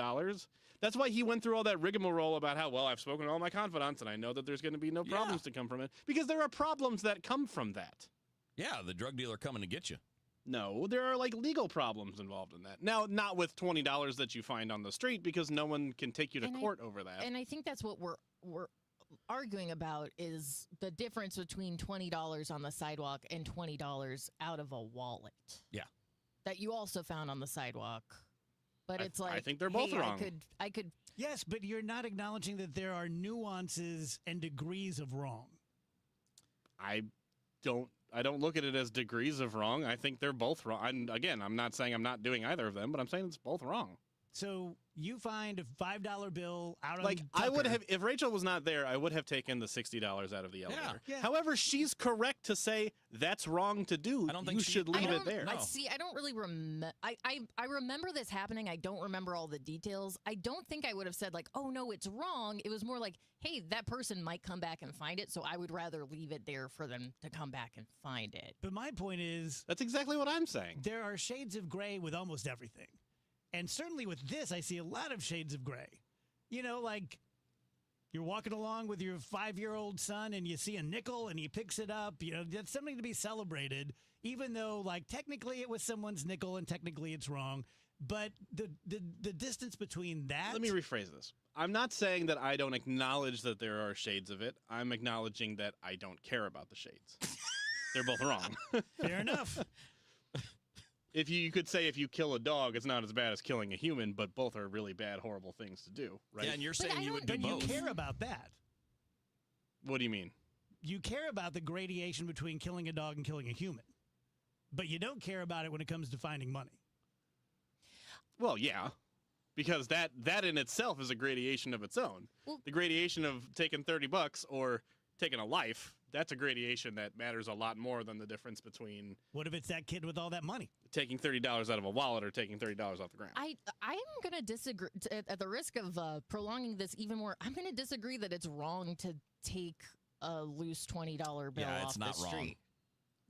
that's why he went through all that rigmarole about how, well, I've spoken to all my confidants, and I know that there's going to be no problems to come from it, because there are problems that come from that. Yeah, the drug dealer coming to get you. No, there are like legal problems involved in that. Now, not with $20 that you find on the street, because no one can take you to court over that. And I think that's what we're arguing about, is the difference between $20 on the sidewalk and $20 out of a wallet. Yeah. That you also found on the sidewalk. But it's like, I think they're both hey, wrong. I could. Yes, but you're not acknowledging that there are nuances and degrees of wrong. I don't look at it as degrees of wrong. I think they're both wrong. Again, I'm not saying I'm not doing either of them, but I'm saying it's both wrong. So you find a $5 bill out on Like, Tucker. I would have, if Rachel was not there, I would have taken the $60 out of the elevator. Yeah. However, she's correct to say that's wrong to do. I don't think you should leave it there. I don't really remember. I remember this happening. I don't remember all the details. I don't think I would have said, like, oh, no, it's wrong. It was more like, hey, that person might come back and find it, so I would rather leave it there for them to come back and find it. But my point is, that's exactly what I'm saying. There are shades of gray with almost everything. And certainly with this, I see a lot of shades of gray. You know, like you're walking along with your 5-year-old son and you see a nickel and he picks it up. You know, that's something to be celebrated, even though, like, technically it was someone's nickel and technically it's wrong. But the distance between that. Let me rephrase this. I'm not saying that I don't acknowledge that there are shades of it. I'm acknowledging that I don't care about the shades. They're both wrong. Fair enough. If you could say if you kill a dog, it's not as bad as killing a human, but both are really bad, horrible things to do, right? Yeah, and you're saying you would do both. You care about that. What do you mean? You care about the gradation between killing a dog and killing a human, but you don't care about it when it comes to finding money. Well, yeah, because that in itself is a gradation of its own. Well, the gradation of taking $30 or taking a life, that's a gradation that matters a lot more than the difference between. What if it's that kid with all that money? Taking $30 out of a wallet or taking $30 off the ground. I am going to disagree. At the risk of prolonging this even more, I'm going to disagree that it's wrong to take a loose $20 bill off the street.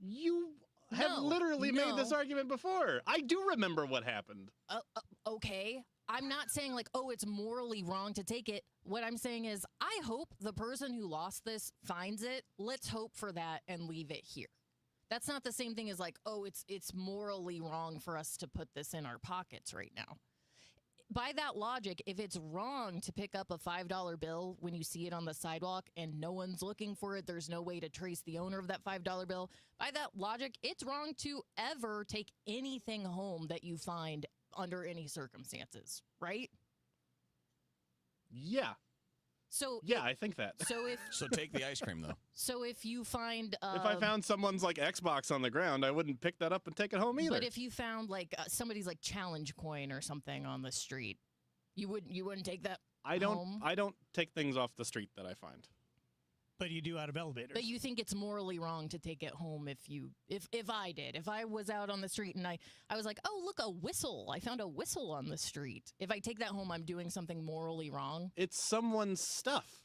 You have literally made this argument before. I do remember what happened. Okay. I'm not saying like, oh, it's morally wrong to take it. What I'm saying is I hope the person who lost this finds it. Let's hope for that and leave it here. That's not the same thing as like, oh, it's morally wrong for us to put this in our pockets right now. By that logic, if it's wrong to pick up a $5 bill when you see it on the sidewalk and no one's looking for it, there's no way to trace the owner of that $5 bill. By that logic, it's wrong to ever take anything home that you find under any circumstances, right? Yeah. So yeah, I think that. So take the ice cream though. So if you find if I found someone's like Xbox on the ground, I wouldn't pick that up and take it home either. But if you found like somebody's like challenge coin or something on the street, you wouldn't take that home? I don't take things off the street that I find. But you do out of elevators. But you think it's morally wrong to take it home if I did. If I was out on the street and I was like, oh, look, a whistle. I found a whistle on the street. If I take that home, I'm doing something morally wrong. It's someone's stuff.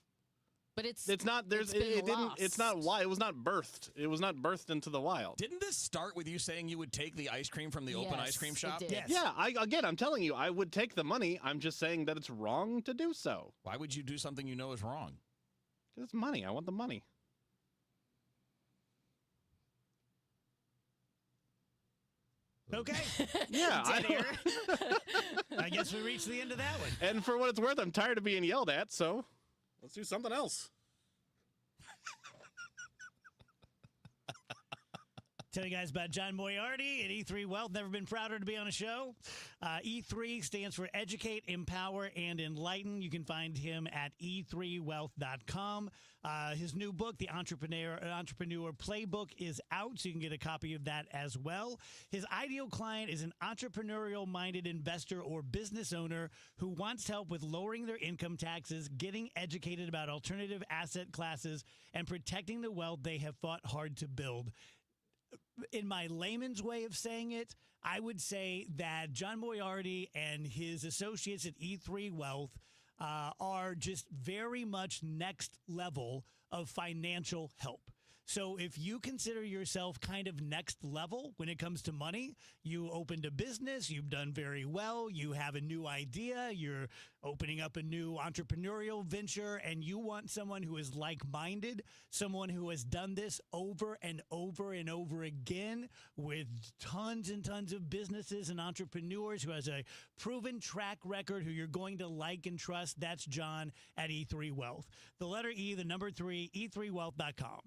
But it's not there's it didn't it's not why it was not birthed. It was not birthed into the wild. Didn't this start with you saying you would take the ice cream from the open ice cream shop? Yes. Yeah, I'm telling you, I would take the money. I'm just saying that it's wrong to do so. Why would you do something you know is wrong? Because it's money. I want the money. Okay. Yeah. I guess we reached the end of that one. And for what it's worth, I'm tired of being yelled at, so let's do something else. Tell you guys about John Moriarty at E3 Wealth. Never been prouder to be on a show. E3 stands for Educate, Empower, and Enlighten. You can find him at e3wealth.com. His new book, The Entrepreneur Playbook, is out, so you can get a copy of that as well. His ideal client is an entrepreneurial-minded investor or business owner who wants help with lowering their income taxes, getting educated about alternative asset classes, and protecting the wealth they have fought hard to build. in my layman's way of saying it, I would say that John Moriarty and his associates at E3 Wealth are just very much next level of financial help. So if you consider yourself kind of next level when it comes to money, you opened a business, you've done very well, you have a new idea, you're opening up a new entrepreneurial venture, and you want someone who is like-minded, someone who has done this over and over and over again with tons and tons of businesses and entrepreneurs, who has a proven track record, who you're going to like and trust, that's John at E3 Wealth. The letter E, the number 3, e3wealth.com.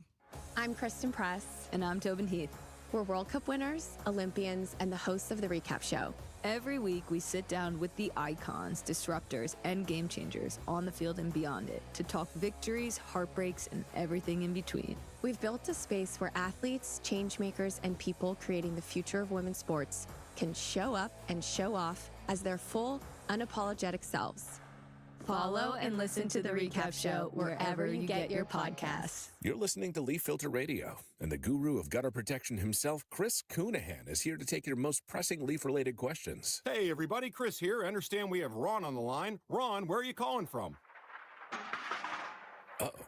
I'm Kristen Press. And I'm Tobin Heath. We're World Cup winners, Olympians, and the hosts of The Recap Show. Every week, we sit down with the icons, disruptors, and game changers on the field and beyond it to talk victories, heartbreaks, and everything in between. We've built a space where athletes, changemakers, and people creating the future of women's sports can show up and show off as their full, unapologetic selves. Follow and listen to The Recap Show wherever you get your podcasts. You're listening to Leaf Filter Radio, and the guru of gutter protection himself, Chris Coonahan, is here to take your most pressing leaf-related questions. Hey, everybody, Chris here. I understand we have Ron on the line. Ron, where are you calling from? Uh-oh.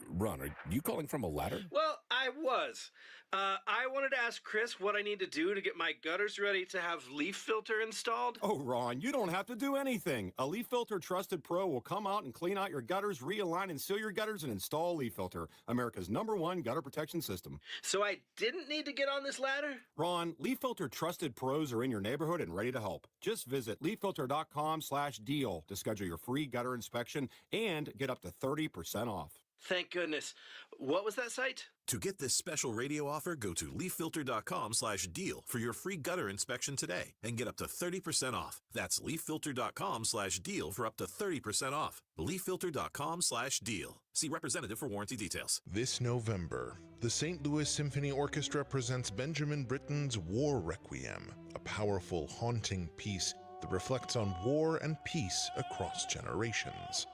Ron, are you calling from a ladder? Well, I was. I wanted to ask Chris what I need to do to get my gutters ready to have leaf filter installed. Oh, Ron, you don't have to do anything. A Leaf Filter Trusted Pro will come out and clean out your gutters, realign and seal your gutters, and install a Leaf Filter, America's #1 gutter protection system. So I didn't need to get on this ladder? Ron, Leaf Filter Trusted Pros are in your neighborhood and ready to help. Just visit leaffilter.com/deal to schedule your free gutter inspection and get up to 30% off. Thank goodness. What was that site? To get this special radio offer, go to leaffilter.com/deal for your free gutter inspection today and get up to 30% off. That's leaffilter.com/deal for up to 30% off. leaffilter.com/deal. See representative for warranty details. This November, the St. Louis Symphony Orchestra presents Benjamin Britten's War Requiem, a powerful, haunting piece that reflects on war and peace across generations.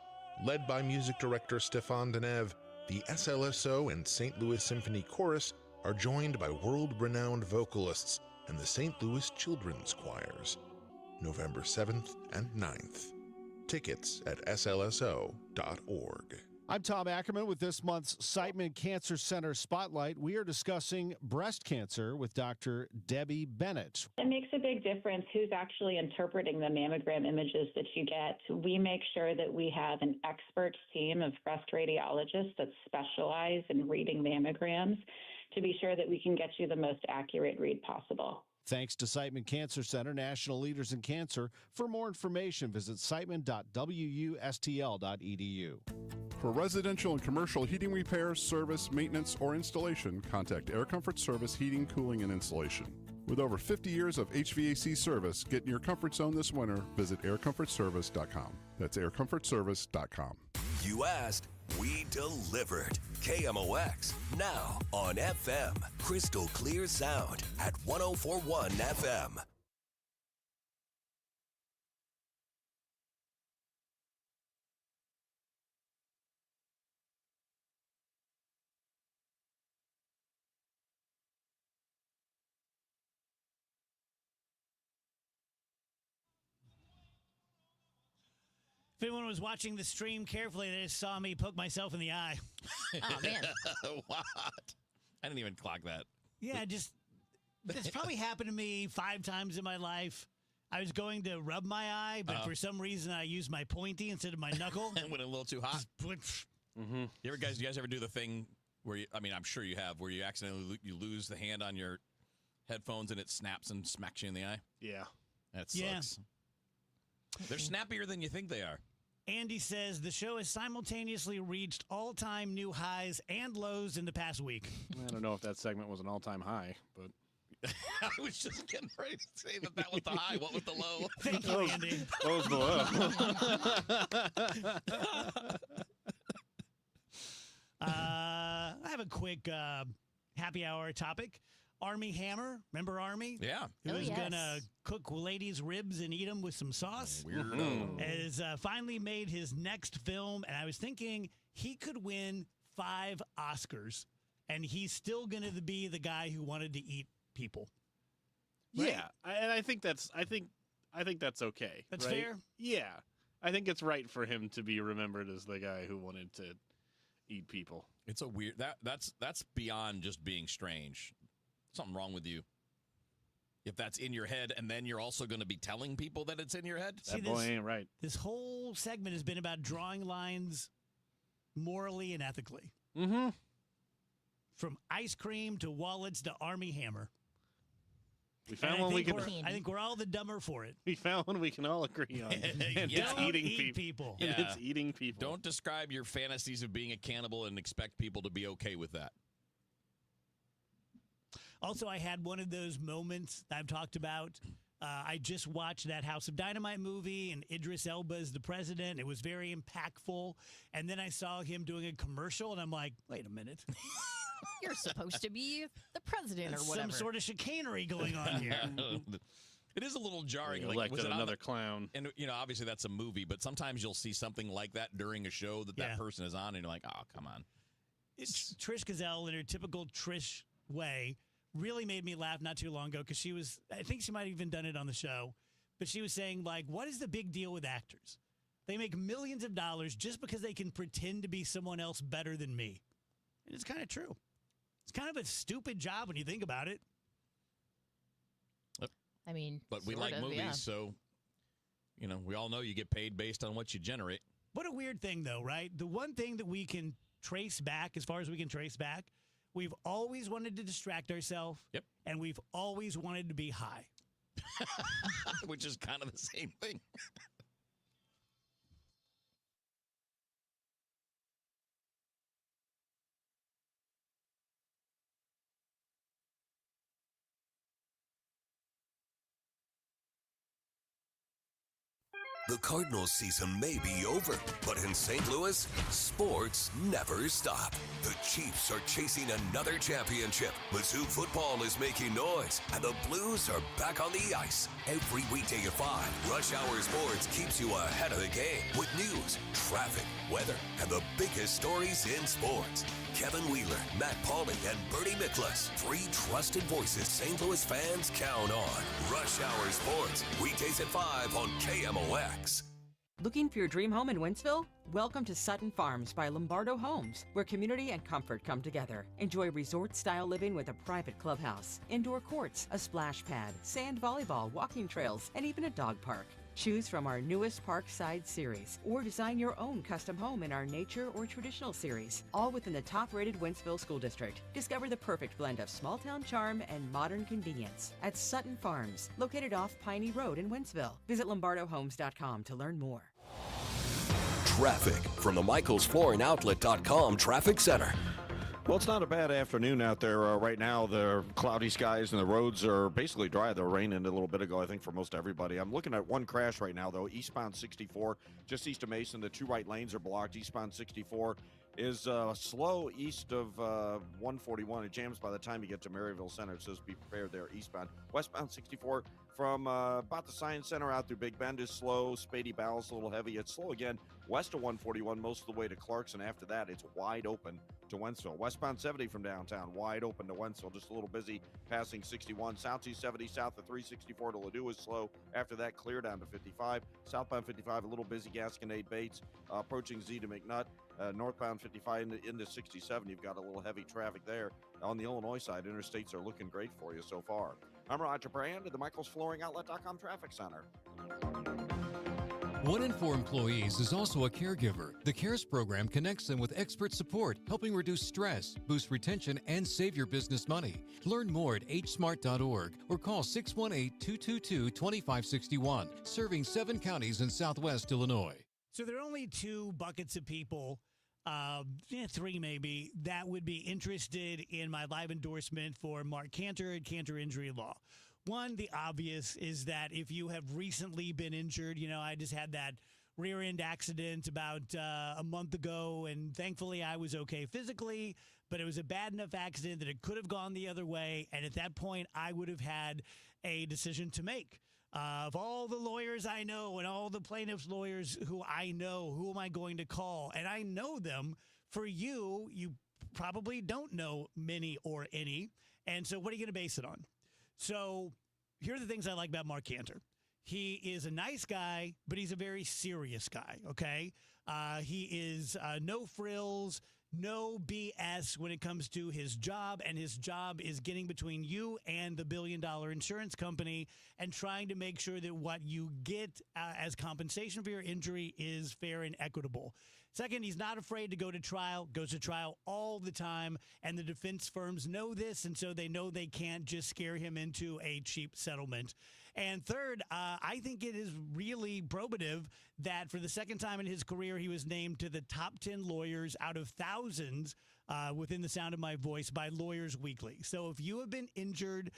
Led by music director Stéphane Deneuve, the SLSO and St. Louis Symphony Chorus are joined by world-renowned vocalists and the St. Louis Children's Choirs. November 7th and 9th. Tickets at slso.org. I'm Tom Ackerman with this month's Siteman Cancer Center Spotlight. We are discussing breast cancer with Dr. Debbie Bennett. It makes a big difference who's actually interpreting the mammogram images that you get. We make sure that we have an expert team of breast radiologists that specialize in reading mammograms to be sure that we can get you the most accurate read possible. Thanks to Siteman Cancer Center, national leaders in cancer. For more information, visit siteman.wustl.edu. For residential and commercial heating repairs, service, maintenance, or installation, contact Air Comfort Service Heating, Cooling, and Installation. With over 50 years of HVAC service, get in your comfort zone this winter. Visit aircomfortservice.com. That's aircomfortservice.com. You asked, we delivered. KMOX, now on FM. Crystal clear sound at 104.1 FM. If anyone was watching the stream carefully, they just saw me poke myself in the eye. Oh, man. What? I didn't even clock that. Yeah, that's probably happened to me 5 times in my life. I was going to rub my eye, but for some reason I used my pointy instead of my knuckle. And went a little too hot. Mm-hmm. You guys ever do the thing where I'm sure you have, where you accidentally you lose the hand on your headphones and it snaps and smacks you in the eye? Yeah. That sucks. Yeah. They're snappier than you think they are. Andy says the show has simultaneously reached all-time new highs and lows in the past week. I don't know if that segment was an all-time high, but... I was just getting ready to say that was the high. What was the low? Thank you, Andy. That was the low. I have a quick happy hour topic. Army Hammer, remember Army? Yeah. Who was going to cook ladies' ribs and eat them with some sauce? Weirdo. Has finally made his next film, and I was thinking he could win 5 Oscars and he's still going to be the guy who wanted to eat people. Right? Yeah, and I think that's okay. That's right? fair? Yeah, I think it's right for him to be remembered as the guy who wanted to eat people. It's a weird that's beyond just being strange. Something wrong with you. If that's in your head, and then you're also going to be telling people that it's in your head. That boy ain't right. This whole segment has been about drawing lines morally and ethically. Mm-hmm. From ice cream to wallets to Army Hammer. We found one we can. I think we're all the dumber for it. We found one we can all agree on. And Yeah. it's eating Eat people. people. And it's eating people. Don't describe your fantasies of being a cannibal and expect people to be okay with that. Also, I had one of those moments I've talked about. I just watched that House of Dynamite movie, and Idris Elba is the president. It was very impactful. And then I saw him doing a commercial, and I'm like, wait a minute. You're supposed to be the president or There's whatever. some sort of chicanery going on here. It is a little jarring. They Like, elected was it on another clown. And, obviously that's a movie, but sometimes you'll see something like that during a show that Yeah. person is on, and you're like, oh, come on. It's Trish Gazelle in her typical Trish way really made me laugh not too long ago because I think she might have even done it on the show, but she was saying, like, what is the big deal with actors? They make millions of dollars just because they can pretend to be someone else better than me. And it's kind of true. It's kind of a stupid job when you think about it. I mean, But we sort like of, movies, yeah. so, we all know you get paid based on what you generate. What a weird thing, though, right? The one thing that we can trace back, as far as we can trace back, we've always wanted to distract ourselves. Yep. And we've always wanted to be high. Which is kind of the same thing. The Cardinals season may be over, but in St. Louis, sports never stop. The Chiefs are chasing another championship. Mizzou football is making noise, and the Blues are back on the ice. Every weekday at 5, Rush Hour Sports keeps you ahead of the game with news, traffic, weather, and the biggest stories in sports. Kevin Wheeler, Matt Pauley, and Bernie Miklas. 3 trusted voices St. Louis fans count on. Rush Hour Sports, weekdays at 5 on KMOX. Looking for your dream home in Wentzville? Welcome to Sutton Farms by Lombardo Homes, where community and comfort come together. Enjoy resort-style living with a private clubhouse, indoor courts, a splash pad, sand volleyball, walking trails, and even a dog park. Choose from our newest Parkside series, or design your own custom home in our nature or traditional series, all within the top-rated Wentzville School District. Discover the perfect blend of small-town charm and modern convenience at Sutton Farms, located off Piney Road in Wentzville. Visit LombardoHomes.com to learn more. Traffic from the MichaelsFlooringOutlet.com Traffic Center. Well, it's not a bad afternoon out there right now. The cloudy skies and the roads are basically dry. The rain ended a little bit ago, I think, for most everybody. I'm looking at one crash right now, though. Eastbound 64, just east of Mason. The 2 right lanes are blocked. Eastbound 64 is slow east of 141. It jams by the time you get to Maryville Center. It says be prepared there eastbound. Westbound 64 from about the Science Center out through Big Bend is slow. Spady Bowles a little heavy. It's slow again west of 141 most of the way to Clarkson. After that, it's wide open to Wentzville. Westbound 70 from downtown, wide open to Wentzville. Just a little busy passing 61. South 270 south of 364 to Ladue is slow. After that, clear down to 55. Southbound 55, a little busy. Gasconade Bates approaching Z to McNutt. Northbound 55 into 67, you've got a little heavy traffic there. On the Illinois side, interstates are looking great for you so far. I'm Roger Brand at the MichaelsFlooringOutlet.com Traffic Center. 1 in 4 employees is also a caregiver. The CARES program connects them with expert support, helping reduce stress, boost retention, and save your business money. Learn more at hsmart.org or call 618-222-2561, serving 7 counties in Southwest Illinois. So there are only 2 buckets of people, 3 maybe, that would be interested in my live endorsement for Mark Cantor and Cantor Injury Law. One, the obvious is that if you have recently been injured, I just had that rear end accident about a month ago, and thankfully I was okay physically, but it was a bad enough accident that it could have gone the other way, and at that point I would have had a decision to make. Of all the lawyers I know and all the plaintiffs' lawyers who I know, who am I going to call? And I know them. For you probably don't know many or any. And so what are you going to base it on? So here are the things I like about Mark Cantor. He is a nice guy, but he's a very serious guy, okay? He is no frills, no BS when it comes to his job, and his job is getting between you and the billion-dollar insurance company and trying to make sure that what you get as compensation for your injury is fair and equitable. Second, he's not afraid to go to trial, goes to trial all the time, and the defense firms know this, and so they know they can't just scare him into a cheap settlement. And third, I think it is really probative that for the second time in his career, he was named to the top 10 lawyers out of thousands within the sound of my voice by Lawyers Weekly. So if you have been injured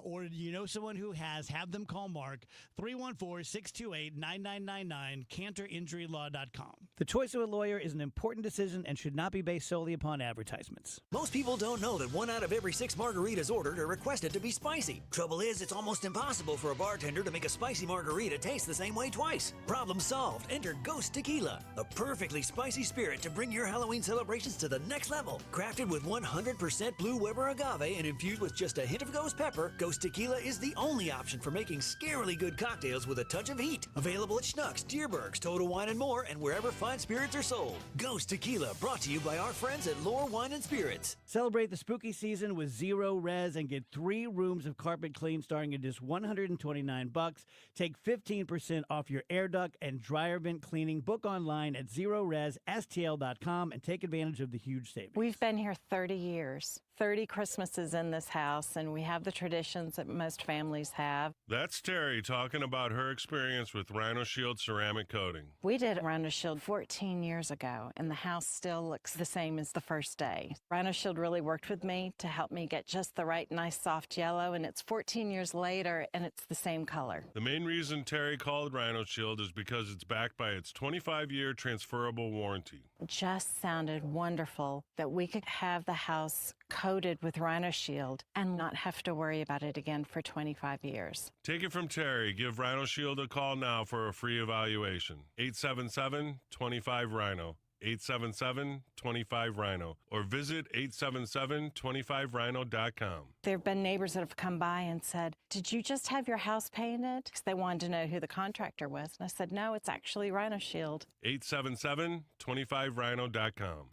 or you know someone who has, have them call Mark, 314-628-9999, CantorInjuryLaw.com. The choice of a lawyer is an important decision and should not be based solely upon advertisements. Most people don't know that 1 out of every 6 margaritas ordered are requested to be spicy. Trouble is, it's almost impossible for a bartender to make a spicy margarita taste the same way twice. Problem solved. Enter Ghost Tequila, a perfectly spicy spirit to bring your Halloween celebrations to the next level. Crafted with 100% Blue Weber agave and infused with just a hint of ghost pepper, Ghost Tequila is the only option for making scarily good cocktails with a touch of heat. Available at Schnucks, Deerbergs, Total Wine & More, and wherever fine spirits are sold. Ghost Tequila, brought to you by our friends at Lore Wine & Spirits. Celebrate the spooky season with zero res and get 3 rooms of carpet clean starting at just $129. Take 15% off your air duct and dryer vent cleaning. Book online at ZeroResSTL.com and take advantage of the huge savings. We've been here 30 years, 30 Christmases in this house, and we have the traditions that most families have. That's Terry talking about her experience with Rhino Shield ceramic coating. We did Rhino Shield 14 years ago, and the house still looks the same as the first day. Rhino Shield really worked with me to help me get just the right nice soft yellow, and it's 14 years later, and it's the same color. The main reason Terry called Rhino Shield is because it's backed by its 25-year transferable warranty. It just sounded wonderful that we could have the house coated with Rhino Shield and not have to worry about it again for 25 years. Take it from Terry. Give Rhino Shield a call now for a free evaluation. 877-25-RHINO. 877-25-RHINO. Or visit 877-25rhino.com. There have been neighbors that have come by and said, "Did you just have your house painted?" Because they wanted to know who the contractor was. And I said, "No, it's actually Rhino Shield." 877-25rhino.com.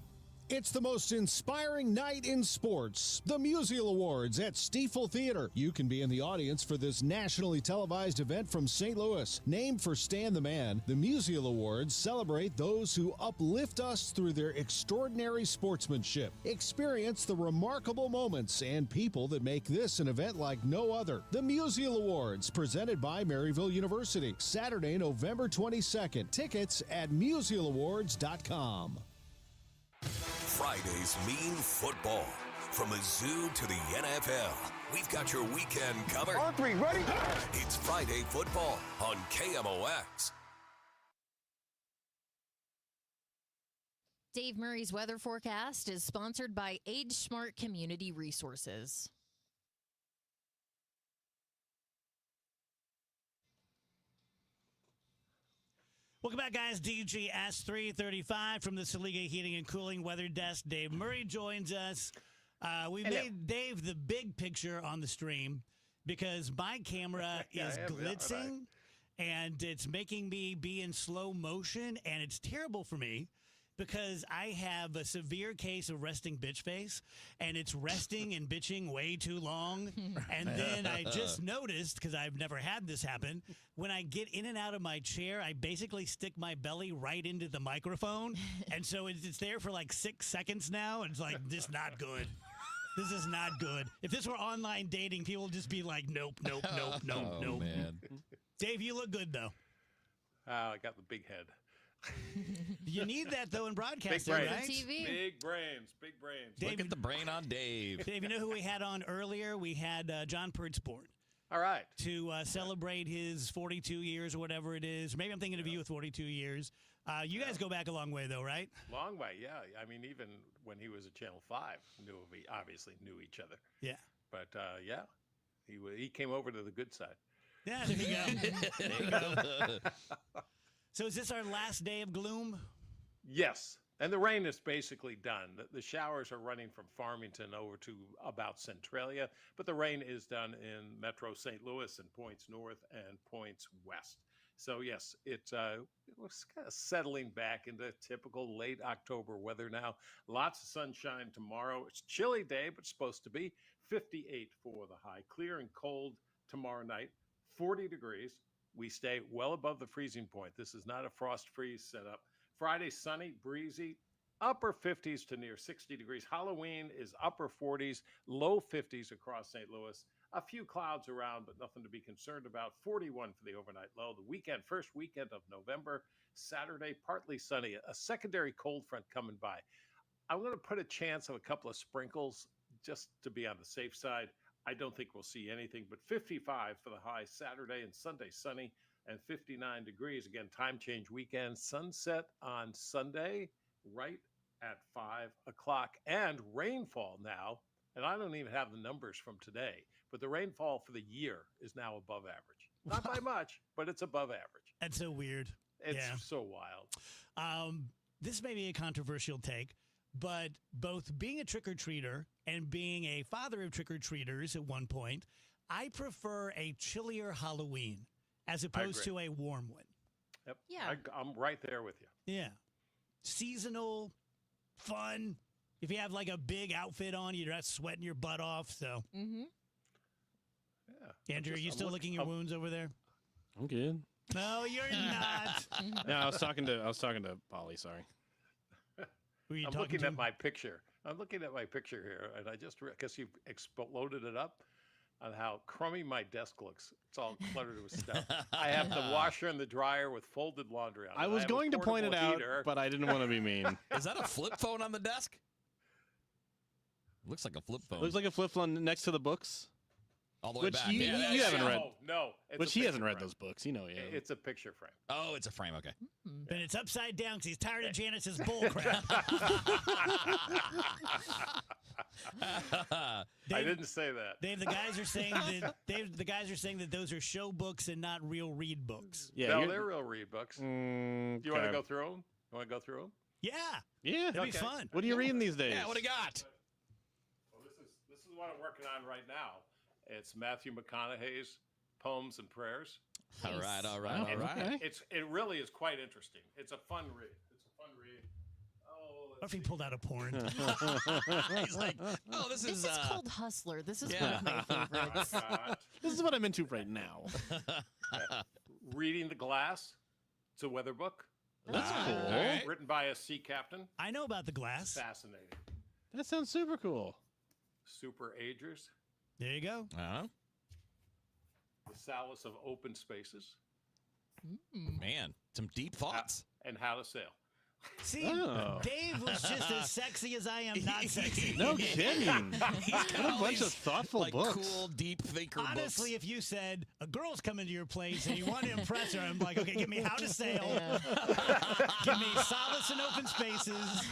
It's the most inspiring night in sports, the Musial Awards at Stiefel Theater. You can be in the audience for this nationally televised event from St. Louis. Named for Stan the Man, the Musial Awards celebrate those who uplift us through their extraordinary sportsmanship. Experience the remarkable moments and people that make this an event like no other. The Musial Awards, presented by Maryville University, Saturday, November 22nd. Tickets at musialawards.com. Fridays mean football. From a zoo to the NFL, we've got your weekend covered. All 3, ready? It's Friday football on KMOX. Dave Murray's weather forecast is sponsored by Age Smart Community Resources. Welcome back, guys. DGS 335 from the Saliga Heating and Cooling Weather Desk. Dave Murray joins us. We made Dave the big picture on the stream because my camera is blitzing and it's making me be in slow motion, and it's terrible for me because I have a severe case of resting bitch face, and it's resting and bitching way too long. And then I just noticed, because I've never had this happen, when I get in and out of my chair, I basically stick my belly right into the microphone. And so it's there for like 6 seconds now, and it's like, this is not good. This is not good. If this were online dating, people would just be like, nope, nope, nope, nope, nope. Man. Dave, you look good, though. I got the big head. You need that, though, in broadcasting, big brains. right? TV. Big brains, big brains. Dave, Look at the brain on Dave. Dave, you know who we had on earlier? We had John Pertzport. All right. To celebrate his 42 years or whatever it is. Maybe I'm thinking of you with 42 years. You guys go back a long way, though, right? Long way, yeah. I mean, even when he was at Channel 5, we obviously knew each other. Yeah. But, yeah, he came over to the good side. Yeah, there you go. There you go. So is this our last day of gloom? Yes. And the rain is basically done. The showers are running from Farmington over to about Centralia, but the rain is done in Metro St. Louis and points north and points west. So yes, it was kind of settling back into typical late October weather now. Lots of sunshine tomorrow. It's a chilly day, but supposed to be 58 for the high. Clear and cold tomorrow night, 40 degrees. We stay well above the freezing point. This is not a frost freeze setup. Friday, sunny, breezy, upper 50s to near 60 degrees. Halloween is upper 40s, low 50s across St. Louis. A few clouds around, but nothing to be concerned about. 41 for the overnight low. The weekend, first weekend of November, Saturday, partly sunny. A secondary cold front coming by. I'm going to put a chance of a couple of sprinkles just to be on the safe side. I don't think we'll see anything, but 55 for the high Saturday and Sunday, sunny and 59 degrees. Again, time change weekend, sunset on Sunday right at 5 o'clock, and rainfall now. And I don't even have the numbers from today, but the rainfall for the year is now above average. Not by much, but it's above average. That's so weird. It's so wild. This may be a controversial take, but both being a trick-or-treater and being a father of trick-or-treaters at one point, I prefer a chillier Halloween as opposed to a warm one. Yep. Yeah. I'm right there with you. Yeah. Seasonal, fun. If you have like a big outfit on, you're not sweating your butt off. So, Mm-hmm. Yeah. Andrew, are you still licking your wounds over there? I'm good. No, you're not. No, I was talking to Polly. Sorry. I'm looking at my picture. I'm looking at my picture here, and I just because you've exploded it up on how crummy my desk looks. It's all cluttered with stuff. I have the washer and the dryer with folded laundry on it. I was have a going to point it portable out, heater. but I didn't want to be mean. Is that a flip phone on the desk? Looks like a flip phone. Looks like a flip phone next to the books. All the way Which back. you haven't read. No. It's Which a he hasn't picture read frame. those books. You know, yeah. It's a picture frame. Oh, it's a frame. Okay. And it's upside down because he's tired of Janice's bull crap. I didn't say that. Dave, the guys are saying that those are show books and not real read books. Yeah, No, they're real read books. Do you want to go through them? You want to go through them? Yeah. Yeah. That'd be fun. What are you reading these days? Yeah, what do you got? Well, this is what I'm working on right now. It's Matthew McConaughey's Poems and Prayers. All right. It really is quite interesting. It's a fun read. What if he pulled out a porn? He's like, oh, this This is is called Hustler. This is yeah. one of my favorites. This is what I'm into right now. Reading the Glass. It's a weather book. That's cool. right. Written by a sea captain. I know about the glass. Fascinating. That sounds super cool. Super Agers. There you go. Uh-huh. The Solace of Open Spaces. Man, some deep thoughts. And How to Sail. See, Oh. Dave was just as sexy as I am not sexy. No kidding. He's got What a all bunch these, of thoughtful like, books. cool, deep thinker Honestly, books. if you said a girl's coming to your place and you want to impress her, I'm like, okay, give me How to Sail. Give me Solace in Open Spaces.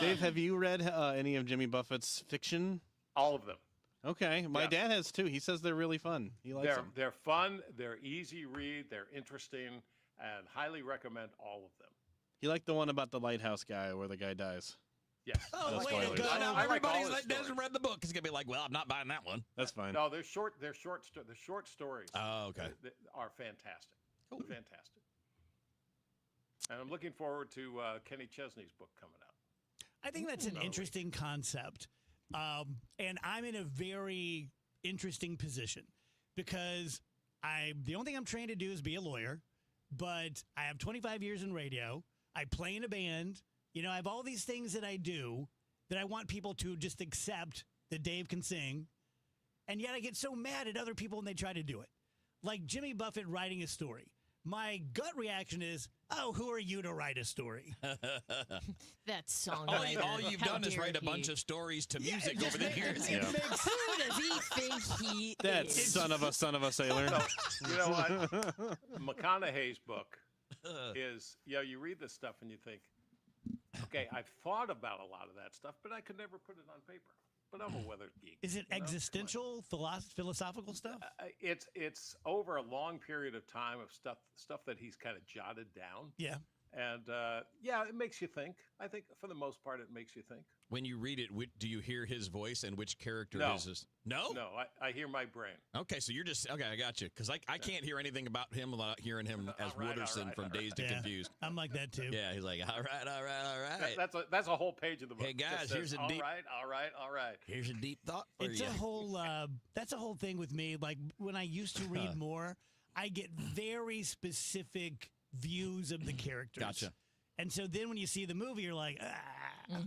Dave, have you read any of Jimmy Buffett's fiction? All of them. Okay, my Yeah. dad has too. He says they're really fun. He likes them. They're fun. They're easy read. They're interesting, and highly recommend all of them. He liked the one about the lighthouse guy where the guy dies. Yes. Oh, No way to spoilers. go. Now I like everybody all his that hasn't stories. read the book is gonna be like, well, I'm not buying that one. That's fine. No, they're short. The short stories. Oh, okay. Are fantastic. Fantastic. And I'm looking forward to Kenny Chesney's book coming out. I think that's an interesting concept. And I'm in a very interesting position because the only thing I'm trained to do is be a lawyer, but I have 25 years in radio. I play in a band. You know, I have all these things that I do that I want people to just accept that Dave can sing. And yet I get so mad at other people when they try to do it. Like Jimmy Buffett writing a story. My gut reaction is, oh, who are you to write a story? That song. All you've done is write a bunch of stories to music over the years. It Yeah. makes Who does he think he That is? son of a sailor. You know what? McConaughey's book is, you read this stuff and you think, okay, I've thought about a lot of that stuff, but I could never put it on paper. But I'm a weather geek. Is it you know? existential, philosophical stuff? It's over a long period of time of stuff that he's kind of jotted down. Yeah. And yeah, it makes you think. I think for the most part, it makes you think. When you read it, do you hear his voice and which character No. is this? No? No, I hear my brain. Okay, so you're just, okay, I got you. Because I can't hear anything about him without hearing him as Wooderson from Dazed and Confused. I'm like that too. Yeah, he's like, all right. That's a whole page of the book. Hey, guys, Just says, here's a all deep- all right. Here's a deep thought for It's you. a whole. That's a whole thing with me. Like when I used to read more, I get very specific views of the characters. Gotcha. And so then when you see the movie, you're like, ah. I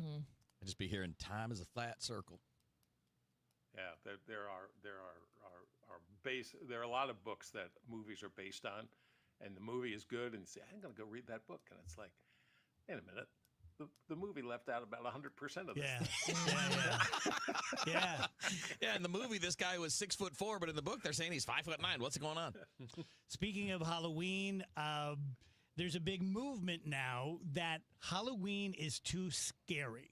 just be hearing time is a flat circle. Yeah, there are a lot of books that movies are based on, and the movie is good, and you say, I'm going to go read that book, and it's like, wait a minute, the movie left out about 100% of this. Yeah. Yeah, in the movie, this guy was 6'4", but in the book, they're saying he's 5'9". What's going on? Speaking of Halloween, there's a big movement now that Halloween is too scary.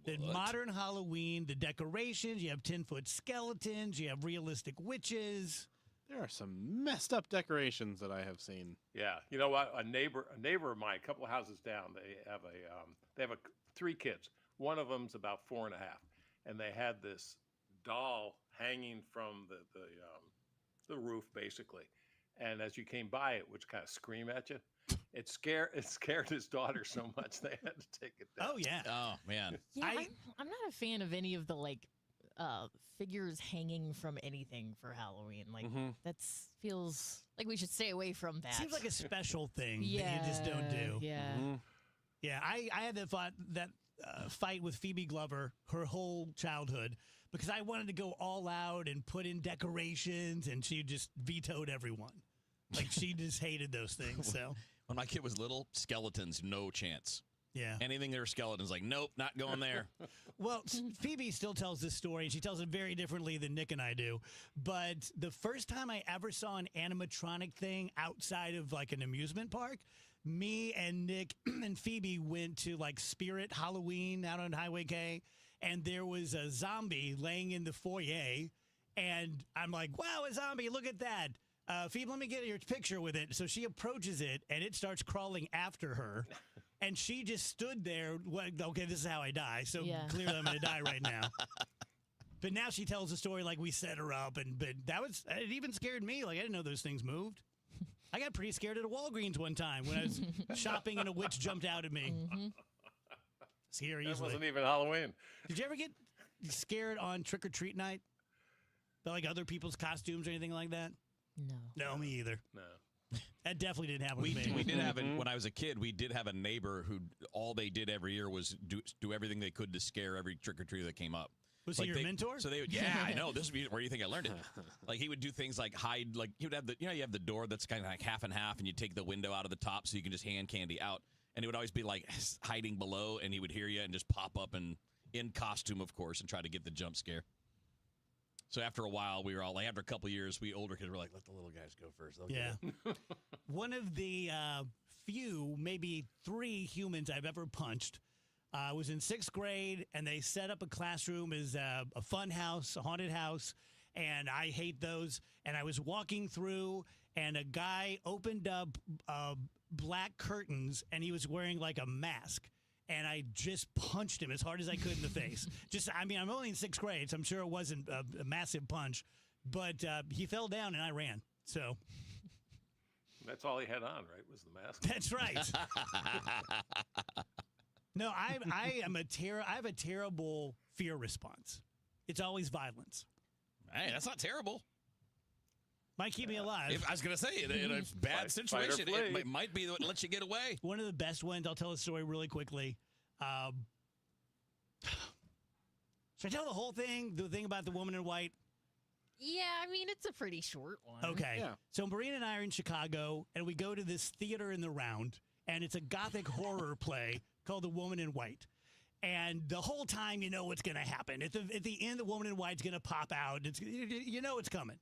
The modern Halloween, the decorations, you have 10-foot skeletons, you have realistic witches. There are some messed up decorations that I have seen. Yeah, you know what? A neighbor of mine, a couple of houses down, they have 3 kids. One of them's about 4.5, and they had this doll hanging from the roof, basically. And as you came by, it would kind of scream at you. It scared his daughter so much they had to take it down. Oh yeah. Oh man. Yeah, I'm not a fan of any of the figures hanging from anything for Halloween. Like that's feels like we should stay away from that. Seems like a special thing that Yeah, you just don't do. yeah. Yeah, I had that fight with Phoebe Glover her whole childhood because I wanted to go all out and put in decorations, and she just vetoed everyone. Like she just hated those things. So when my kid was little, skeletons, no chance. Yeah. Anything that are skeletons, like, nope, not going there. Well, Phoebe still tells this story, and she tells it very differently than Nick and I do. But the first time I ever saw an animatronic thing outside of like an amusement park, me and Nick and Phoebe went to like Spirit Halloween out on Highway K, and there was a zombie laying in the foyer, and I'm like, wow, a zombie, look at that. Phoebe, let me get your picture with it. So she approaches it, and it starts crawling after her. And she just stood there. Well, okay, this is how I die. So clearly I'm going to die right now. But now she tells the story like we set her up. But it even scared me. Like I didn't know those things moved. I got pretty scared at a Walgreens one time when I was shopping and a witch jumped out at me. Scary That easily. wasn't even Halloween. Did you ever get scared on trick-or-treat night? By like other people's costumes or anything like that? No, me either. No. That definitely didn't happen to me. We did have when I was a kid, we did have a neighbor who all they did every year was do everything they could to scare every trick-or-treater that came up. Was he your mentor? So they would, yeah, I know. This is where you think I learned it. Like he would do things like hide, like he would have you have the door that's kind of like half and half, and you take the window out of the top so you can just hand candy out, and it would always be like hiding below, and he would hear you and just pop up and in costume, of course, and try to get the jump scare. So after a while, we were all like, after a couple of years, we older kids were like, let the little guys go first. They'll get it. One of the few, maybe 3 humans I've ever punched was in 6th grade, and they set up a classroom as a fun house, a haunted house, and I hate those. And I was walking through, and a guy opened up black curtains, and he was wearing like a mask. And I just punched him as hard as I could in the face. I'm only in 6th grade, so I'm sure it wasn't a massive punch. But he fell down, and I ran. So That's all he had on, right? Was the mask? that's right. No, I have a terrible fear response. It's always violence. Hey, that's not terrible. Might keep me alive. I was going to say, in a bad situation, it might be what lets you get away. One of the best ones, I'll tell a story really quickly. Should I tell the whole thing? The thing about the woman in white? Yeah, I mean, it's a pretty short one. Okay. Yeah. So Marina and I are in Chicago, and we go to this theater in the Round, and it's a gothic horror play called The Woman in White. And the whole time, you know what's going to happen. At the end, the woman in white's going to pop out. You know it's coming.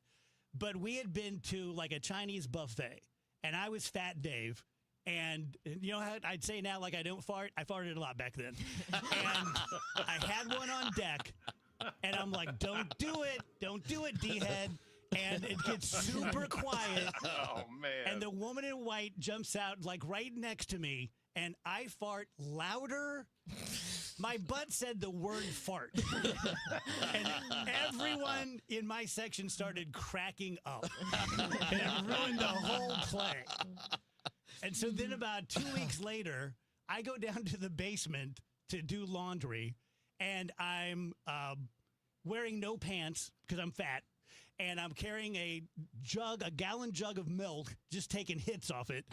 But we had been to like a Chinese buffet, and I was Fat Dave. And you know how I'd say now, like I don't fart? I farted a lot back then. And I had one on deck, and I'm like, don't do it, D-head. and it gets super quiet. Oh, man. And the woman in white jumps out like right next to me, and I fart louder. My butt said the word fart. And everyone in my section started cracking up. And it ruined the whole play. And so then about 2 weeks later, I go down to the basement to do laundry, and I'm wearing no pants because I'm fat, and I'm carrying a gallon jug of milk, just taking hits off it.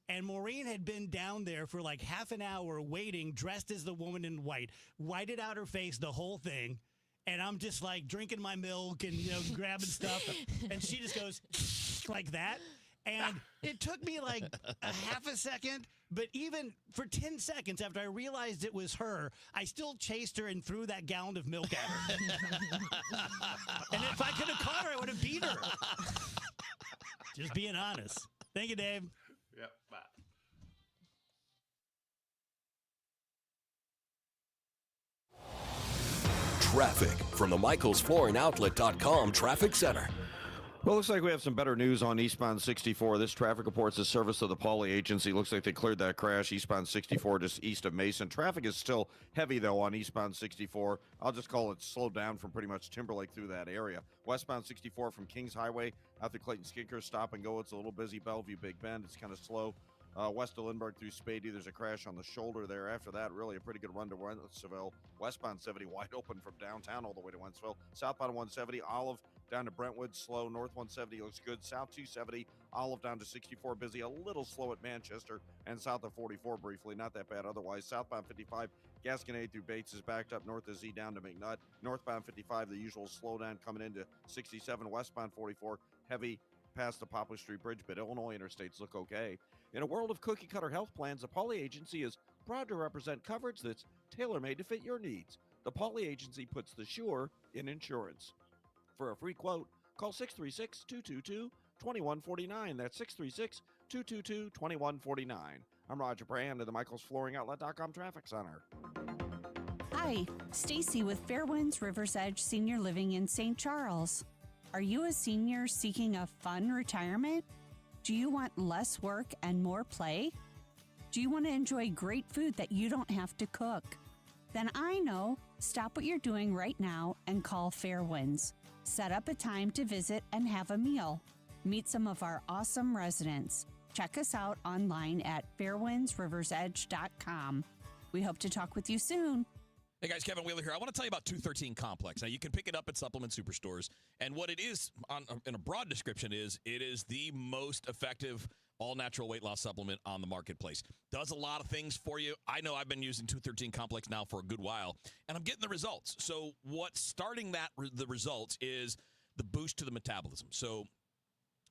And Maureen had been down there for like half an hour waiting, dressed as the woman in white, whited out her face, the whole thing. And I'm just like drinking my milk and, grabbing stuff. And she just goes like that. And it took me like a half a second, but even for 10 seconds after I realized it was her, I still chased her and threw that gallon of milk at her. And if I could have caught her, I would have beat her. Just being honest. Thank you, Dave. Yep, bye. Traffic from the MichaelsFlooringOutlet.com Traffic Center. Well, looks like we have some better news on eastbound 64. This traffic reports the service of the Pauley Agency. Looks like they cleared that crash eastbound 64 just east of Mason. Traffic is still heavy, though, on eastbound 64. I'll just call it slowed down from pretty much Timberlake through that area. Westbound 64 from Kings Highway out to Clayton Skinker, stop and go. It's a little busy. Bellevue, Big Bend, it's kind of slow. West of Lindbergh through Spadey, there's a crash on the shoulder there. After that, really a pretty good run to Wentzville. Westbound 70 wide open from downtown all the way to Wentzville. Southbound 170, Olive down to Brentwood, slow. North 170 looks good. South 270, Olive down to 64, busy. A little slow at Manchester and south of 44 briefly. Not that bad otherwise. Southbound 55, Gasconade through Bates is backed up. North of Z down to McNutt. Northbound 55, the usual slowdown coming into 67. Westbound 44, heavy past the Poplar Street Bridge, but Illinois interstates look okay. In a world of cookie-cutter health plans, the Pauley Agency is proud to represent coverage that's tailor-made to fit your needs. The Pauley Agency puts the sure in insurance. For a free quote, call 636-222-2149. That's 636-222-2149. I'm Roger Brand of the MichaelsFlooringOutlet.com Traffic Center. Hi, Stacy with Fairwinds River's Edge Senior Living in St. Charles. Are you a senior seeking a fun retirement? Do you want less work and more play? Do you want to enjoy great food that you don't have to cook? Then I know. Stop what you're doing right now and call Fairwinds. Set up a time to visit and have a meal. Meet some of our awesome residents. Check us out online at fairwindsriversedge.com. We hope to talk with you soon. Hey guys, Kevin Wheeler here. I want to tell you about 213 Complex. Now, you can pick it up at supplement superstores. And what it is, in a broad description, is it is the most effective all-natural weight loss supplement on the marketplace. Does a lot of things for you. I know I've been using 213 Complex now for a good while, and I'm getting the results. So what's starting the results is the boost to the metabolism. So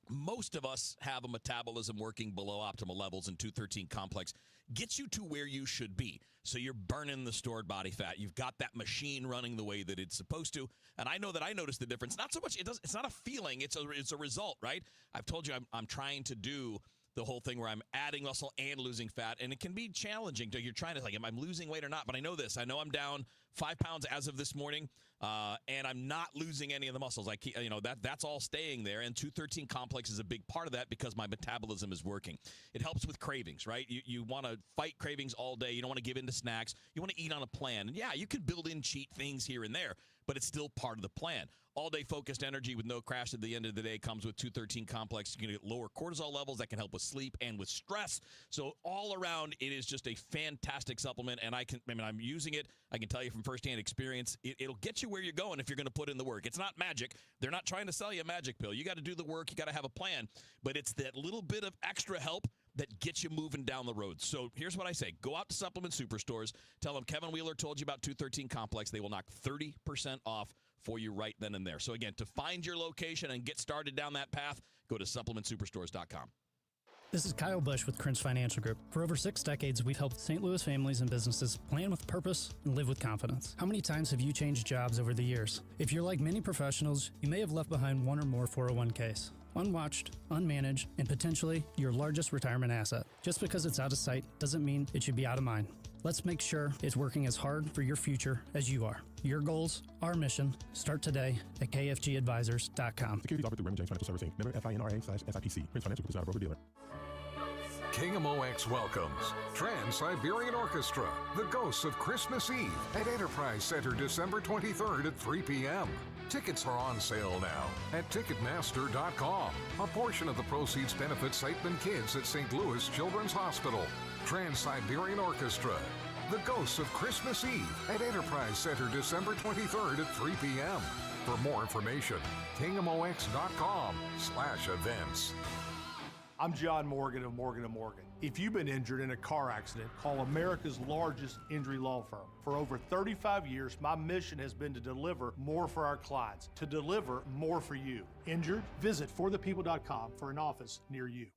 most of us have a metabolism working below optimal levels, and 213 Complex gets you to where you should be. So you're burning the stored body fat. You've got that machine running the way that it's supposed to. And I know that I noticed the difference. Not so much, it's not a feeling, it's a result, right? I've told you I'm trying to do the whole thing where I'm adding muscle and losing fat, and it can be challenging. You're trying to, like, am I losing weight or not? But I know this. I know I'm down 5 pounds as of this morning, and I'm not losing any of the muscles. I keep, that's all staying there, and 213 Complex is a big part of that because my metabolism is working. It helps with cravings, right? You want to fight cravings all day. You don't want to give in to snacks. You want to eat on a plan. And yeah, you can build in cheat things here and there, but it's still part of the plan. All-day focused energy with no crash at the end of the day comes with 213 Complex. You can get lower cortisol levels that can help with sleep and with stress. So all around, it is just a fantastic supplement, and I'm using it. I can tell you from firsthand experience, it'll get you where you're going if you're going to put in the work. It's not magic. They're not trying to sell you a magic pill. You got to do the work. You got to have a plan, but it's that little bit of extra help that gets you moving down the road. So here's what I say. Go out to supplement superstores. Tell them Kevin Wheeler told you about 213 Complex. They will knock 30% off for you right then and there. So again, to find your location and get started down that path, go to supplementsuperstores.com. This is Kyle Bush with Cringe Financial Group. For over 6 decades, we've helped St. Louis families and businesses plan with purpose and live with confidence. How many times have you changed jobs over the years? If you're like many professionals, you may have left behind one or more 401ks. Unwatched, unmanaged, and potentially your largest retirement asset. Just because it's out of sight doesn't mean it should be out of mind. Let's make sure it's working as hard for your future as you are. Your goals, our mission. Start today at kfgadvisors.com. Securities offered through Raymond James Financial Servicing. Member FINRA/SIPC. Prince Financial Group is not a broker-dealer. KMOX welcomes Trans-Siberian Orchestra, The Ghosts of Christmas Eve at Enterprise Center December 23rd at 3 p.m. Tickets are on sale now at Ticketmaster.com. A portion of the proceeds benefits Siteman Kids at St. Louis Children's Hospital. Trans-Siberian Orchestra, The Ghosts of Christmas Eve at Enterprise Center December 23rd at 3 p.m. For more information, KMOX.com/events. I'm John Morgan of Morgan & Morgan. If you've been injured in a car accident, call America's largest injury law firm. For over 35 years, my mission has been to deliver more for our clients, to deliver more for you. Injured? Visit forthepeople.com for an office near you.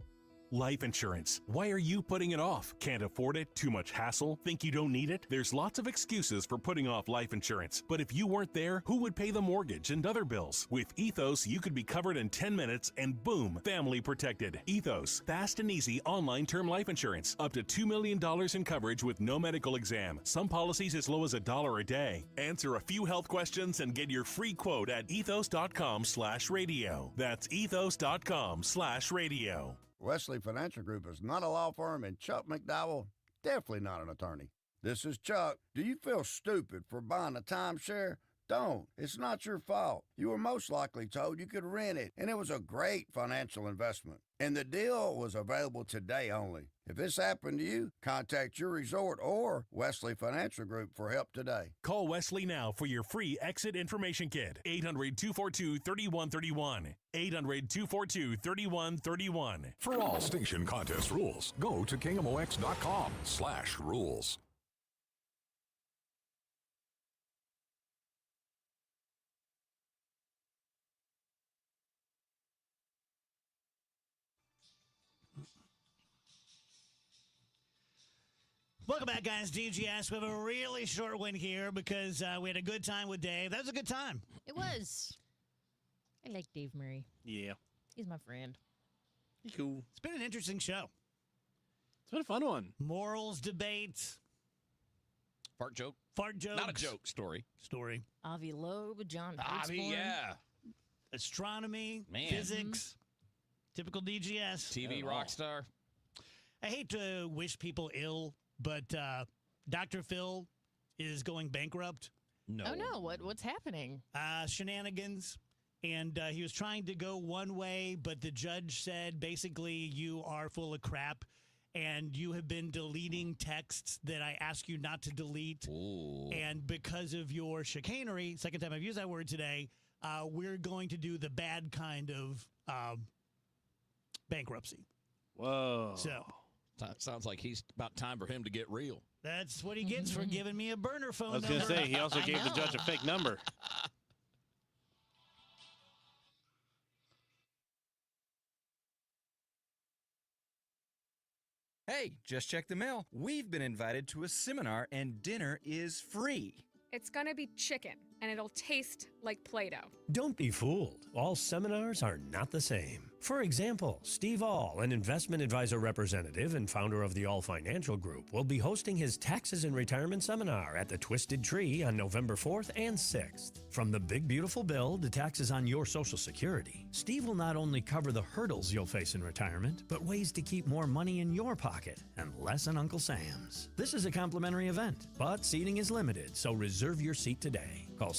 Life insurance. Why are you putting it off? Can't afford it? Too much hassle? Think you don't need it? There's lots of excuses for putting off life insurance. But if you weren't there, who would pay the mortgage and other bills? With Ethos, you could be covered in 10 minutes and boom, family protected. Ethos, fast and easy online term life insurance. Up to $2 million in coverage with no medical exam. Some policies as low as $1 a day. Answer a few health questions and get your free quote at ethos.com/radio. That's ethos.com/radio. Wesley Financial Group is not a law firm, and Chuck McDowell, definitely not an attorney. This is Chuck. Do you feel stupid for buying a timeshare? Don't. It's not your fault. You were most likely told you could rent it, and it was a great financial investment. And the deal was available today only. If this happened to you, contact your resort or Wesley Financial Group for help today. Call Wesley now for your free exit information kit. 800-242-3131. 800-242-3131. For all station contest rules, go to KMOX.com/rules. Welcome back, guys. DGS. We have a really short one here because we had a good time with Dave. That was a good time. It was. I like Dave Murray. Yeah. He's my friend. He's cool. It's been an interesting show. It's been a fun one. Morals, debates. Fart joke. Fart jokes. Not a joke. Story. Avi Loeb, John Avi, Hertzborn. yeah. Astronomy. Man. Physics. Typical DGS. TV rock star. I hate to wish people ill, but Dr. Phil is going bankrupt. No. Oh, no. What's happening? Shenanigans. And he was trying to go one way, but the judge said, basically, you are full of crap, and you have been deleting texts that I ask you not to delete. Ooh. And because of your chicanery, second time I've used that word today, we're going to do the bad kind of bankruptcy. Whoa. So sounds like he's about time for him to get real. that's what he gets for giving me a burner phone I was going to number. say, he also gave the judge a fake number. Hey, just check the mail. We've been invited to a seminar and dinner is free. It's gonna be chicken, and it'll taste like Play-Doh. Don't be fooled. All seminars are not the same. For example, Steve All, an investment advisor representative and founder of the All Financial Group, will be hosting his Taxes and Retirement Seminar at the Twisted Tree on November 4th and 6th. From the big beautiful bill to taxes on your Social Security, Steve will not only cover the hurdles you'll face in retirement, but ways to keep more money in your pocket and less in Uncle Sam's. This is a complimentary event, but seating is limited, so reserve your seat today. Call